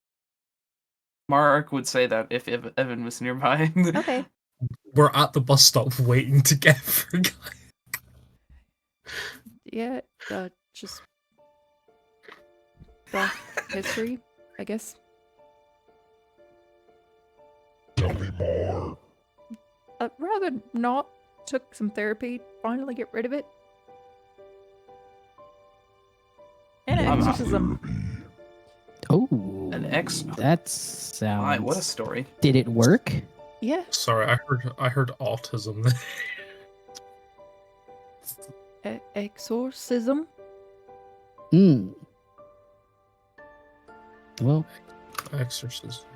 Mark would say that if Evan was nearby. Okay. We're at the bus stop waiting to get for a guy. Yeah, just rough history, I guess. Tell me more. Rather not. Took some therapy, finally get rid of it. And I'm not exorcism. Oh, An ex. that sounds... My, what a story. Did it work? Yeah, Sorry, I heard autism. exorcism. Hmm. Well, Exorcism.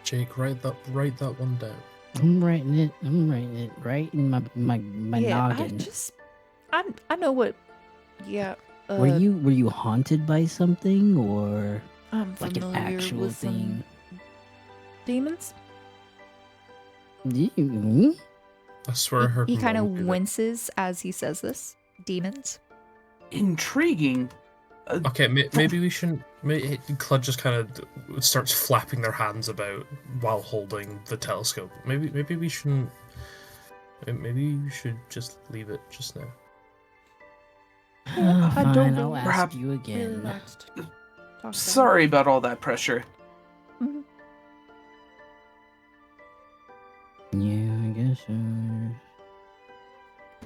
Jake, write that one down. I'm writing it right in my Yeah, noggin. I know what. Yeah. Were you haunted by something, or I'm like an familiar actual with some thing? demons. You? I swear I heard. He kind of Mom do that. winces as he says this. Demons. Intriguing. Okay, maybe we shouldn't. Clud just kind of starts flapping their hands about while holding the telescope. Maybe we shouldn't. Maybe we should just leave it just now. Ah, I don't fine, know. I'll ask Perhaps- you again. Relaxed. Talk about it. Sorry about all that pressure. Mhm. Yeah, I guess so.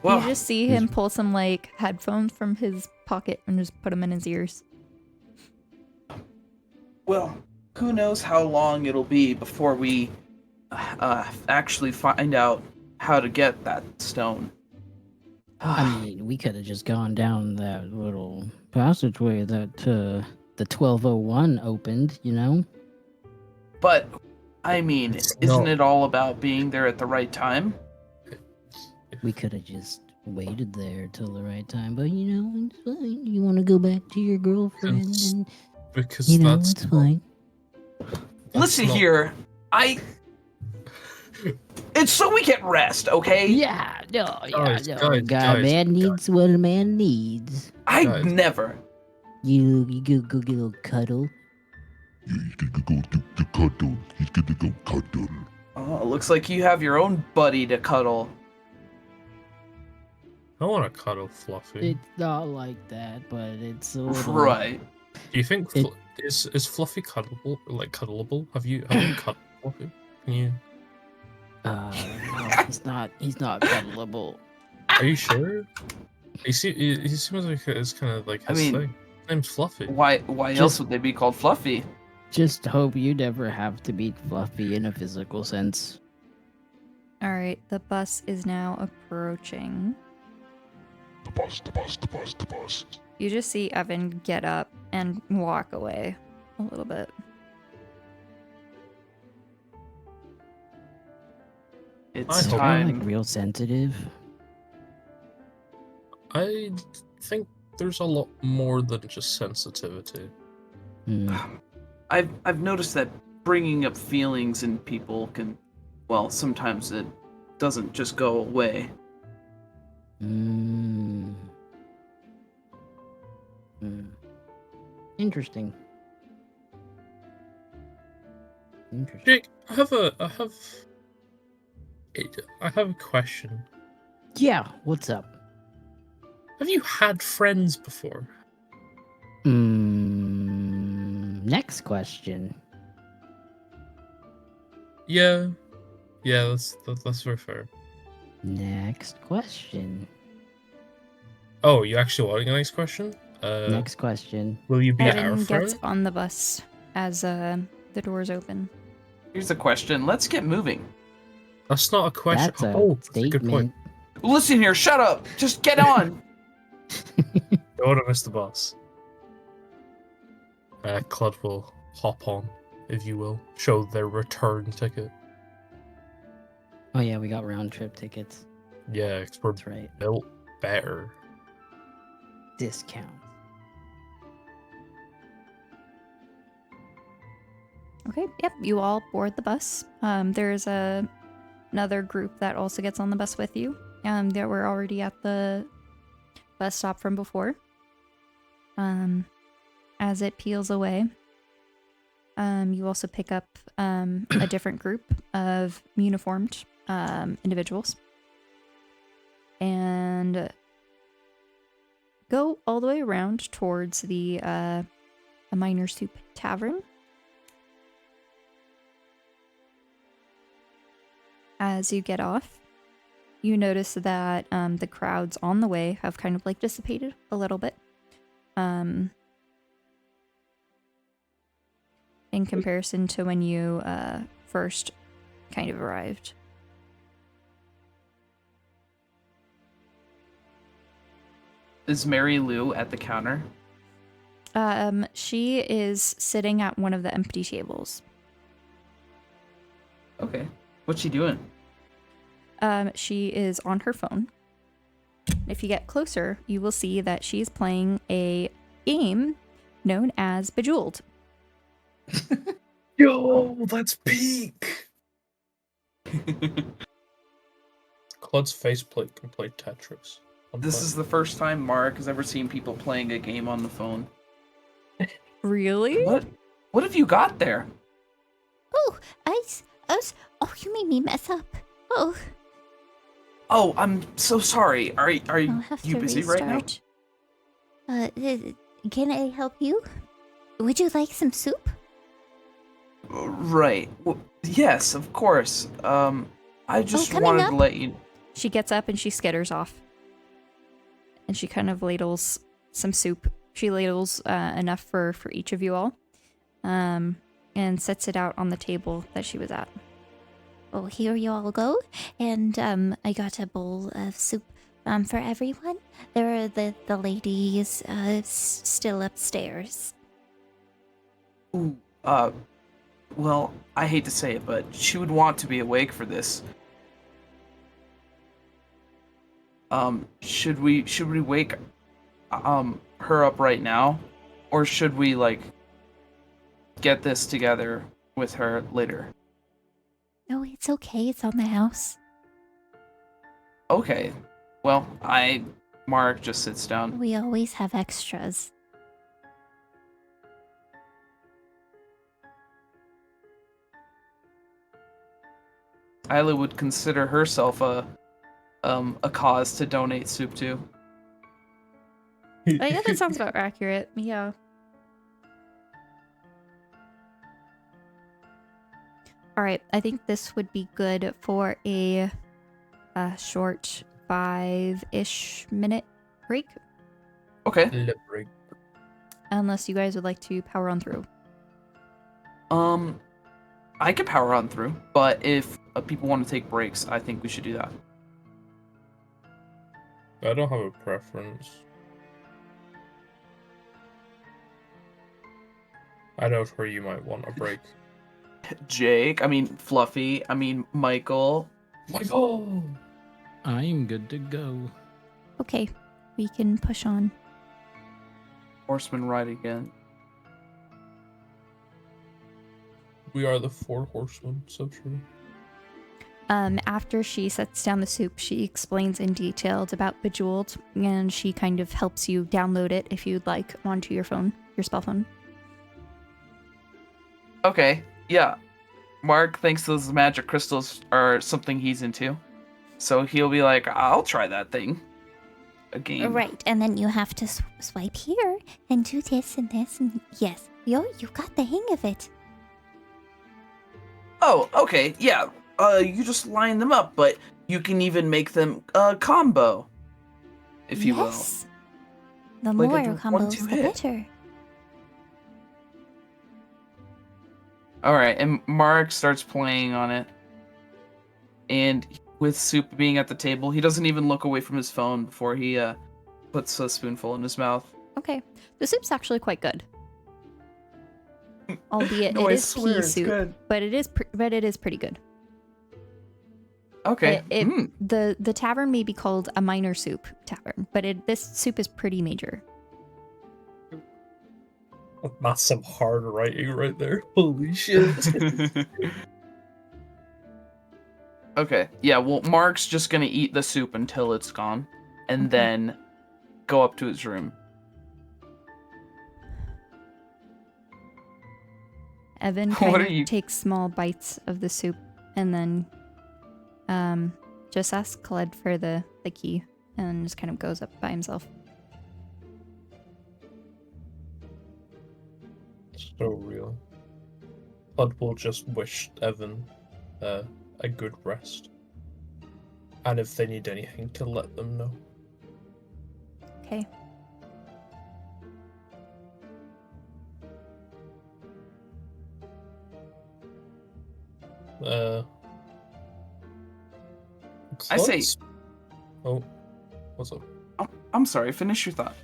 Well, you just see him pull some like headphones from his pocket and just put them in his ears. well, who knows how long it'll be before we actually find out how to get that stone. I mean, we could have just gone down that little passageway that the 1201 opened, you know? But, I mean, It's isn't not- it all about being there at the right time? We could have just waited there till the right time, but you know, it's fine. You want to go back to your girlfriend, It's- and Because you know, that's it's fine. Listen not- here, it's so we get rest, okay? Yeah, no, Guys, no. guys, God, guys, man needs what a man needs. I Guys. never. You go get a little cuddle. Yeah, you can go to cuddle. He's gonna go cuddle. Oh, looks like you have your own buddy to cuddle. I want to cuddle Fluffy. It's not like that, but it's a little... Right. Do you think It- is Fluffy cuddleable? Like cuddleable? Have you cuddled Fluffy? Can you? No, he's not cuddleable. Are you sure? He seems like it's kind of like I his mean- thing. His name's Fluffy. Why else Just- would they be called Fluffy? Just hope you never have to meet Fluffy in a physical sense. All right, the bus is now approaching. The bus. You just see Evan get up and walk away a little bit. It's I hope- You're time. like real sensitive. I think there's a lot more than just sensitivity. Hmm. I've noticed that bringing up feelings in people can, well, sometimes it doesn't just go away. Mm. Hmm. Interesting. Jake, I have a question. Yeah, what's up? Have you had friends before? Next question. Yeah, that's very fair. Next question. Oh, you actually wanting a next question? Next question. Will you be Evan our gets friend? on the bus as the doors open. Here's a question. Let's get moving. That's not a question. That's a That's a good point. statement. Listen here, shut up. Just get on. Don't want to miss the bus. Clud will hop on, if you will, show their return ticket. Oh yeah, we got round trip tickets. Yeah, 'cause we're That's right. built better. Discount. Okay, yep, you all board the bus. There's another group that also gets on the bus with you. They were already at the bus stop from before. As it peels away, you also pick up a different group of uniformed individuals. And go all the way around towards the a Minor Soup Tavern. As you get off, you notice that the crowds on the way have kind of like dissipated a little bit. In comparison to when you first kind of arrived. Is Mary Lou at the counter? She is sitting at one of the empty tables. Okay. What's she doing? She is on her phone. If you get closer, you will see that she's playing a game known as Bejeweled. Yo, that's peak! Clud's faceplate can play Tetris. This is the first time Mark has ever seen people playing a game on the phone. Really? What have you got there? Oh, oh, you made me mess up. Oh, Oh, I'm so sorry. Are I'll you have to busy right now? restart. Can I help you? Would you like some soup? Right. Well, yes, of course. I just coming wanted up? to let you. She gets up and she skitters off. And she kind of ladles some soup. She ladles enough for each of you all. And sets it out on the table that she was at. Oh, here you all go. And I got a bowl of soup for everyone. There are the ladies still upstairs. Ooh, well, I hate to say it, but she would want to be awake for this. Should we wake her up right now, or should we like get this together with her later? No, it's okay. It's on the house. Okay. Well, Mark just sits down. We always have extras. Isla would consider herself a cause to donate soup to. Yeah, that sounds about accurate. Yeah. All right, I think this would be good for a short 5-ish minute break, Okay. Liberate. unless you guys would like to power on through. I could power on through, but if people want to take breaks, I think we should do that. I don't have a preference. I know where you might want a break. Jake, Fluffy, Michael. Michael! I'm good to go. Okay, we can push on. Horseman ride again. We are the 4 horsemen, so true. After she sets down the soup, she explains in detail about Bejeweled, and she kind of helps you download it if you'd like onto your phone, your spell phone. Okay, yeah. Mark thinks those magic crystals are something he's into. So he'll be like, I'll try that thing. A game. Right, and then you have to swipe here and do this and this and yes. You got the hang of it. Oh, okay, yeah. You just line them up, but you can even make them a combo, if you will. The Like more a combos, 1-2 the hit. better. All right, and Mark starts playing on it. And with Soup being at the table, he doesn't even look away from his phone before he puts a spoonful in his mouth. Okay. The soup's actually quite good. Albeit No, it I is swear pea it's soup, good. but it is pretty good. Okay. The tavern may be called a minor soup tavern, but this soup is pretty major. That's some hard writing right there. Holy shit. Okay. Yeah, well, Mark's just going to eat the soup until it's gone, and then go up to his room. Evan What kind are of you- takes small bites of the soup and then just asks Kled for the key and just kind of goes up by himself. So real. Bud will just wish Evan a good rest. And if they need anything, to let them know. Okay. I say- Klutz- Oh, what's up? I'm sorry, finish your thought.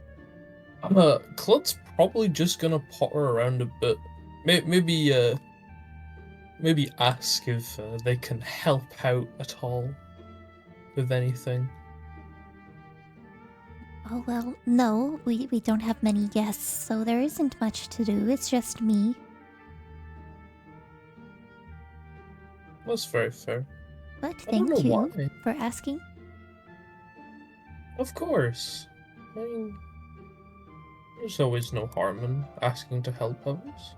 Klut's probably just gonna potter around a bit. Maybe ask if they can help out at all with anything. Oh, well, no, we don't have many guests, so there isn't much to do. It's just me. That's very fair. But I don't thank know you why. for asking. Of course. I mean, there's always no harm in asking to help others.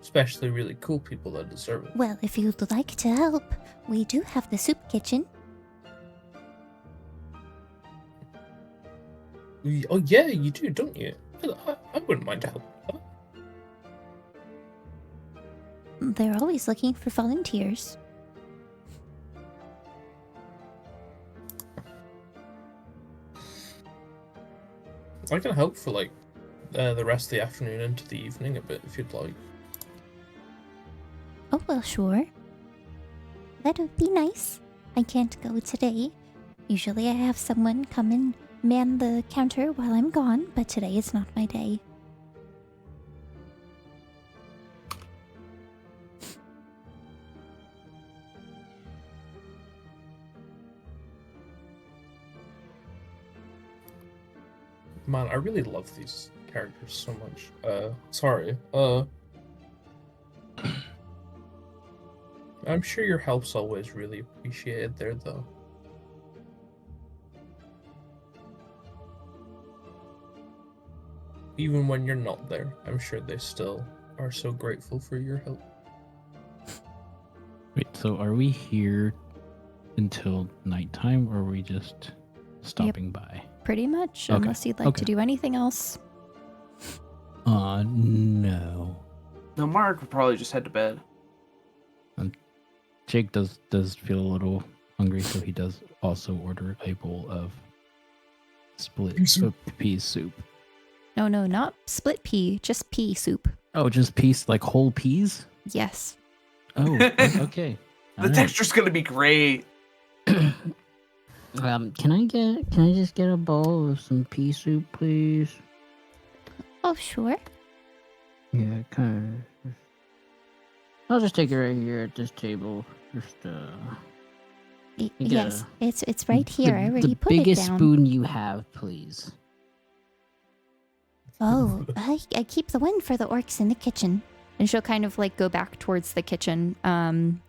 Especially really cool people that deserve it. Well, if you'd like to help, we do have the soup kitchen. Oh yeah, you do, don't you? I wouldn't mind helping. They're always looking for volunteers. I can help for like the rest of the afternoon into the evening a bit if you'd like. Oh, well, sure. That would be nice. I can't go today. Usually I have someone come and man the counter while I'm gone, but today is not my day. Man, I really love these characters so much. Sorry. I'm sure your help's always really appreciated there, though. Even when you're not there, I'm sure they still are so grateful for your help. Wait, so are we here until nighttime, or are we just stopping by? Pretty much, Okay, unless you'd like to okay. do anything else. No. No, Mark would probably just head to bed. Jake does feel a little hungry, so he does also order a bowl of split Pea soup. pea soup. No, not split pea, just pea soup. Oh, just peas, like whole peas? Yes. Oh, okay. The Alright. texture's gonna be great. Can I just get a bowl of some pea soup, please? Oh, sure. Yeah, kind of. I'll just take it right here at this table. Just You get Yes, it's right here. I already the put it biggest down. spoon you have, please. Oh, I keep the one for the orcs in the kitchen. And she'll kind of like go back towards the kitchen and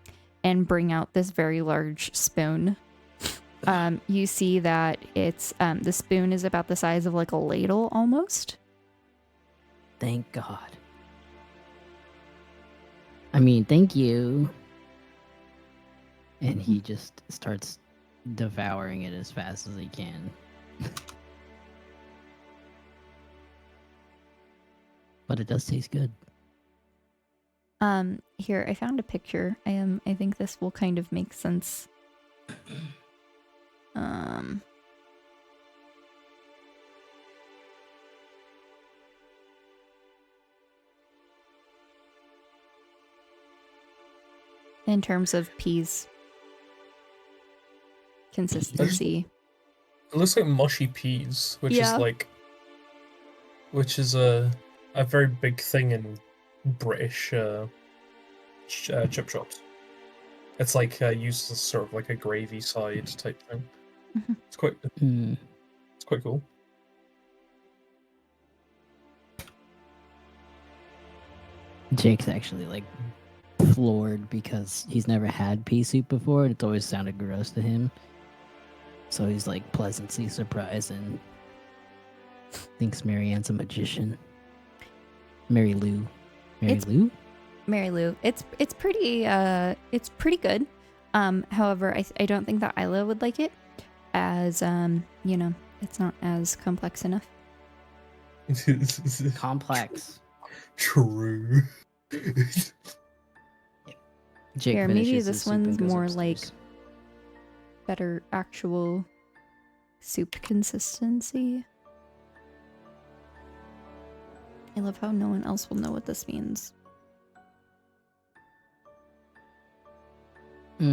bring out this very large spoon. You see that it's the spoon is about the size of like a ladle almost. Thank God. I mean, thank you. And he just starts devouring it as fast as he can. But it does taste good. Here, I found a picture. I think this will kind of make sense. in terms of peas consistency. It looks like mushy peas, which Yeah. is a very big thing in British chip shops. It's like used as sort of like a gravy side type thing. Mhm. It's quite cool. Jake's actually like floored because he's never had pea soup before and it's always sounded gross to him. So he's like pleasantly surprised and thinks Marianne's a magician. Mary Lou. It's- Lou? Mary Lou, it's pretty good. However, I don't think that Isla would like it, as it's not as complex enough. Complex. True. Jake Here, maybe finishes his this soup and one's goes more upstairs. Better actual soup consistency. I love how no one else will know what this means. I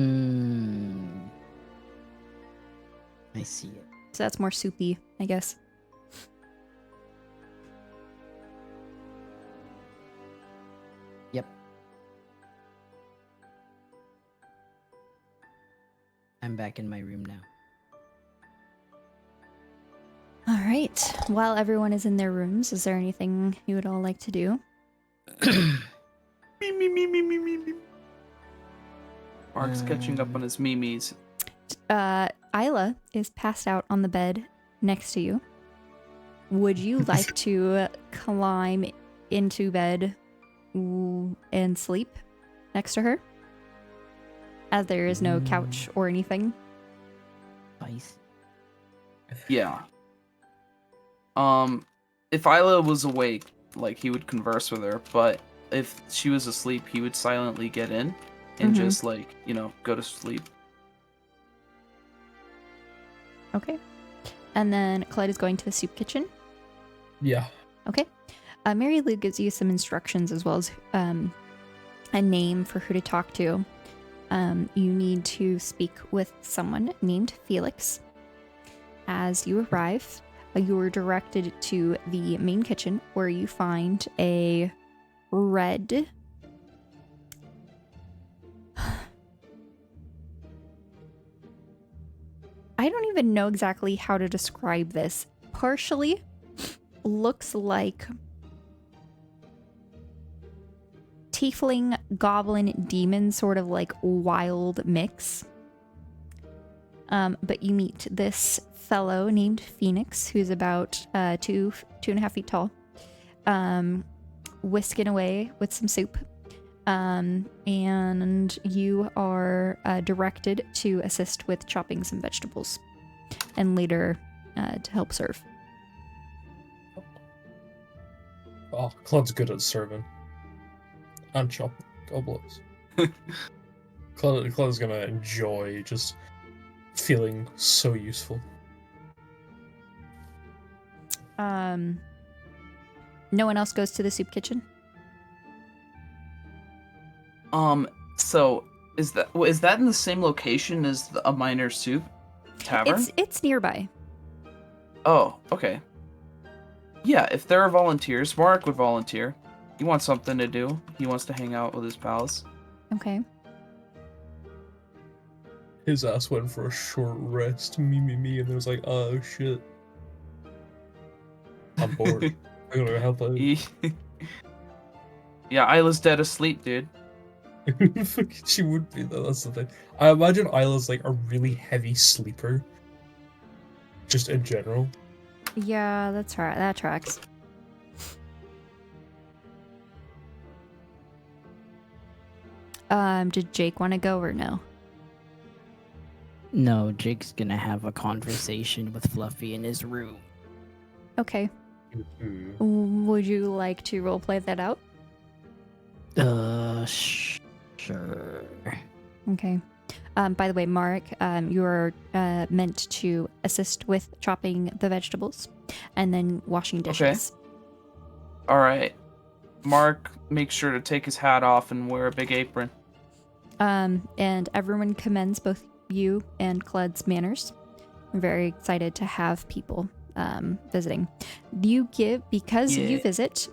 see it. So that's more soupy, I guess. Yep. I'm back in my room now. All right. While everyone is in their rooms, is there anything you would all like to do? Me. Mark's catching up on his memes. Isla is passed out on the bed next to you. Would you like to climb into bed and sleep next to her? As there is no couch or anything. Spice. Yeah. If Isla was awake, like, he would converse with her, but if she was asleep, he would silently get in and just, like, go to sleep. Okay. And then Clyde is going to the soup kitchen. Yeah. Okay. Mary Lou gives you some instructions as well as a name for who to talk to. You need to speak with someone named Felix. As you arrive, you are directed to the main kitchen where you find a red... I don't even know exactly how to describe this. Partially looks like tiefling, goblin, demon, sort of like wild mix. But you meet this fellow named Phoenix, who's about 2.5 feet tall, whisking away with some soup. And you are directed to assist with chopping some vegetables and later to help serve. Oh, Claude's good at serving. And chopping. God bless. Claude's gonna enjoy just feeling so useful. No one else goes to the soup kitchen? So is that in the same location as a minor soup tavern? It's nearby. Oh, okay. Yeah, if there are volunteers, Mark would volunteer. He wants something to do. He wants to hang out with his pals. Okay. His ass went for a short rest, me, and there was like, oh shit. I'm bored. I'm gonna help out. Yeah, Isla's dead asleep, dude. She would be though, that's the thing. I imagine Isla's like a really heavy sleeper. Just in general. Yeah, that's right. That tracks. Did Jake want to go or no? No, Jake's gonna have a conversation with Fluffy in his room. Okay. Mm-hmm. Would you like to roleplay that out? Sure. Okay. By the way, Mark, you are meant to assist with chopping the vegetables and then washing dishes. All right. Mark, make sure to take his hat off and wear a big apron. And everyone commends both you and Cled's manners. I'm very excited to have people visiting. You visit,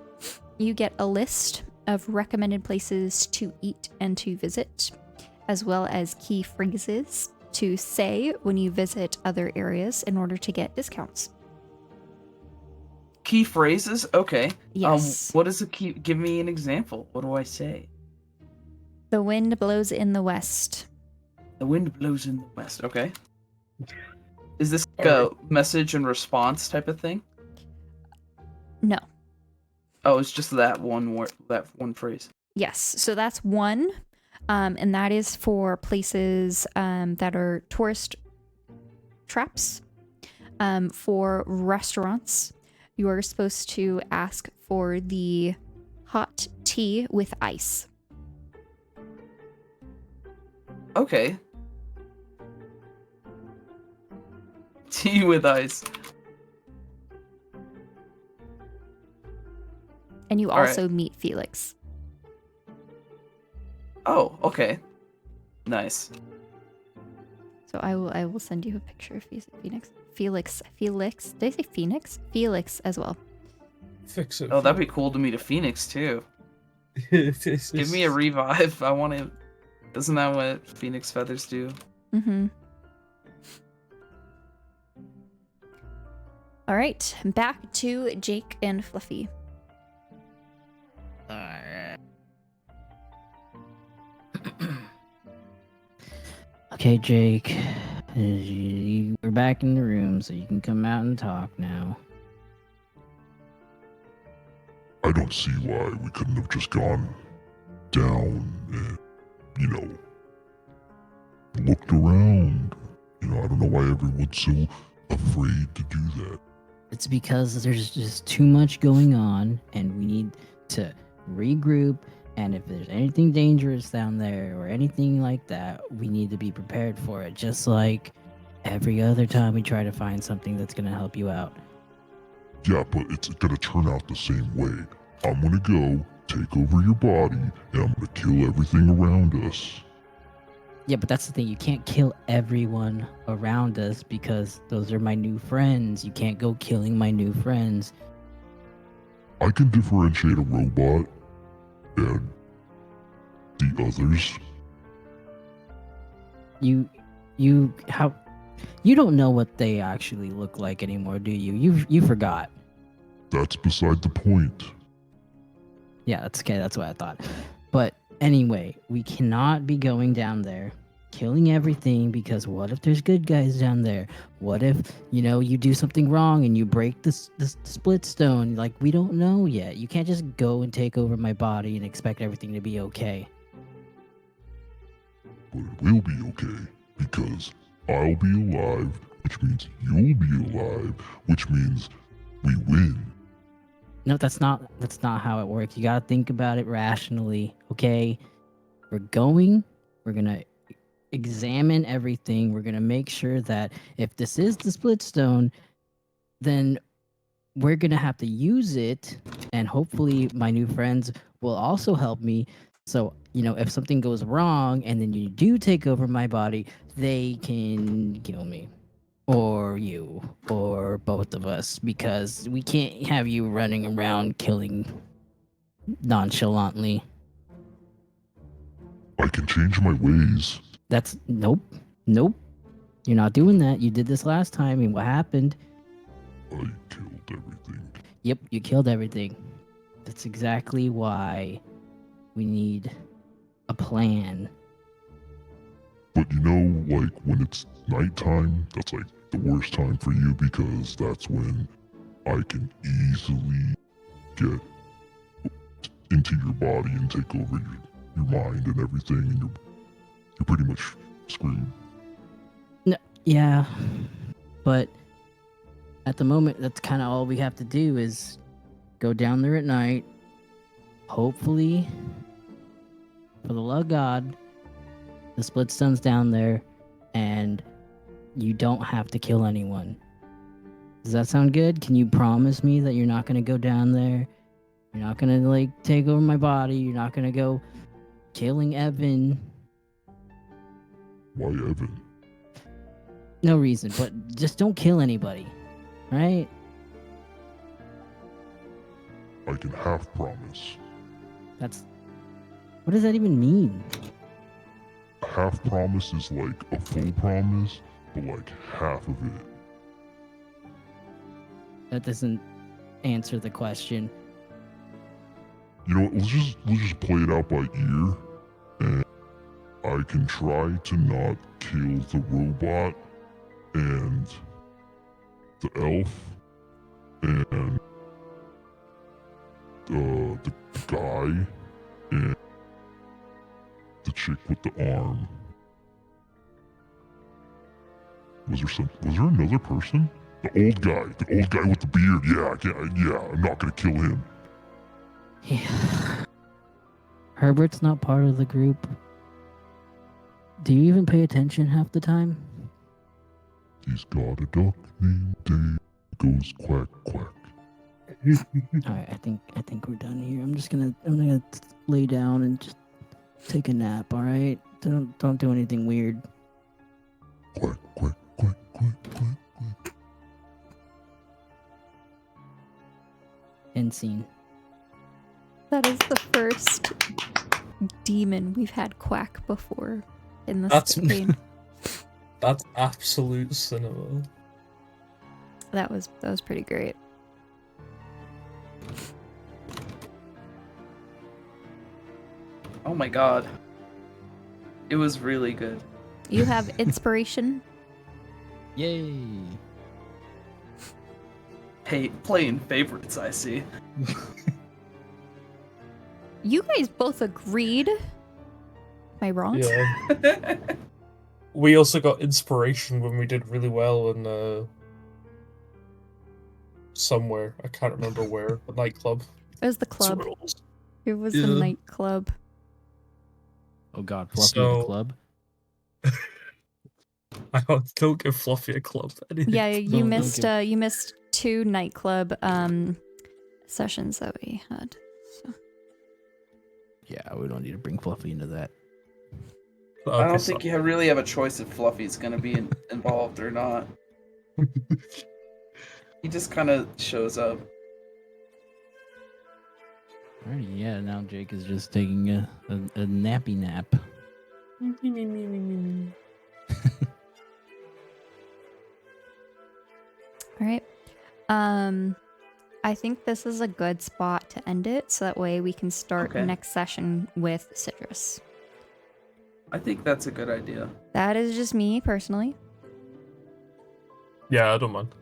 you get a list of recommended places to eat and to visit, as well as key phrases to say when you visit other areas in order to get discounts. Key phrases? Okay. Yes. What is a key? Give me an example. What do I say? The wind blows in the west. The wind blows in the west. Okay. Is this like a message and response type of thing? No. Oh, it's just that one word, that one phrase. Yes. So that's one. And that is for places that are tourist traps. For restaurants, you are supposed to ask for the hot tea with ice. Okay. Tea with ice. And you All right. also meet Felix. Oh, okay. Nice. So I will send you a picture of Felix. Felix. Did I say Phoenix? Felix as well. Fix it. Oh, that'd be cool to meet a phoenix too. Give me a revive. I want to. Isn't that what phoenix feathers do? Mm-hmm. All right, back to Jake and Fluffy. Alright. Okay, Jake. We're back in the room, so you can come out and talk now. I don't see why we couldn't have just gone down and, looked around. I don't know why everyone's so afraid to do that. It's because there's just too much going on, and we need to regroup. And if there's anything dangerous down there or anything like that, we need to be prepared for it. Just like every other time we try to find something that's going to help you out. Yeah, but it's gonna turn out the same way. I'm gonna go take over your body, and I'm gonna kill everything around us. Yeah, but that's the thing. You can't kill everyone around us because those are my new friends. You can't go killing my new friends. I can differentiate a robot and the others. You don't know what they actually look like anymore, do you? You forgot. That's beside the point. Yeah, that's okay. That's what I thought. But anyway, we cannot be going down there killing everything, because what if there's good guys down there? What if, you do something wrong and you break this split stone? Like, we don't know yet. You can't just go and take over my body and expect everything to be okay. But it will be okay, because I'll be alive, which means you'll be alive, which means we win. No, that's not how it works. You gotta think about it rationally, okay? We're gonna examine everything. We're gonna make sure that if this is the split stone, then we're gonna have to use it, and hopefully my new friends will also help me. So, if something goes wrong and then you do take over my body, they can kill me. Or you, or both of us, because we can't have you running around killing nonchalantly. I can change my ways. That's nope. You're not doing that. You did this last time, and what happened? I killed everything. Yep, you killed everything. That's exactly why we need a plan. But when it's nighttime, that's like the worst time for you, because that's when I can easily get into your body and take over your mind and everything, and you're pretty much screwed. No, yeah, but at the moment, that's kind of all we have to do is go down there at night. Hopefully, for the love of God, the split stone's down there, and you don't have to kill anyone. Does that sound good? Can you promise me that you're not going to go down there? You're not going to, take over my body? You're not going to go killing Evan Why Evan? No reason, but just don't kill anybody, right? I can half promise. That's... What does that even mean? A half promise is like a full promise, but like half of it. That doesn't answer the question. You know what? Let's just play it out by ear, and I can try to not kill the robot and the elf and the guy and the chick with the arm. Was there another person? The old guy with the beard. Yeah, I'm not gonna kill him. Yeah. Herbert's not part of the group. Do you even pay attention half the time? He's got a duck named Dave. Goes quack quack. Alright, I think we're done here. I'm gonna lay down and just take a nap, alright? Don't do anything weird. Quack quack quack quack quack quack. End scene. That is the first demon we've had quack before in this That's campaign. That's absolute cinema. That was pretty great. Oh my god. It was really good. You have inspiration. Yay! Hey, playing favorites, I see. You guys both agreed. Am I wrong? Yeah. We also got inspiration when we did really well in somewhere. I can't remember where. A nightclub. It was the club. That's what it was. It was the Yeah. nightclub. Oh god, Fluffy So- the club. Don't give Fluffy a club. Yeah, you Don't missed give- you missed 2 nightclub sessions that we had. So. Yeah, we don't need to bring Fluffy into that. I don't think you really have a choice if Fluffy's gonna be involved or not. He just kind of shows up. Alrighty, yeah, now Jake is just taking a nappy nap. All right. I think this is a good spot to end it, so that way we can start Okay. next session with Citrus. I think that's a good idea. That is just me personally. Yeah, I don't mind.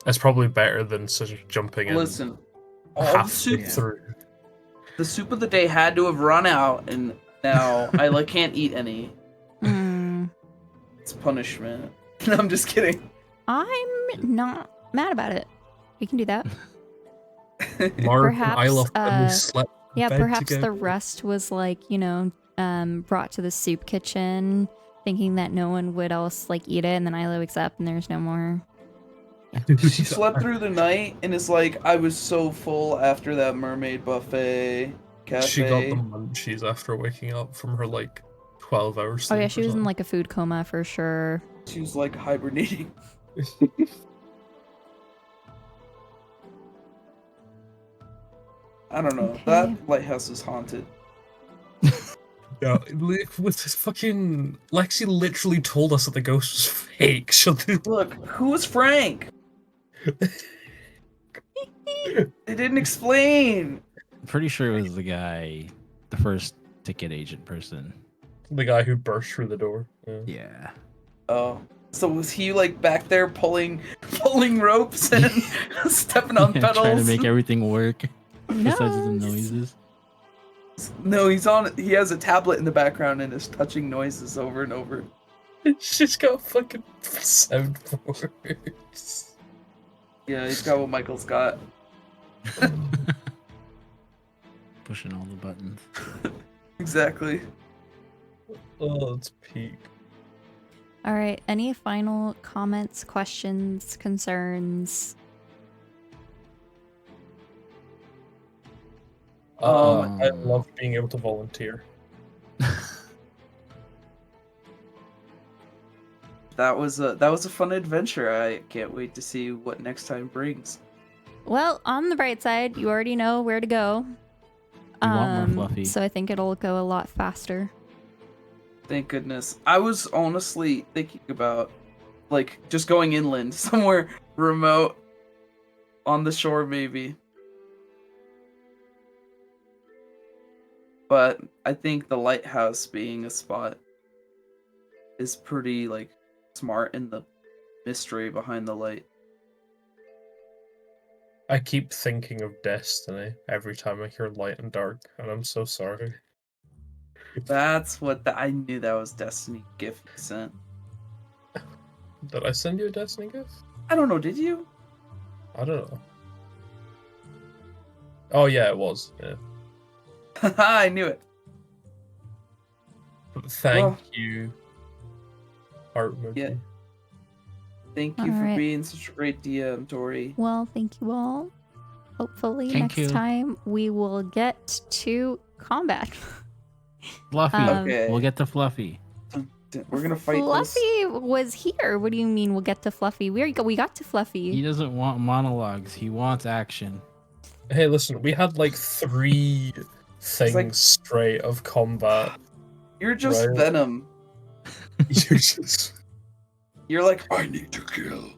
It's probably better than sort of jumping in Listen, all the half soup, through. the soup of the day had to have run out, and now I can't eat any. Mm, It's punishment. No, I'm just kidding. I'm not mad about it. We can do that. Mark and Perhaps, Isla finally slept in Yeah, bed perhaps together. the rest was like, brought to the soup kitchen, thinking that no one would else like eat it, and then Isla wakes up and there's no more. She slept through the night, and it's like I was so full after that mermaid buffet cafe. She got the munchies after waking up from her 12 hours. Oh yeah, she was in like a food coma for sure. She was like hibernating. I don't know. Okay. That lighthouse is haunted. Yeah, with this fucking Lexi literally told us that the ghost was fake. Look, who's Frank? They didn't explain. Pretty sure it was the guy, the first ticket agent person. The guy who burst through the door. Yeah. Yeah. Oh, so was he like back there pulling ropes and stepping on pedals? Trying to make everything work. No. Besides the noises. No, he has a tablet in the background and is touching noises over and over. She's got fucking soundboards. Yeah, he's got what Michael's got. Pushing all the buttons. Exactly. Oh, it's peak. All right. Any final comments, questions, concerns? I love being able to volunteer. that was a fun adventure. I can't wait to see what next time brings. Well, on the bright side, you already know where to go. You want more Fluffy. So I think it'll go a lot faster. Thank goodness. I was honestly thinking about like just going inland somewhere remote on the shore maybe. But I think the lighthouse being a spot is pretty like smart in the mystery behind the light. I keep thinking of Destiny every time I hear light and dark, and I'm so sorry. That's what I knew that was Destiny gift you sent. Did I send you a Destiny gift? I don't know, did you? I don't know. Oh yeah, it was. Yeah. I knew it. Thank you, Art Movie. Yeah. Thank you All for right. being such a great DM, Torii. Well, thank you all. Hopefully Thank next you. time we will get to combat. Fluffy. Okay. We'll get to Fluffy. We're gonna fight Fluffy was here. What do you mean we'll get to Fluffy? We got to He Fluffy. doesn't want monologues. He wants action. Hey, listen, we had like 3 things like- straight of combat. You're just Right. Venom. You're just... You're like, I need to kill.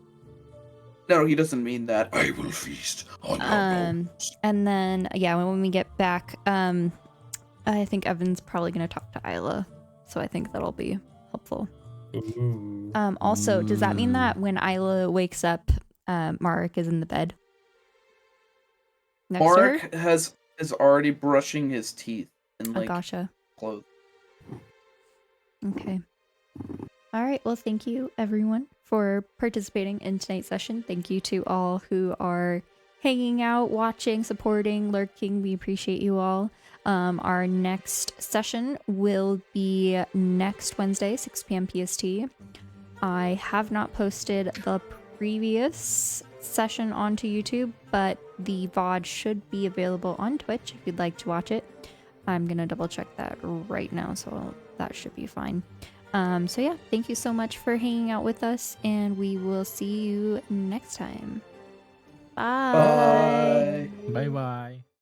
no, he doesn't mean that. I will feast on your bones. And then when we get back, I think Evan's probably gonna talk to Isla, so I think that'll be helpful. Ooh. Also, does that mean that when Isla wakes up, Mark is in the bed next to her? Mark is already brushing his teeth and Oh, like gotcha. clothes. Okay. All right. Well, thank you everyone for participating in tonight's session. Thank you to all who are hanging out, watching, supporting, lurking. We appreciate you all. Our next session will be next Wednesday, 6 p.m. PST. I have not posted the previous session onto YouTube, but the VOD should be available on Twitch if you'd like to watch it. I'm gonna double check that right now, so that should be fine. So yeah, thank you so much for hanging out with us, and we will see you next time. Bye. Bye. Bye bye.